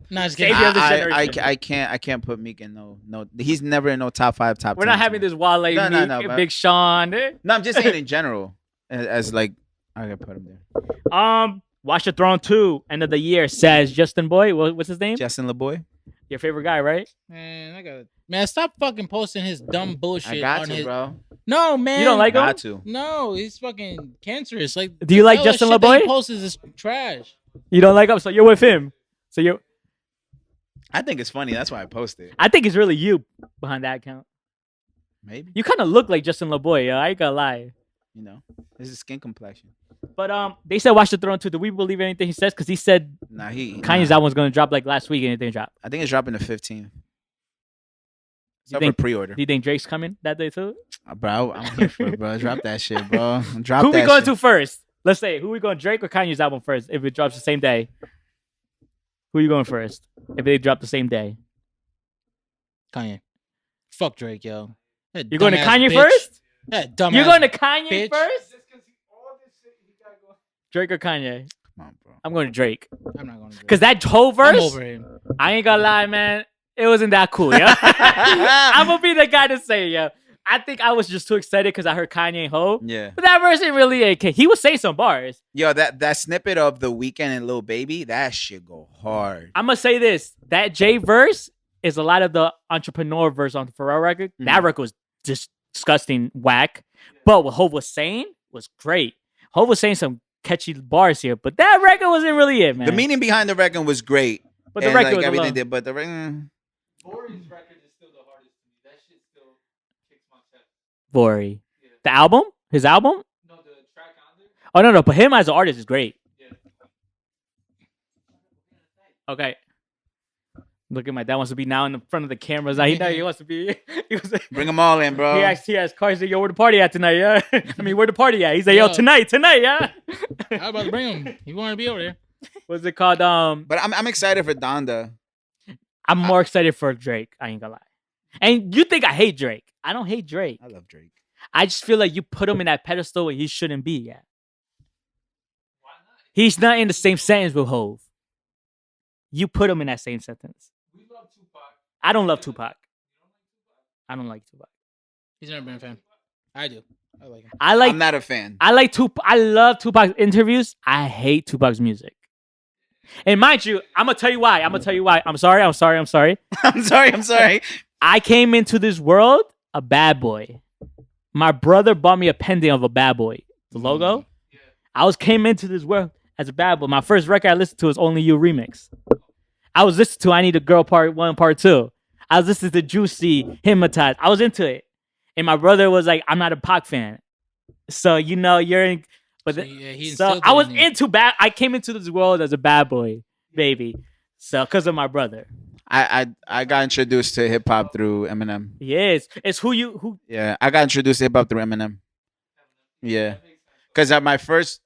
No, just kidding. Savior of the I generation. I can't put Meek in no. He's never in no top 5, top 10. We're not having this Wale, No, Meek, but- Big Sean. No, I'm just saying in general. As like, I gotta put him there. Watch the Throne 2, end of the year, says Justin Boy. What's his name? Justin LeBoy. Your favorite guy, right? Man, stop fucking posting his dumb bullshit. I got on to, his... bro. No, man. You don't like him? Got to. No, he's fucking cancerous. Like, Do you like all that Justin shit that LeBoy? He posts is trash. You don't like him, so you're with him. So you're. I think it's funny. That's why I posted. I think it's really you behind that account. Maybe. You kind of look like Justin LeBoy. I ain't gonna lie. You know, this is skin complexion. But they said Watch the Throne 2. Do we believe anything he says? Because he said Nah, Kanye's album's gonna drop like last week and it didn't drop. I think it's dropping the 15th. It's You up for think- pre-order. Do you think Drake's coming that day too? Bro, I'm here for it, bro. Drop that shit, bro. Drop Who that we going shit. to first? Let's say who we going, Drake or Kanye's album first? If it drops the same day, who you going first? If they drop the same day, Kanye. Fuck Drake, yo. That you're going to dumbass Kanye bitch. first. That dumbass. You're going to Kanye bitch. first. Just because all this shit he got going. Drake or Kanye? Come on, bro. I'm going to Drake. I'm not going to Drake. Cause that whole I'm verse, over him. I ain't gonna lie, man. It wasn't that cool, yeah. I'm gonna be the guy to say, yeah. I think I was just too excited because I heard Kanye and Ho. Yeah. But that verse ain't really AK. He would say some bars. Yo, that snippet of The Weeknd and Lil Baby, that shit go hard. I'm gonna say this: that J verse is a lot of the entrepreneur verse on the Pharrell record. That record was just disgusting, whack. But what Hov was saying was great. Hov was saying some catchy bars here, but that record wasn't really it, man. The meaning behind the record was great. but the and, record like, was everything alone. did, but the Bore's record is still the hardest to me. That shit still kicks my chest. Vori. Yeah. The album, his album. No, the track on there. Oh no, but him as an artist is great. Yeah. Okay. Look at my dad wants to be now in the front of the cameras. He know he wants to be. He was. bring them all in, bro. He asked Cardi, said, yo, where the party at tonight? Yeah. I mean, where the party at? He's like, yo, Yo. tonight, yeah. I was about to bring him. He wanted to be over there. What's it called? But I'm excited for Donda. I'm more excited for Drake. I ain't gonna lie. And you think I hate Drake? I don't hate Drake. I love Drake. I just feel like you put him in that pedestal where he shouldn't be at. Why not? He's not in the same sentence with Hov. You put him in that same sentence. We love Tupac. I don't love Tupac. You don't like Tupac? I don't like Tupac. He's never been a fan. I do. I like him. I'm not a fan. I like Tupac. I love Tupac's interviews. I hate Tupac's music. And mind you, I'm gonna tell you why. I'm sorry. I'm sorry. I came into this world a bad boy. My brother bought me a pendant of a bad boy. The logo. Yeah. I came into this world as a bad boy. My first record I listened to was Only You remix. I was listening to I Need a Girl Part 1, Part 2. I was listening to Juicy, Hypnotized. I was into it. And my brother was like, I'm not a Pac fan. So, you know, you're in. But So, the- yeah, he so instilled I it was in you. into bad. I came into this world as a bad boy, baby. So, because of my brother. I got introduced to hip hop through Eminem. Yes. It's who. Yeah, I got introduced to hip hop through Eminem. Yeah, because at my first,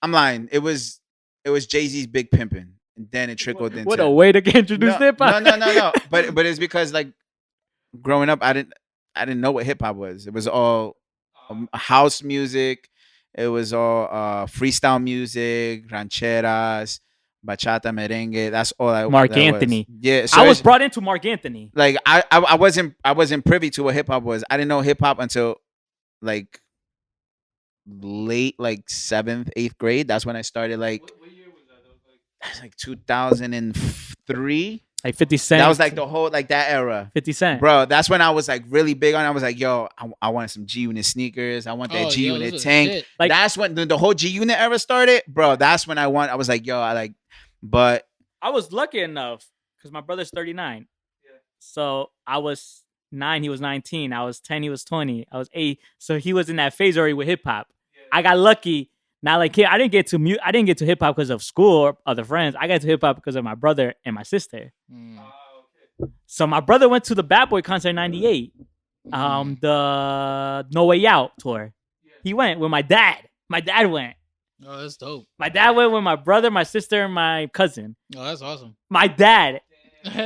I'm lying. It was Jay-Z's Big Pimpin', and then it trickled into. What a way to get introduced to hip hop. No. But it's because like growing up, I didn't know what hip hop was. It was all house music. It was all freestyle music, rancheras, bachata, merengue. That's all I. Mark that was. Anthony. Yeah, so I was it's- brought into Mark Anthony. like I wasn't privy to what hip hop was. I didn't know hip hop until like late like 7th, 8th grade. That's when I started like What year was that? That was like that's like 2003. Like 50 Cent. That was like the whole like that era. 50 Cent. Bro, that's when I was like really big on it. I was like, yo, I wanted some G Unit sneakers. I want that Oh, G yo, Unit this is tank. shit. Like- That's when the whole G Unit era started. Bro, that's when I was like, yo, I like, but I was lucky enough because my brother's 39. Yeah. So I was 9, he was 19. I was 10, he was 20. I was 8. So he was in that phase already with hip hop. Yeah. I got lucky. Not like I didn't get to hip hop because of school or other friends. I got to hip hop because of my brother and my sister. Mm. Okay. So my brother went to the Bad Boy concert in '98. The No Way Out tour. He went with my dad. My dad went. Oh, that's dope. My dad went with my brother, my sister, and my cousin. Oh, that's awesome. My dad.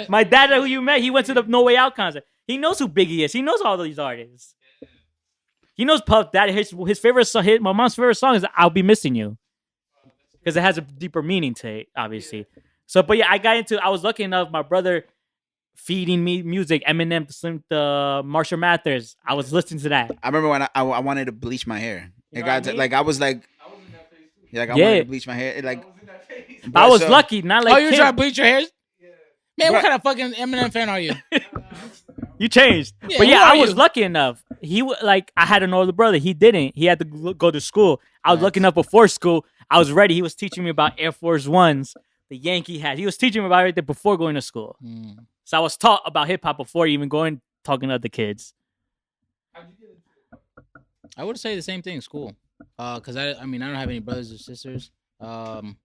My dad, who you met, he went to the No Way Out concert. He knows who Biggie is. He knows all these artists. He knows Puff Daddy. His favorite song, my mom's favorite song is "I'll Be Missing You," because it has a deeper meaning to it, obviously. So, but yeah, I was lucky enough. My brother feeding me music, Eminem, the Marshall Mathers. I was listening to that. I remember when I wanted to bleach my hair. You It know got what I to, mean? like I was like, I was in that phase too. yeah, like I Yeah. wanted to bleach my hair. It, like, I was in that phase. I bro, was so- lucky, not like Oh, you him. trying to bleach your hair? Yeah. Man, what Bro. kind of fucking Eminem fan are you? You changed. Yeah, But who yeah, are I was you? lucky enough. Like I had an older brother. He didn't. He had to go to school. I was lucky enough before school. I was ready. He was teaching me about Air Force Ones, the Yankee hat. He was teaching me about everything before going to school. So I was taught about hip hop before even talking to other kids. How'd you get into it? I would say the same thing. School. Cause I mean I don't have any brothers or sisters. And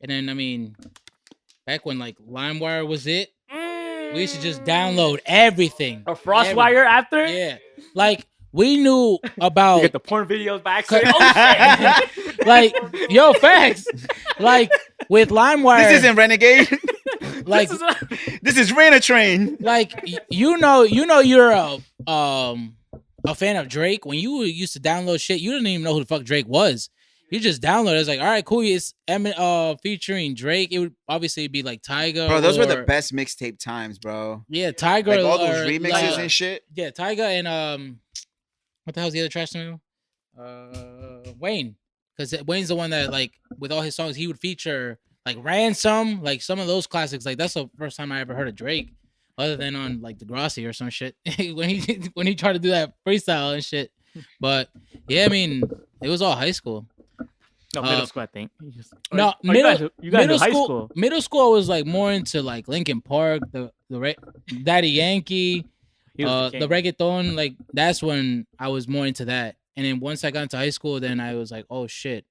then I mean, back when like LimeWire was it, we used to just download everything. A FrostWire after? Yeah, like we knew You about get the porn videos by accident. Oh shit! like yo facts. Like with LimeWire, this isn't Renegade. like This is Rent a Train. like you know you're a fan of Drake. When you used to download shit, you didn't even know who the fuck Drake was. You just download it. It's like, all right, cool. It's featuring Drake. It would obviously be like Tyga. Bro, those were the or- best mixtape times, bro. Yeah, Tyga. Like all those or, remixes like, and shit. Yeah, Tyga and what the hell's the other trash name? Wayne, because Wayne's the one that like with all his songs he would feature like Ransom, like some of those classics. Like that's the first time I ever heard of Drake, other than on like Degrassi or some shit when he tried to do that freestyle and shit. But yeah, I mean it was all high school. No, middle school, I think. No, you guys in high school. Middle school I was like more into like Linkin Park, Daddy Yankee. He was the The king. reggaeton, like that's when I was more into that. And then once I got into high school, then I was like, oh shit.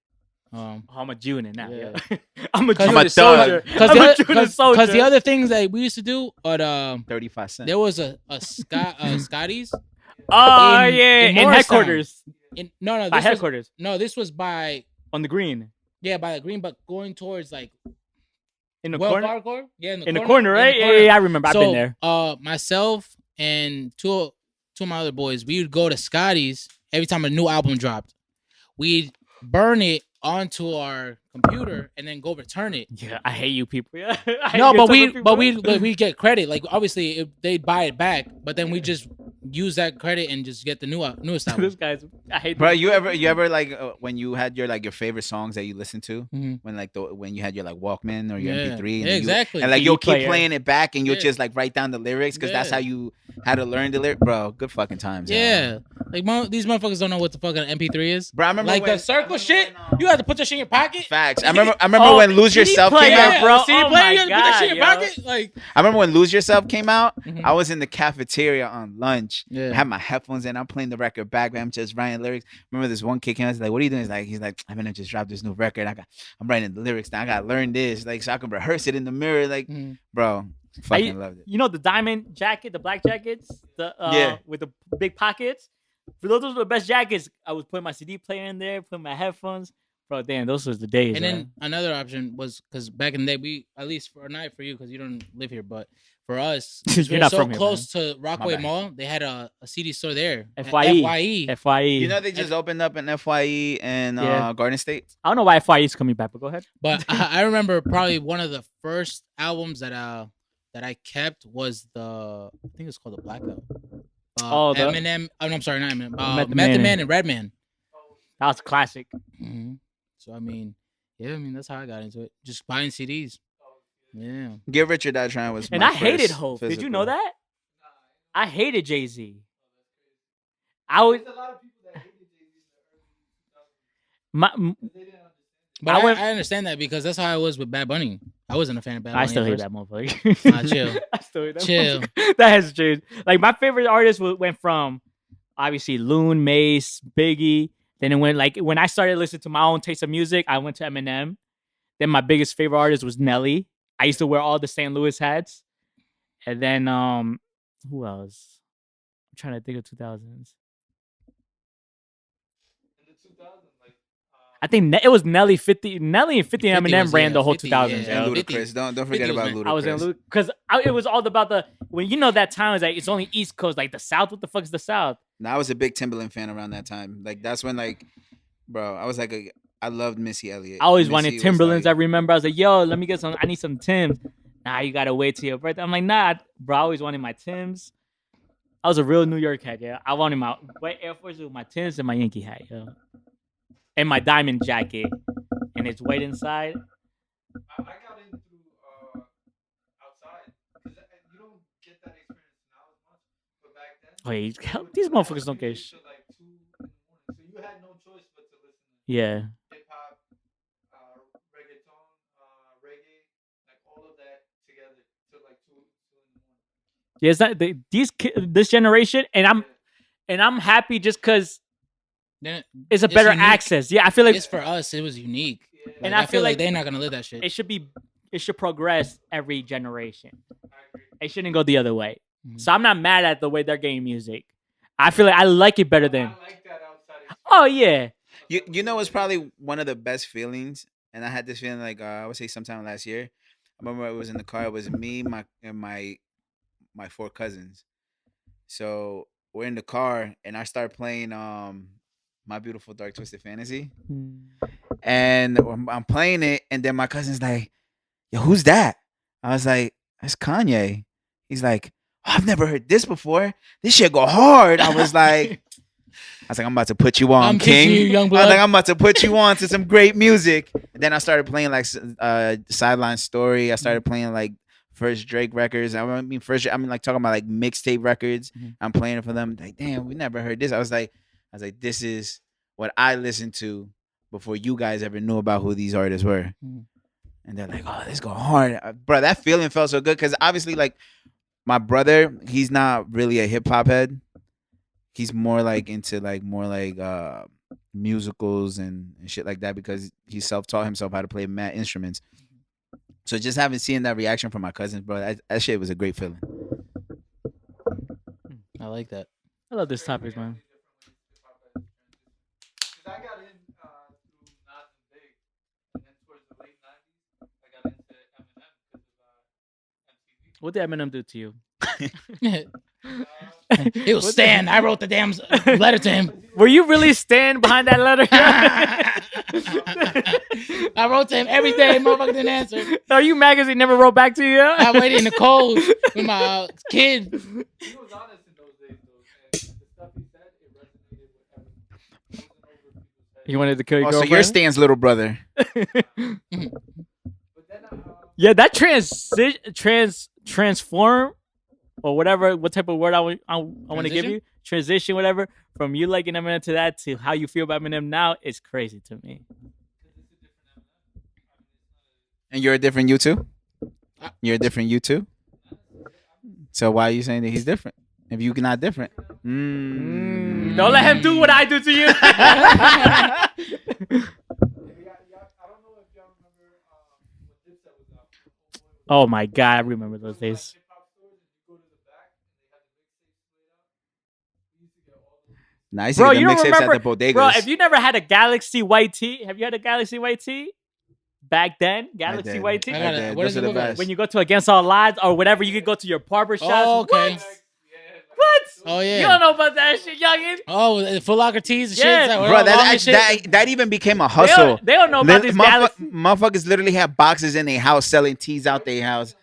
Oh, I'm a unit now. Yeah. Yeah. I'm a Cause- unit I'm a soldier. thug. Because I'm a unit soldier. the other things that we used to do, but 35 cents. there was a Scotty's. Oh in- yeah, in in Morristown. headquarters. No, By this was, headquarters no, this was by on the green by the green, but going towards like in the Wells corner. Fargo. Yeah, In the corner, right? in the Yeah, yeah, I remember. I've been there. Myself and two of my other boys, we would go to Scotty's every time a new album dropped. We'd burn it onto our computer and then go return it. Yeah, I hate you people. Yeah. I hate No, you but people. we get credit. Like obviously they'd buy it back, but then we just use that credit and just get the newest album. this guy's. I hate. Bro, this- you ever like when you had your like your favorite songs that you listened to Mhm. when you had your like Walkman or your Yeah. MP3 and Yeah, then you- exactly. and like CD you'll keep player. playing it back and you'll Yeah. just like write down the lyrics because that's Yeah. how you had to learn the lyric, bro. Good fucking times. Yeah, like these motherfuckers don't know what the fuck an MP3 is. Bro, I remember Like when, the circle shit, you have to put that shit in your pocket. facts. I remember Oh, when Lose CD Yourself player, came out. bro. CD Oh player, my you have to put that shit in your God, pocket. Like, I remember when Lose Yourself came out. Mhm. I was in the cafeteria on lunch. Yeah. I had my headphones in. I'm playing the record back. I'm just writing lyrics. Remember this one kid came out. He's like, "What are you doing?" He's like, "I'm gonna just drop this new record. I'm writing the lyrics now. I gotta learn this, like, so I can rehearse it in the mirror." Like, Mhm. bro, fucking loved it. You know the diamond jacket, the black jackets, Yeah. with the big pockets. For those were the best jackets. I was putting my CD player in there, putting my headphones. Bro, damn, those was the days. and man. then another option was because back in the day, we at least for not for you because you don't live here, but for us, 'cause You're we're not so from here, close to Rockaway bad. Mall. They had a CD store there. FYE. FYE. FYE. You know, they just opened up an FYE in Yeah. Garden State. I don't know why FYE is coming back, but go ahead. But I remember probably one of the first albums that I kept was I think it's called the Blackout. Oh, the- Eminem. Oh, no, I'm sorry, not Eminem. Method Method Man Man and Redman. That was classic. hmm So I mean, yeah, I mean that's how I got into it. Just buying CDs. Yeah. Get Rich or Die Trying was And my I hated first Hope. Did you physical. know that? I hated Jay-Z. I would There's a lot of people that hated Jay-Z in the early 2000s my, because they didn't understand. But I I, went- I understand that because that's how I was with Bad Bunny. I wasn't a fan of Bad Bunny. I still at hate first. that motherfucker. Nah, chill. I still hate that Chill. motherfucker. That has changed. Like my favorite artists went from obviously Loon, Mace, Biggie. Then it went like when I started listening to my own taste of music, I went to Eminem. Then my biggest favorite artist was Nelly. I used to wear all the St. Louis hats. And then who else? I'm trying to think of 2000s. In the 2000s, like I think it was Nelly 50. Nelly and 50 and 50 Eminem was, ran the whole 50, 2000s. yeah. And yo. Ludacris. Don't forget 50 was about right. Ludacris. I was in because it was all about the when you know that time is like it's only East Coast, like the South. What the fuck is the South? Now, I was a big Timberland fan around that time. Like that's when bro, I was I loved Missy Elliott. I always Missy wanted was Timberlands. I like- remember I was like, yo, let me get some. I need some Tims. Nah, you gotta wait till your birthday. I'm like, nah, bro. I always wanted my Tims. I was a real New York hat, yeah. I wanted my white Air Force with my Tims and my Yankee hat, yo, and my diamond jacket, and it's white inside. I got in through outside because you don't get that experience now as much. But back then, Oh, yeah, you would these have motherfuckers don't get music shit. till, like 2 in the morning, so you had no choice but to listen to Yeah. hip hop, reggaeton, reggae, like all of that together till like 2 in the morning. Yeah, it's not this generation, and I'm happy just because Then it's a It's better unique. access. Yeah, I feel like it's for us. It was unique. Yeah, Like, And I I feel feel like like they're not gonna live that shit. it should progress every generation. I agree. It shouldn't go the other way. Mhm. So I'm not mad at the way they're getting music. I feel like I like it better than. I like that outside experience. Oh yeah, You know, it's probably one of the best feelings, and I had this feeling I would say sometime last year. I remember I was in the car. It was me, my 4 cousins. So we're in the car, and I start playing My Beautiful Dark Twisted Fantasy, and I'm playing it, and then my cousin's like, "Yo, who's that?" I was like, "That's Kanye." He's like, "Oh, I've never heard this before. This shit go hard." I was like, "I'm about to put you on, I'm King." teaching you, young I was blood. like, "I'm about to put you on to some great music." And then I started playing like Sideline Story. I started playing like first Drake records. I mean like talking about like mixtape records. Mhm. I'm playing it for them. Like, damn, we never heard this. I was like, this is what I listened to before you guys ever knew about who these artists were. Mhm. And they're like, "Oh, this go hard, bro." That feeling felt so good because obviously, like, my brother, he's not really a hip hop head. He's more like into like more like musicals and shit like that because he self-taught himself how to play mad instruments. So just having seen that reaction from my cousins, bro, that shit was a great feeling. I like that. I love this topic, man. Because I got in through Nas and Big, and then towards the late 90s, I got into Eminem because of MTV. What did Eminem do to you? It was Stan. I wrote the damn letter to him. Were you really standing behind that letter? I wrote to him every day. Motherfucker didn't answer. Are you mad because he never wrote back to you? I waited in the cold with my kid. He was honest in those days, though, and the stuff he said, it resonated with everyone. It wasn't over people's heads. You wanted to kill your Oh, so you're girlfriend? Stan's little brother. But then, Yeah, that transform or whatever, what type of word I want to give Transition? you, transition, whatever, from you liking Eminem to that to how you feel about Eminem now is crazy to me. And you're a different you too? You're a different you too? So why are you saying that he's different? If you're not different. Don't let him do what I do to you. I don't know if y'all remember when Dipset was out. Oh my God, I remember those days. Hip hop stores, and you go to the back, and they had the mixtapes laid out. We used to get all those. Nice. Bro, The you don't mixtapes remember, at the bodegas. bro, if you never had a Galaxy White Tee, have you had a Galaxy White Tee? Back then, Galaxy did. White Tee? I got I it. did. What Those does are it the look like? best. When you go to Against All Odds or whatever, you could go to your barber shop. Oh, okay. What? Yeah, like, What? Oh You yeah. don't know about that shit, youngin. Oh, the Foot Locker tees and shit. Yeah. Is that- Bro, all long that, as shit? that even became a They hustle. they don't know about this Galaxy. Motherfuckers literally have boxes in their house selling teas out their house.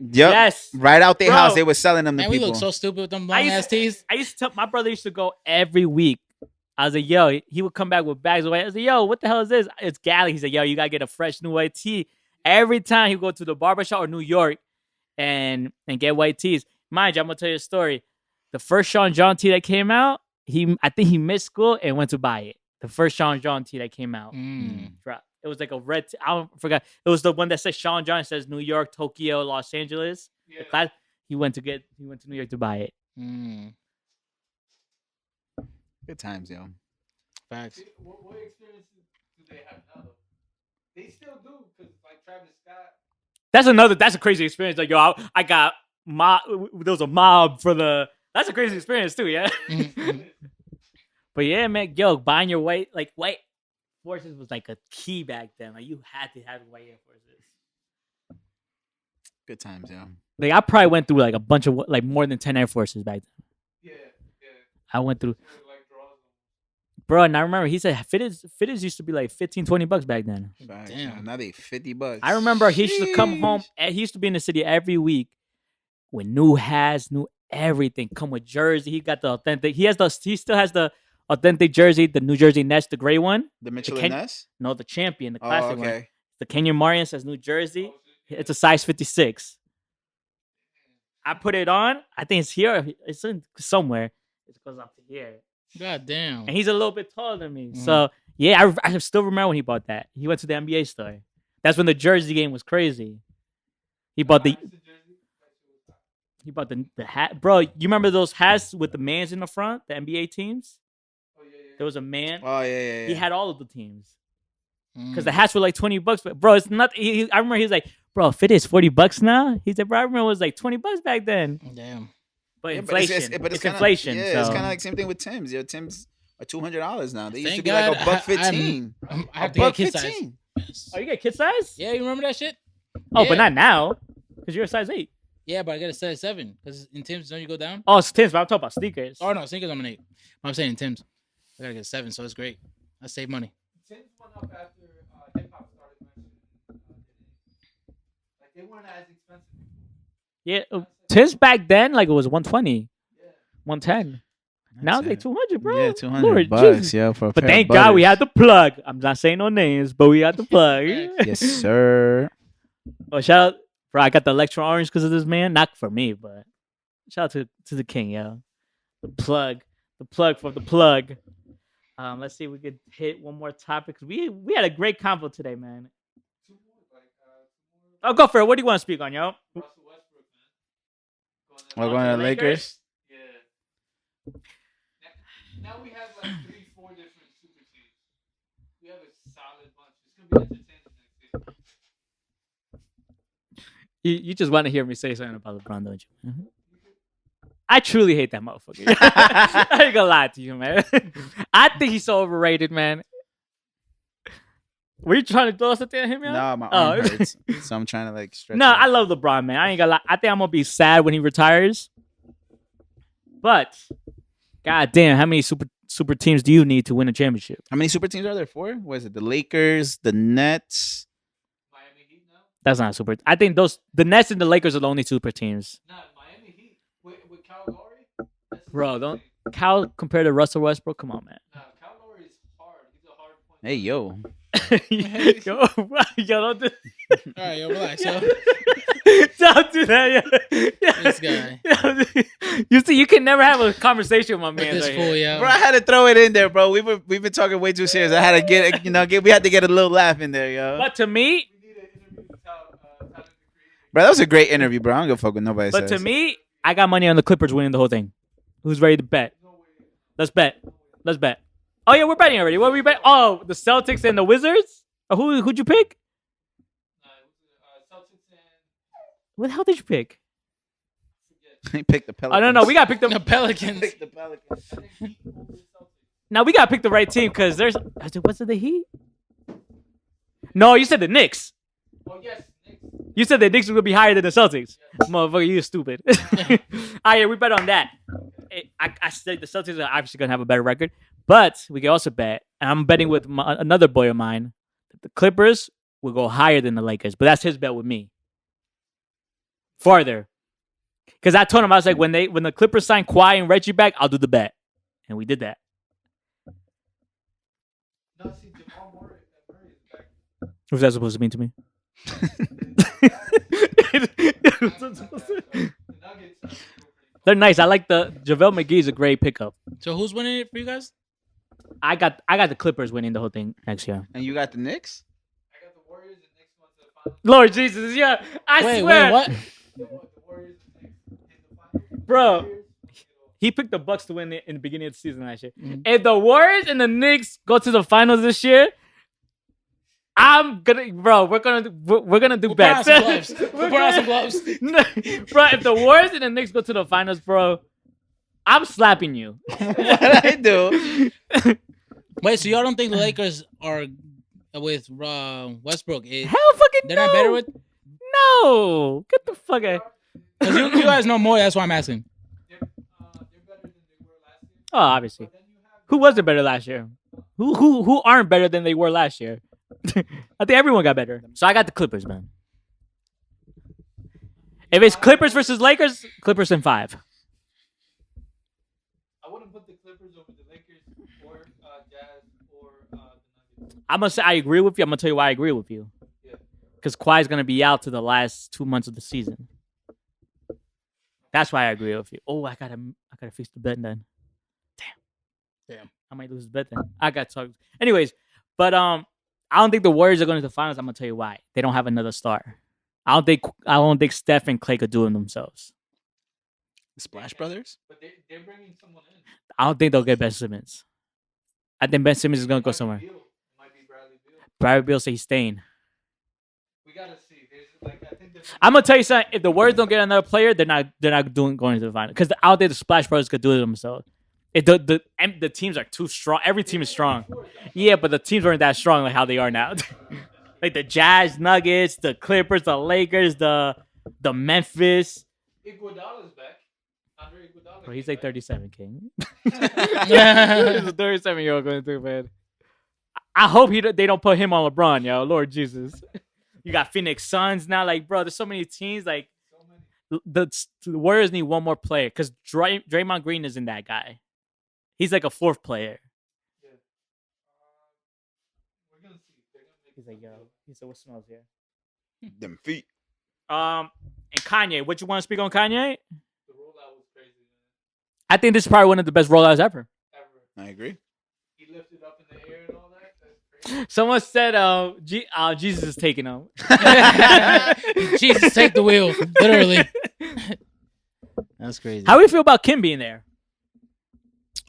Yep. Yes. Right out their Bro. house. They were selling them to Man, we people. look so stupid with them I long used ass to- tees. I used to tell my brother used to go every week. I was like, yo, he would come back with bags of white. I was like, yo, what the hell is this? It's Galaxy. He said, yo, you gotta get a fresh new white tee. Every time he would go to the barbershop or New York and get white tees. Mind you, I'm gonna tell you a story. The first Sean John tee that came out, I think he missed school and went to buy it. The first Sean John tee that came out. Drop. It was like a red I forgot. It was the one that says Sean John. It says New York, Tokyo, Los Angeles. Yeah. The class. He went to New York to buy it. Good times, yo. Facts. See, what experiences do they have now, though? They still do, because, like, Travis Scott. That's a crazy experience. Like, yo, I got mob. There was a mob for the. That's a crazy experience too, yeah. Mhm. But yeah, man, yo, buying your white Forces was like a key back then. Like you had to have white Air Forces. Good times, yeah. Like I probably went through like a bunch of like more than 10 Air Forces back then. Yeah. I went through, Like draws. bro. And I remember he said fitteds used to be like $15-$20 back then. Facts, Damn. yeah. Now they $50. I remember he used to come home. Sheesh. He used to be in the city every week with new hats, new everything. Come with jersey. He got the authentic. He still has the authentic jersey, the New Jersey Nets, the gray one. The Mitchell Ken- and Ness? No, the champion, the Oh, classic one. okay. The Kenyon Marion says New Jersey. It's a size 56. I put it on. I think it's here. It's in somewhere. It goes up to here. God damn. And he's a little bit taller than me. Mhm. So, yeah, I still remember when he bought that. He went to the NBA store. That's when the jersey game was crazy. He bought the hat. Bro, you remember those hats with the mans in the front? The NBA teams? There was a man. Oh, yeah. He had all of the teams. Mm. Because the hats were like $20. But bro, it's not. I remember he was like, bro, fit is $40 now. He said, bro, I remember it was like $20 back then. Damn. But Yeah, inflation. but it's kinda, inflation. Yeah, so. it's kind of like same thing with Tim's. Your Tim's are $200 now. They used Thank to be like God a buck I- I'm- 15. I have A to get buck kid size. 15. Yes. Oh, you get kid size? Yeah, you remember that shit? Oh, Yeah. but not now. Because you're a size 8. Yeah, but I got a size 7 because in Tim's don't you go down? Oh, it's Tim's, but I'm talking about sneakers. Oh no, sneakers I'm an 8. I'm saying in Tim's, I gotta get a 7, so it's great. I save money. Tim's went up after hip hop started mentioning. Like they weren't as expensive before. Yeah, Tim's back then, like it was 120, Yeah. 110. Now it's like 200, bro. Yeah, $200 Lord bucks, Jesus. yo, for a But pair of thank God we butters. had the plug. I'm not saying no names, but we had the plug. Yes, sir. Oh, shout out, bro. I got the Electro Orange because of this man. Not for me, but shout out to the king, yo. The plug for the plug. Let's see if we could hit one more topic. We had a great convo today, man. Two more, like Oh, go for it. What do you want to speak on, yo? Russell Westbrook, man. We're going to the Lakers. Yeah. Now we have like 3-4 different super teams. We have a solid bunch. It's gonna be entertaining next season. You just want to hear me say something about LeBron, don't you? I truly hate that motherfucker. I ain't gonna lie to you, man. I think he's so overrated, man. Were you trying to throw something at him, yo? No, my Oh. arm hurts. So I'm trying to like stretch No, it. I love LeBron, man. I ain't gonna lie. I think I'm gonna be sad when he retires. But, god damn, how many super teams do you need to win a championship? How many super teams are there? 4? What is it? The Lakers, the Nets. Miami Heat now? That's not super. I think the Nets and the Lakers are the only super teams. Nah, Miami Heat with Kyle Lowry. That's Bro, insane. don't Cal compared to Russell Westbrook. Come on, man. Nah, Kyle Lowry is hard. He's a hard point. Hey, yo. yo, don't do, All right, yo, relax, yo. don't do that. Yo. This guy. You see, you can never have a conversation with my man. This Right fool, here. yo. Bro, I had to throw it in there, bro. We've been talking way too serious. I had to get, we had to get a little laugh in there, yo. But to me, We need an interview with Tyler the Creator. Bro, that was a great interview, bro. I don't give a fuck what nobody but says. to me, I got money on the Clippers winning the whole thing. Who's ready to bet? Let's bet. Let's bet. Oh yeah, we're betting already. What were we bet? Oh, the Celtics and the Wizards. Who'd you pick? Celtics and What the hell did you pick? He picked the Oh Pelicans. no, we gotta pick The the. Pelicans. Picked the Pelicans. I think Heat over the Celtics. Now we gotta pick the right team because there's. Was it the Heat? No, you said the Knicks. Oh yes, Knicks. You said the Knicks were gonna be higher than the Celtics. Motherfucker, you stupid. Ah, yeah, we bet on that. I said the Celtics are obviously gonna have a better record, but we can also bet, and I'm betting with another boy of mine, that the Clippers will go higher than the Lakers. But that's his bet with me. Farther, because I told him I was like, when the Clippers sign Kawhi and Reggie back, I'll do the bet, and we did that. No, see, Jamal Murray is back. What's that supposed to mean to me? The Nuggets. They're nice. I like the JaVale McGee's a great pickup. So who's winning it for you guys? I got the Clippers winning the whole thing next year. And you got the Knicks? I got the Warriors and Knicks went to the finals. Lord Jesus, yeah, I swear, Wait, what? The Warriors and Knicks in the finals. Bro. He picked the Bucks to win it in the beginning of the season last year. Mhm. If the Warriors and the Knicks go to the finals this year, I'm gonna, bro. We're gonna do We'll put on bets. some gloves. We'll put on some gloves. No, bro, if the Warriors and the Knicks go to the finals, bro, I'm slapping you. What I do? Wait, so y'all don't think the Lakers are with Westbrook? Hell fucking They're no. not better with. No. Get the fuck out. Because you guys know more. That's why I'm asking. They're better than they were last year. Oh, obviously. But then you have Who wasn't better last year? Who aren't better than they were last year? I think everyone got better. So I got the Clippers, man. If it's Clippers versus Lakers, Clippers in 5. I wouldn't put the Clippers over the Lakers or Jazz or the Nuggets. I'm gonna say I agree with you. I'm gonna tell you why I agree with you. Yeah. Because Kawhi's gonna be out to the last 2 months of the season. That's why I agree with you. Oh, I gotta fix the bet then. Damn. I might lose the bet then. I got talk. Anyways, but I don't think the Warriors are going to the finals. I'm gonna tell you why. They don't have another star. I don't think Steph and Clay could do it themselves. Splash Brothers? But they're bringing someone in. I don't think they'll get Ben Simmons. I think Ben Simmons is gonna go somewhere. Beal. Might be Bradley Beal. Bradley Beal say he's staying. We gotta see. There's I think there's I'm gonna tell you something. If the Warriors don't get another player, they're not going to the finals because I don't think the Splash Brothers could do it themselves. If the teams are too strong. Every team is strong. Yeah, but the teams aren't that strong like how they are now. Like the Jazz, Nuggets, the Clippers, the Lakers, the Memphis. Iguodala's back. Andre Iguodala. Bro, he's came like back. 37, King. He's a 37-year-old going through, man. I hope they don't put him on LeBron, yo. Lord Jesus. You got Phoenix Suns now. Like, bro, there's so many teams. Like, So many. the Warriors need one more player because Draymond Green isn't that guy. He's like a 4th player. Yeah. We're gonna see. They're gonna make He's like, yo. He said, what smells here? Them feet. And Kanye. What you want to speak on Kanye? the rollout was crazy, man. I think this is probably one of the best rollouts ever. Ever. I agree. He lifted up in the air and all that. That's crazy. Someone said, Jesus is taking him. Jesus, take the wheel. Literally. That's crazy. How do you feel about Kim being there?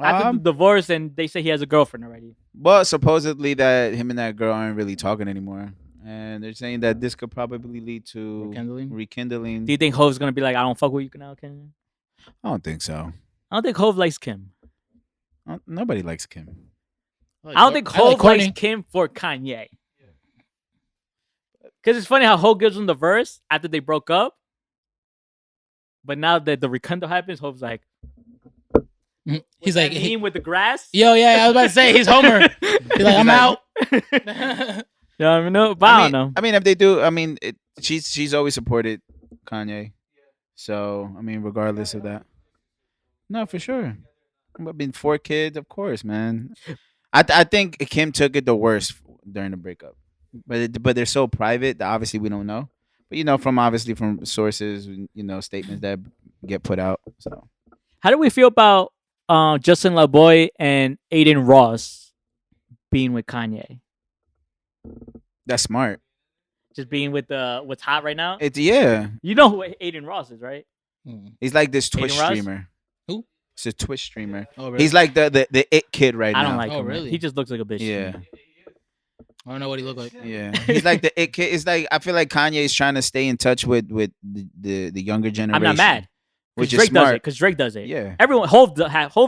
After the Um, divorce, and they say he has a girlfriend already. Well, supposedly that him and that girl aren't really talking anymore, and they're saying that this could probably lead to Rekindling? rekindling. Do you think Hove's gonna be like, I don't fuck with you now, Kim? I don't think so. I don't think Hove likes Kim. Nobody likes Kim. I don't think Hove likes Kim for Kanye. Because it's funny how Hove gives him the verse after they broke up, but now that the rekindle happens, Hove's like, He's "That like, meme with the grass." yo, yeah, I was about to say, he's Homer. He's like, I'm like- out. You know what I mean? No, but I don't know. I mean, if they do, I mean, she's always supported Kanye. So I mean, regardless of that, no, for sure. I mean, 4 kids, of course, man. I think Kim took it the worst during the breakup, but they're so private that obviously we don't know. But from sources, statements that get put out. So How do we feel about Justin LaBoy and Aiden Ross being with Kanye? that's smart. Just being with what's hot right now? It's You know who Aiden Ross is, right? he's like this Twitch Aiden Ross? streamer. Who? It's a Twitch streamer. Oh, really? He's like the it kid right now. I don't like Oh, him. really? He just looks like a bitch. to Yeah. me. I don't know what he looked like. Yeah, he's like the it kid. It's like I feel like Kanye is trying to stay in touch with the younger generation. I'm not mad. which Drake is smart. does it. Because Drake does it. Yeah. Everyone, Hove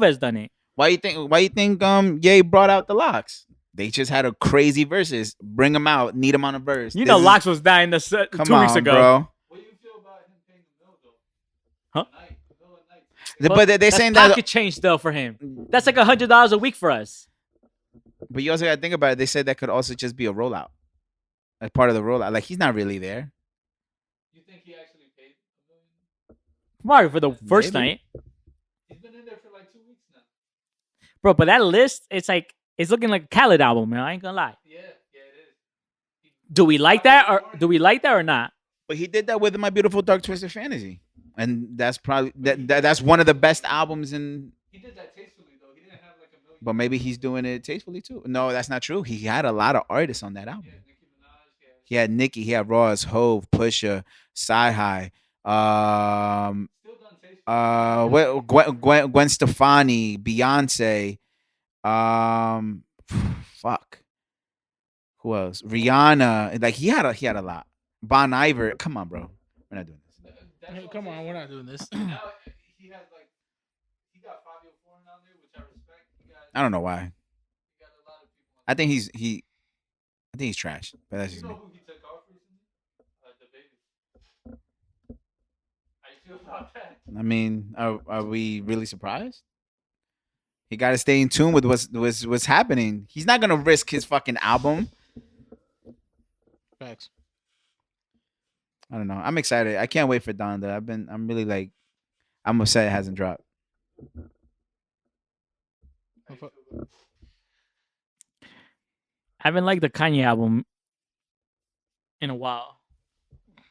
has done it. Why you think Ye brought out the locks? They just had a crazy verses. Bring them out. Need them on a verse. You This know, is- Locks was dying 2 Come weeks on, ago. bro. What do you feel about him paying the bill though? Huh? The middle of the night. But they're That's saying pocket that. change though for him. That's like $100 a week for us. But you also got to think about it. They said that could also just be a rollout, like part of the rollout. Like he's not really there. You think he actually paid $1 million? Mario for the first Maybe. night, He's been in there for like 2 weeks now. bro. But that list, it's looking like a Khaled album, man. I ain't gonna lie. Yeah, it is. Do we like that or not? But he did that with My Beautiful Dark Twisted Fantasy, and that's probably that's one of the best albums in. He did that tastefully though. He didn't have like $1 million. But maybe he's doing it tastefully too. No, that's not true. He had a lot of artists on that album. Yeah, Nicki Minaj. Yeah. He had Nicki, he had Ross, Hove, Pusha, Sci-Hi, Still done tastefully. Gwen Stefani, Beyonce, fuck. Who else? Rihanna. Like he had a lot. Bon Iver. Come on, bro. We're not doing this. That's what Come I'm on, saying. we're not doing this. Now he has like he got Fabio Foreign on there, which I respect. I don't know why. He got a lot of people on I think I think he's trash. But that's there. You just me. know who he took off recently? The baby. How you feel about that? I mean, are we really surprised? He got to stay in tune with what's happening. He's not gonna risk his fucking album. Facts. I don't know. I'm excited. I can't wait for Donda. I'm really like, I'm upset it hasn't dropped. How you feel about it? I haven't liked the Kanye album in a while.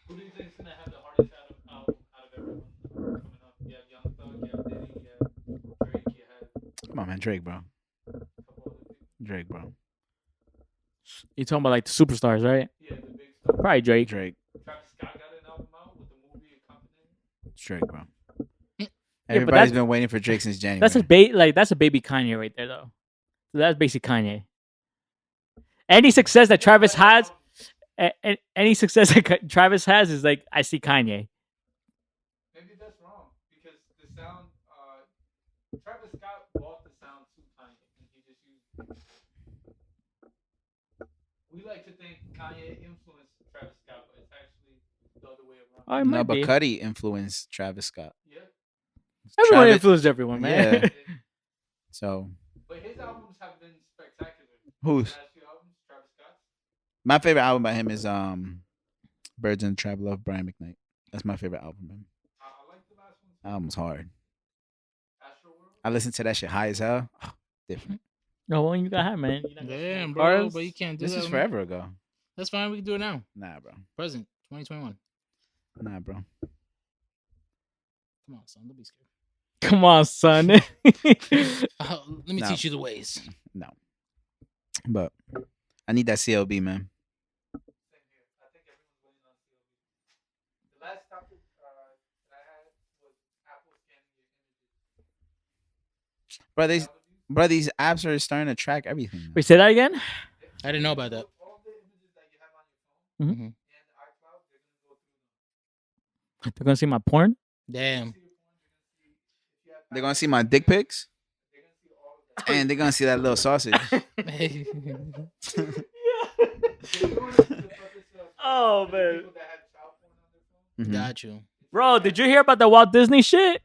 Who do you think's gonna have the hardest album out of everyone coming up? You have Young Thug, you have Diddy, you have Drake, you have Come on, man, Drake, bro. a couple other people. Drake, bro. You talking about like the superstars, right? Yeah, the big stuff. Probably Drake. Drake. Travis Scott got an album out with the movie accompanying. It's Drake, bro. but Everybody's that's- been waiting for Drake since January. That's a baby Kanye right there though. So that's basically Kanye. Any success that Travis has, any success that Travis has is like I see Kanye. Maybe that's wrong because the sound. Travis Scott bought the sound to Kanye, and he just used. We like to think Kanye influenced Travis Scott, but it's actually the other way around. Oh, it No, might but be. Cuddy influenced Travis Scott. Yeah, Everyone Travis- influenced everyone, man. Yeah. So but his albums have been spectacular. who's The last few albums, Travis Scott's. my favorite album by him is Birds in the Trap of Brian McKnight. That's my favorite album by him. I like the last one. Album's hard. Astro World. I listened to that shit high as hell. Different. No one you got high, man. You're not gonna Damn, smoke bro. cars. But you can't do This that. is with me. forever ago. That's fine. We can do it now. Nah, bro. Present 2021. Nah, bro. Come on, son. Don't be scared. Come on, son. Let me No. teach you the ways. No. But I need that CLB, man. Same here. I think everyone's waiting on CLB. The last topic that I had was Apple scanning your images. Bro, these apps are starting to track everything. now. Wait, say that again. I didn't know about that. All the images that you have on your phone Mhm. Mhm. and iCloud, they're gonna go through them. They're gonna see my porn. Damn. See your phone, if you have They're gonna see my dick pics they're gonna see all of that. and they're gonna see that little sausage. Oh, man. People that had child porn on their phone. Mhm. Got you. Bro, did you hear about the Walt Disney shit?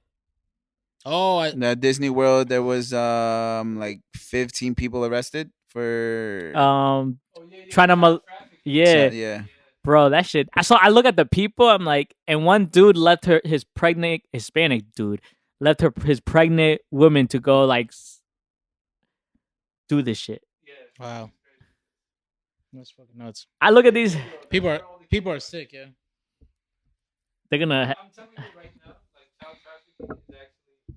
Oh, The Disney World, there was like 15 people arrested for Oh, yeah, Trying to child trafficking. Yeah, yeah. bro, that shit. I look at the people. I'm like, and one dude left his pregnant Hispanic dude left his pregnant woman to go like do this shit. Yeah. wow. That's fucking nuts. I look at these. People are sick. Yeah. They're gonna. I'm telling you right now, like child trafficking is actually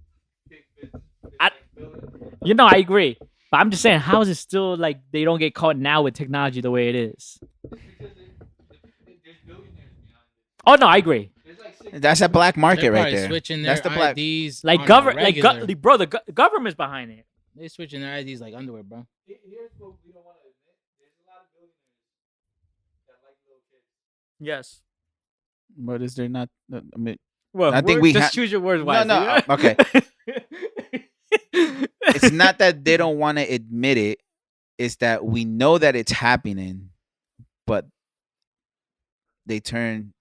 big business. It's I- like billions. You know, I agree, but I'm just saying, how is it still like they don't get caught now with technology the way it is? It's because there's billionaires behind it. Oh no, I agree. There's like That's a black market They're right probably there. switching their That's the black. IDs. Like on a government, regular. bro, the government's behind it. They switching their IDs like underwear, bro. Here's what we don't want to admit. There's a lot of billionaires that like little kids. Yes. But is there not? I mean, Well, I think we just ha- choose your words No, wisely. no, okay. It's not that they don't want to admit it. It's that we know that it's happening, but they turn.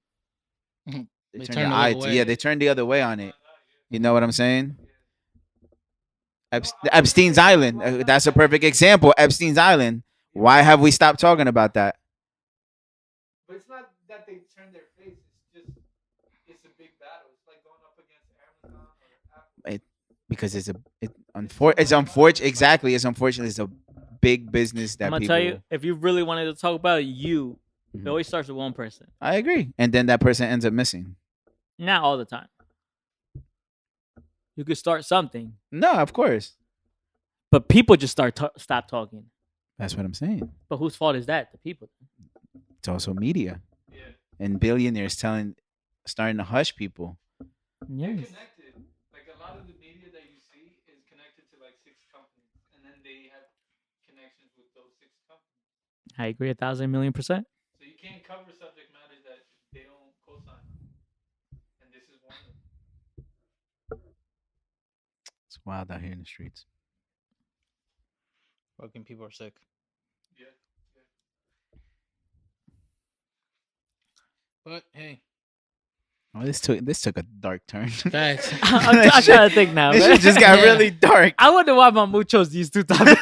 Mhm. They They turn turn the the eye. other way. Yeah, they turn the other way on it. You know what I'm saying? Epstein's Island. That's a perfect example. Epstein's Island. Why have we stopped talking about that? But it's not that they turn their face. It's just it's a big battle. It's like going up against Amazon or Apple. Because it's unfortunate. Exactly. It's unfortunate. It's a big business that I'm gonna people. tell you, if you really wanted to talk about it, Mhm. it always starts with one person. I agree. And then that person ends up missing. Not all the time. You could start something, No, of course. but people just stop talking. That's what I'm saying. But whose fault is that? The people. It's also media Yeah. and billionaires starting to hush people. They're Yes. connected. Like a lot of the media that you see is connected to like 6 companies, and then they have connections with those 6 companies. I agree 1,000,000,000%. So you can't cover subject matters that they don't co-sign on. And this is one of them. It's wild out here in the streets. Fucking people are sick. Yeah. But hey, Oh, this took a dark turn. facts. I'm trying to think now. This man. shit just got Yeah. really dark. I wonder why Mamu chose these two topics.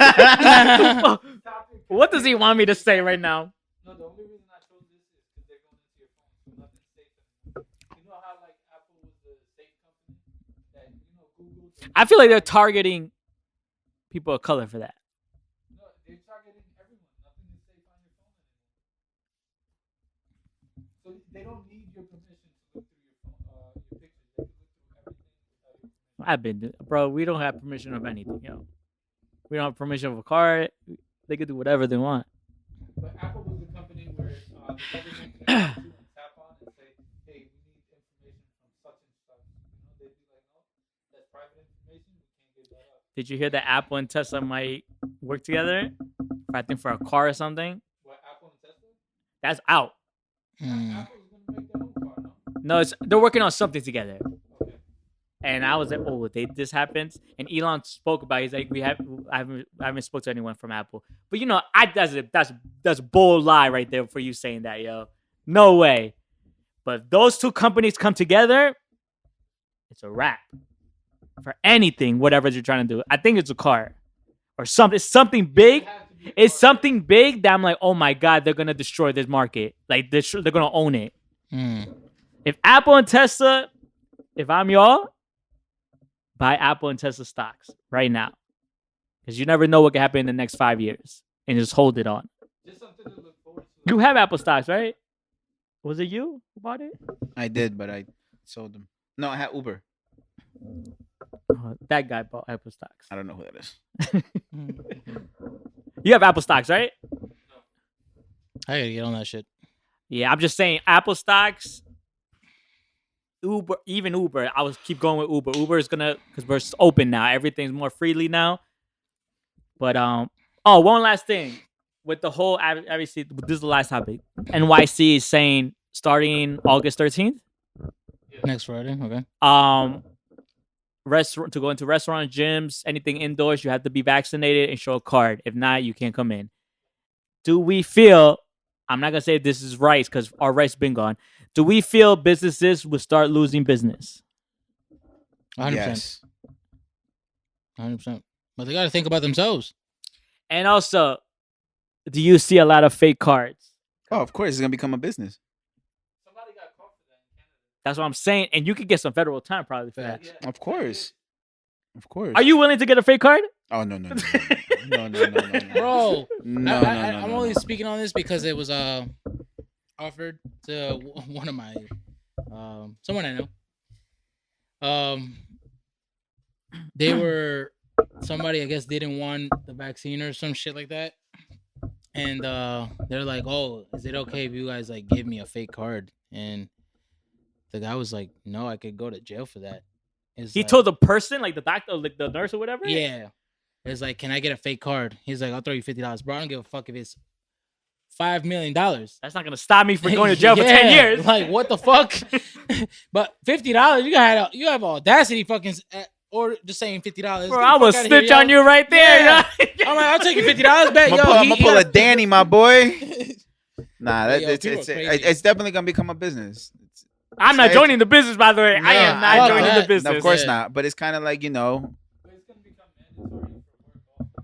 What does he want me to say right now? No, the only reason I chose this is because they're going into your phone, so nothing's safe anymore. You know how like Apple was the safe company that Google. I feel like they're targeting people of color for that. No, they're targeting everyone. Nothing is safe on your phone anymore. So they don't need your permission to look through your phone, your pictures. They can look through everything without your permission. Bro, we don't have permission of anything, yo. We don't have permission of a car. They could do whatever they want. But Apple was the company where the government can come to and tap on and say, "Hey, we need information from such and such." They'd be like, "No, that's private information. We can't give that up." Did you hear that Apple and Tesla might work together? I think for a car or something. What, Apple and Tesla? That's out. Apple's gonna make their own car, no? No, they're working on something together. Okay. And I was like, oh, this happens. And Elon spoke about it. He's like, I haven't spoke to anyone from Apple. But that's bold lie right there for you saying that, yo. No way. But if those two companies come together, it's a wrap. For anything, whatever you're trying to do. I think it's a car. Or something. It's something big. It's something big that I'm like, oh my God, they're gonna destroy this market. Like they're gonna own it. If Apple and Tesla, if I'm y'all, buy Apple and Tesla stocks right now. Because you never know what can happen in the next 5 years. And just hold it on. Just something to look forward to. You have Apple stocks, right? Was it you who bought it? I did, but I sold them. No, I had Uber. That guy bought Apple stocks. I don't know who that is. You have Apple stocks, right? I gotta get on that shit. Yeah, I'm just saying Apple stocks, Uber, even Uber. I was keep going with Uber. Uber is gonna, because we're open now. Everything's more freely now. But one last thing with the whole, obviously this is the last topic. NYC is saying starting August 13th. Next Friday, okay. Restaurant to go into restaurants, gyms, anything indoors, you have to be vaccinated and show a card. If not, you can't come in. Do we feel? I'm not gonna say this is right because our right's been gone. Do we feel businesses will start losing business? 100%. Yes. 100%. But they gotta think about themselves. And also, do you see a lot of fake cards? Oh, of course, it's gonna become a business. Somebody got caught for that in Canada. That's what I'm saying. And you could get some federal time probably for that. Facts. Of course. Of course. Are you willing to get a fake card? Oh no. No. Bro, No. I'm only speaking on this because it was offered to one of my someone I know. They were somebody I guess didn't want the vaccine or some shit like that, and they're like, "Oh, is it okay if you guys like give me a fake card?" And the guy was like, "No, I could go to jail for that." He told the person, like the doctor, like the nurse or whatever. Yeah. It's like, can I get a fake card? He's like, I'll throw you $50. Bro, I don't give a fuck if it's $5 million. That's not gonna stop me from going to jail for 10 years. Like, what the fuck? But $50, you have audacity fucking or just saying $50. Bro, I will snitch on you right there. Yeah. I'm like, I'll take you $50 back. I'm gonna pull a Danny, my boy. Nah, Yo, people are crazy. it's definitely gonna become a business. I'm not joining the business, by the way. I am fuck not joining that. the business. No, of course Yeah. not. But it's kind of like But it's gonna become mandatory for work also.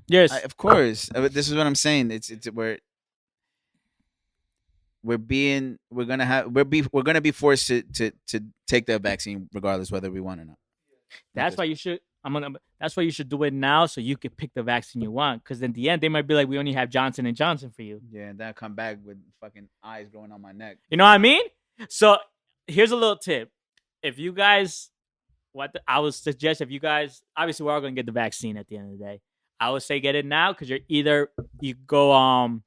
Yes. of course. This is what I'm saying. It's we're gonna be forced to take the vaccine regardless whether we want or not. That's why you should. That's why you should do it now, so you can pick the vaccine you want. Because in the end, they might be like, "We only have Johnson and Johnson for you." Yeah, and then I come back with fucking eyes growing on my neck. You know what I mean? So here's a little tip: if you guys, I would suggest, if you guys, obviously we're all gonna get the vaccine at the end of the day. I would say get it now because you go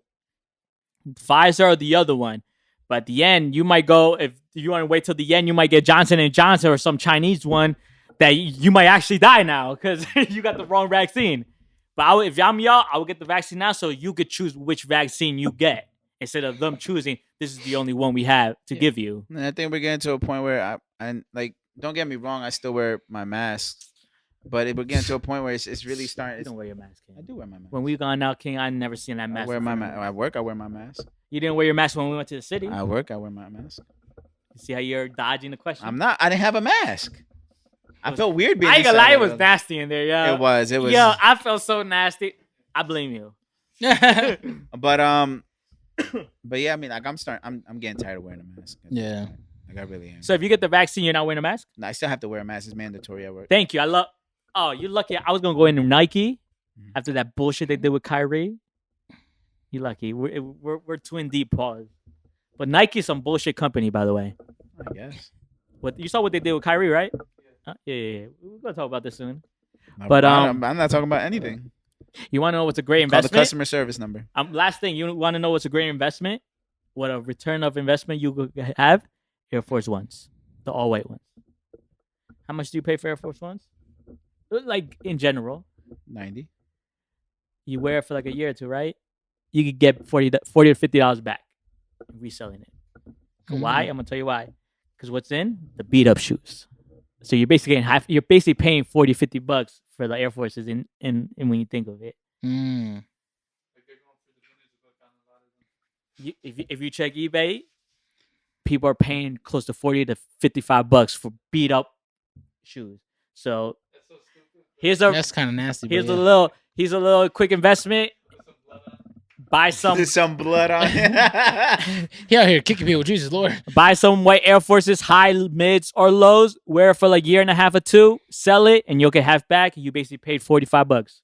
Pfizer or the other one. But at the end, you might go, if you want to wait till the end, you might get Johnson and Johnson or some Chinese one that you might actually die now because you got the wrong vaccine. But if I'm y'all, I would get the vaccine now so you could choose which vaccine you get instead of them choosing this is the only one we have to give you. And I think we're getting to a point where I like, don't get me wrong, I still wear my mask But we're getting to a point where it's really starting. You don't wear your mask, King. I do wear my mask. When we gone out, King, I never seen that I mask. wear my before. mask. At work, I wear my mask. You didn't wear your mask when we went to the city. At work, I wear my mask. You see how you're dodging the question? I'm not. I didn't have a mask. I felt weird being. I ain't gonna inside lie, it of was it. nasty in there, yo. It was. Yo, I felt so nasty. I blame you. But but yeah, I mean, like I'm getting tired of wearing a mask. Yeah. Like I really am. So if you get the vaccine, you're not wearing a mask? No, I still have to wear a mask. It's mandatory at work. Thank you. Oh, you're lucky. I was gonna go into Nike after that bullshit they did with Kyrie. You lucky. We're twin deep pause. But Nike's some bullshit company, by the way. I guess. What you saw what they did with Kyrie, right? Yeah. We're gonna talk about this soon. No, But, I'm not talking about anything. You want to know what's a great Call the investment? customer service number. Last thing, you want to know what's a great investment? What a return of investment you could have? Air Force Ones, the all white ones. How much do you pay for Air Force Ones? Like in general, 90. you wear it for like a year or two, right? You could get $40 to $50 back reselling it. Why? I'm gonna tell you why. Because what's in the beat up shoes. So you're basically getting half. You're basically paying $40-$50 for the Air Forces in when you think of it. Mm. If you check eBay, people are paying close to $40 to $55 for beat up shoes. So That's kind of nasty. here's but a yeah. little quick investment. Buy some There's some blood on it. He out here kicking people. Jesus Lord. buy some white Air Forces, high, mids, or lows. Wear it for like a year and a half or two. Sell it, and you'll get half back. You basically paid $45.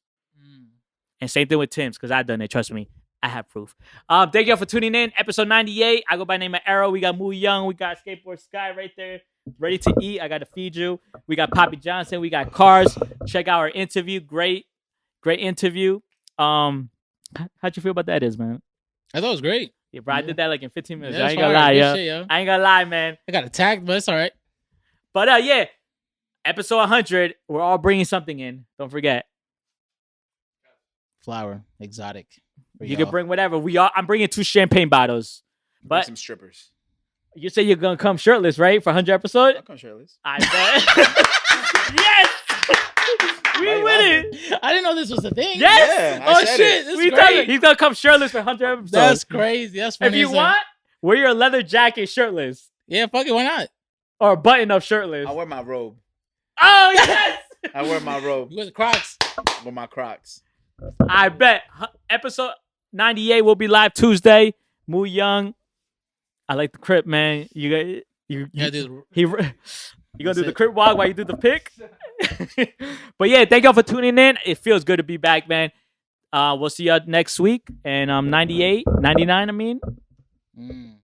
And same thing with Tim's, because I've done it. Trust me, I have proof. Thank y'all for tuning in. Episode 98. I go by the name of Arrow. We got Moo Young. We got Skateboard Sky right there, ready to eat. I got to feed you. We got Papijohnson. We got Carbs. Check out our interview. Great interview. How'd you feel about that, man? I thought it was great. Yeah, bro, I did that like in 15 minutes. Yeah, I it's ain't gonna fire. lie, Good yo. shit, yo. I ain't gonna lie, man. I got attacked, but it's all right. But yeah, episode 100. We're all bringing something in. Don't forget. Flower, exotic. for You y'all. can bring whatever. I'm bringing 2 champagne bottles. Bring But some strippers. you say you're gonna come shirtless, right? For 100 episode? I'll come shirtless. I bet. Yes. We Why you win laughing? it. I didn't know this was a thing. Yes. Yeah, I Oh said shit, it. this We is tell you, great. he's gonna come shirtless for 100 episodes. That's crazy. That's funny. If you as hell. want, wear your leather jacket shirtless Yeah, fuck it. Why not? or button up shirtless. I wear my robe. Oh yes. I wear my robe You wear the Crocs. with my Crocs. I bet. Episode 98 will be live Tuesday. Moo Young. I like the crib, man. You Yeah, dude. you gonna That's do the it. crib walk while you do the pick. But yeah, thank y'all for tuning in. It feels good to be back, man. We'll see y'all next week. And 98, 99, I mean. Mm.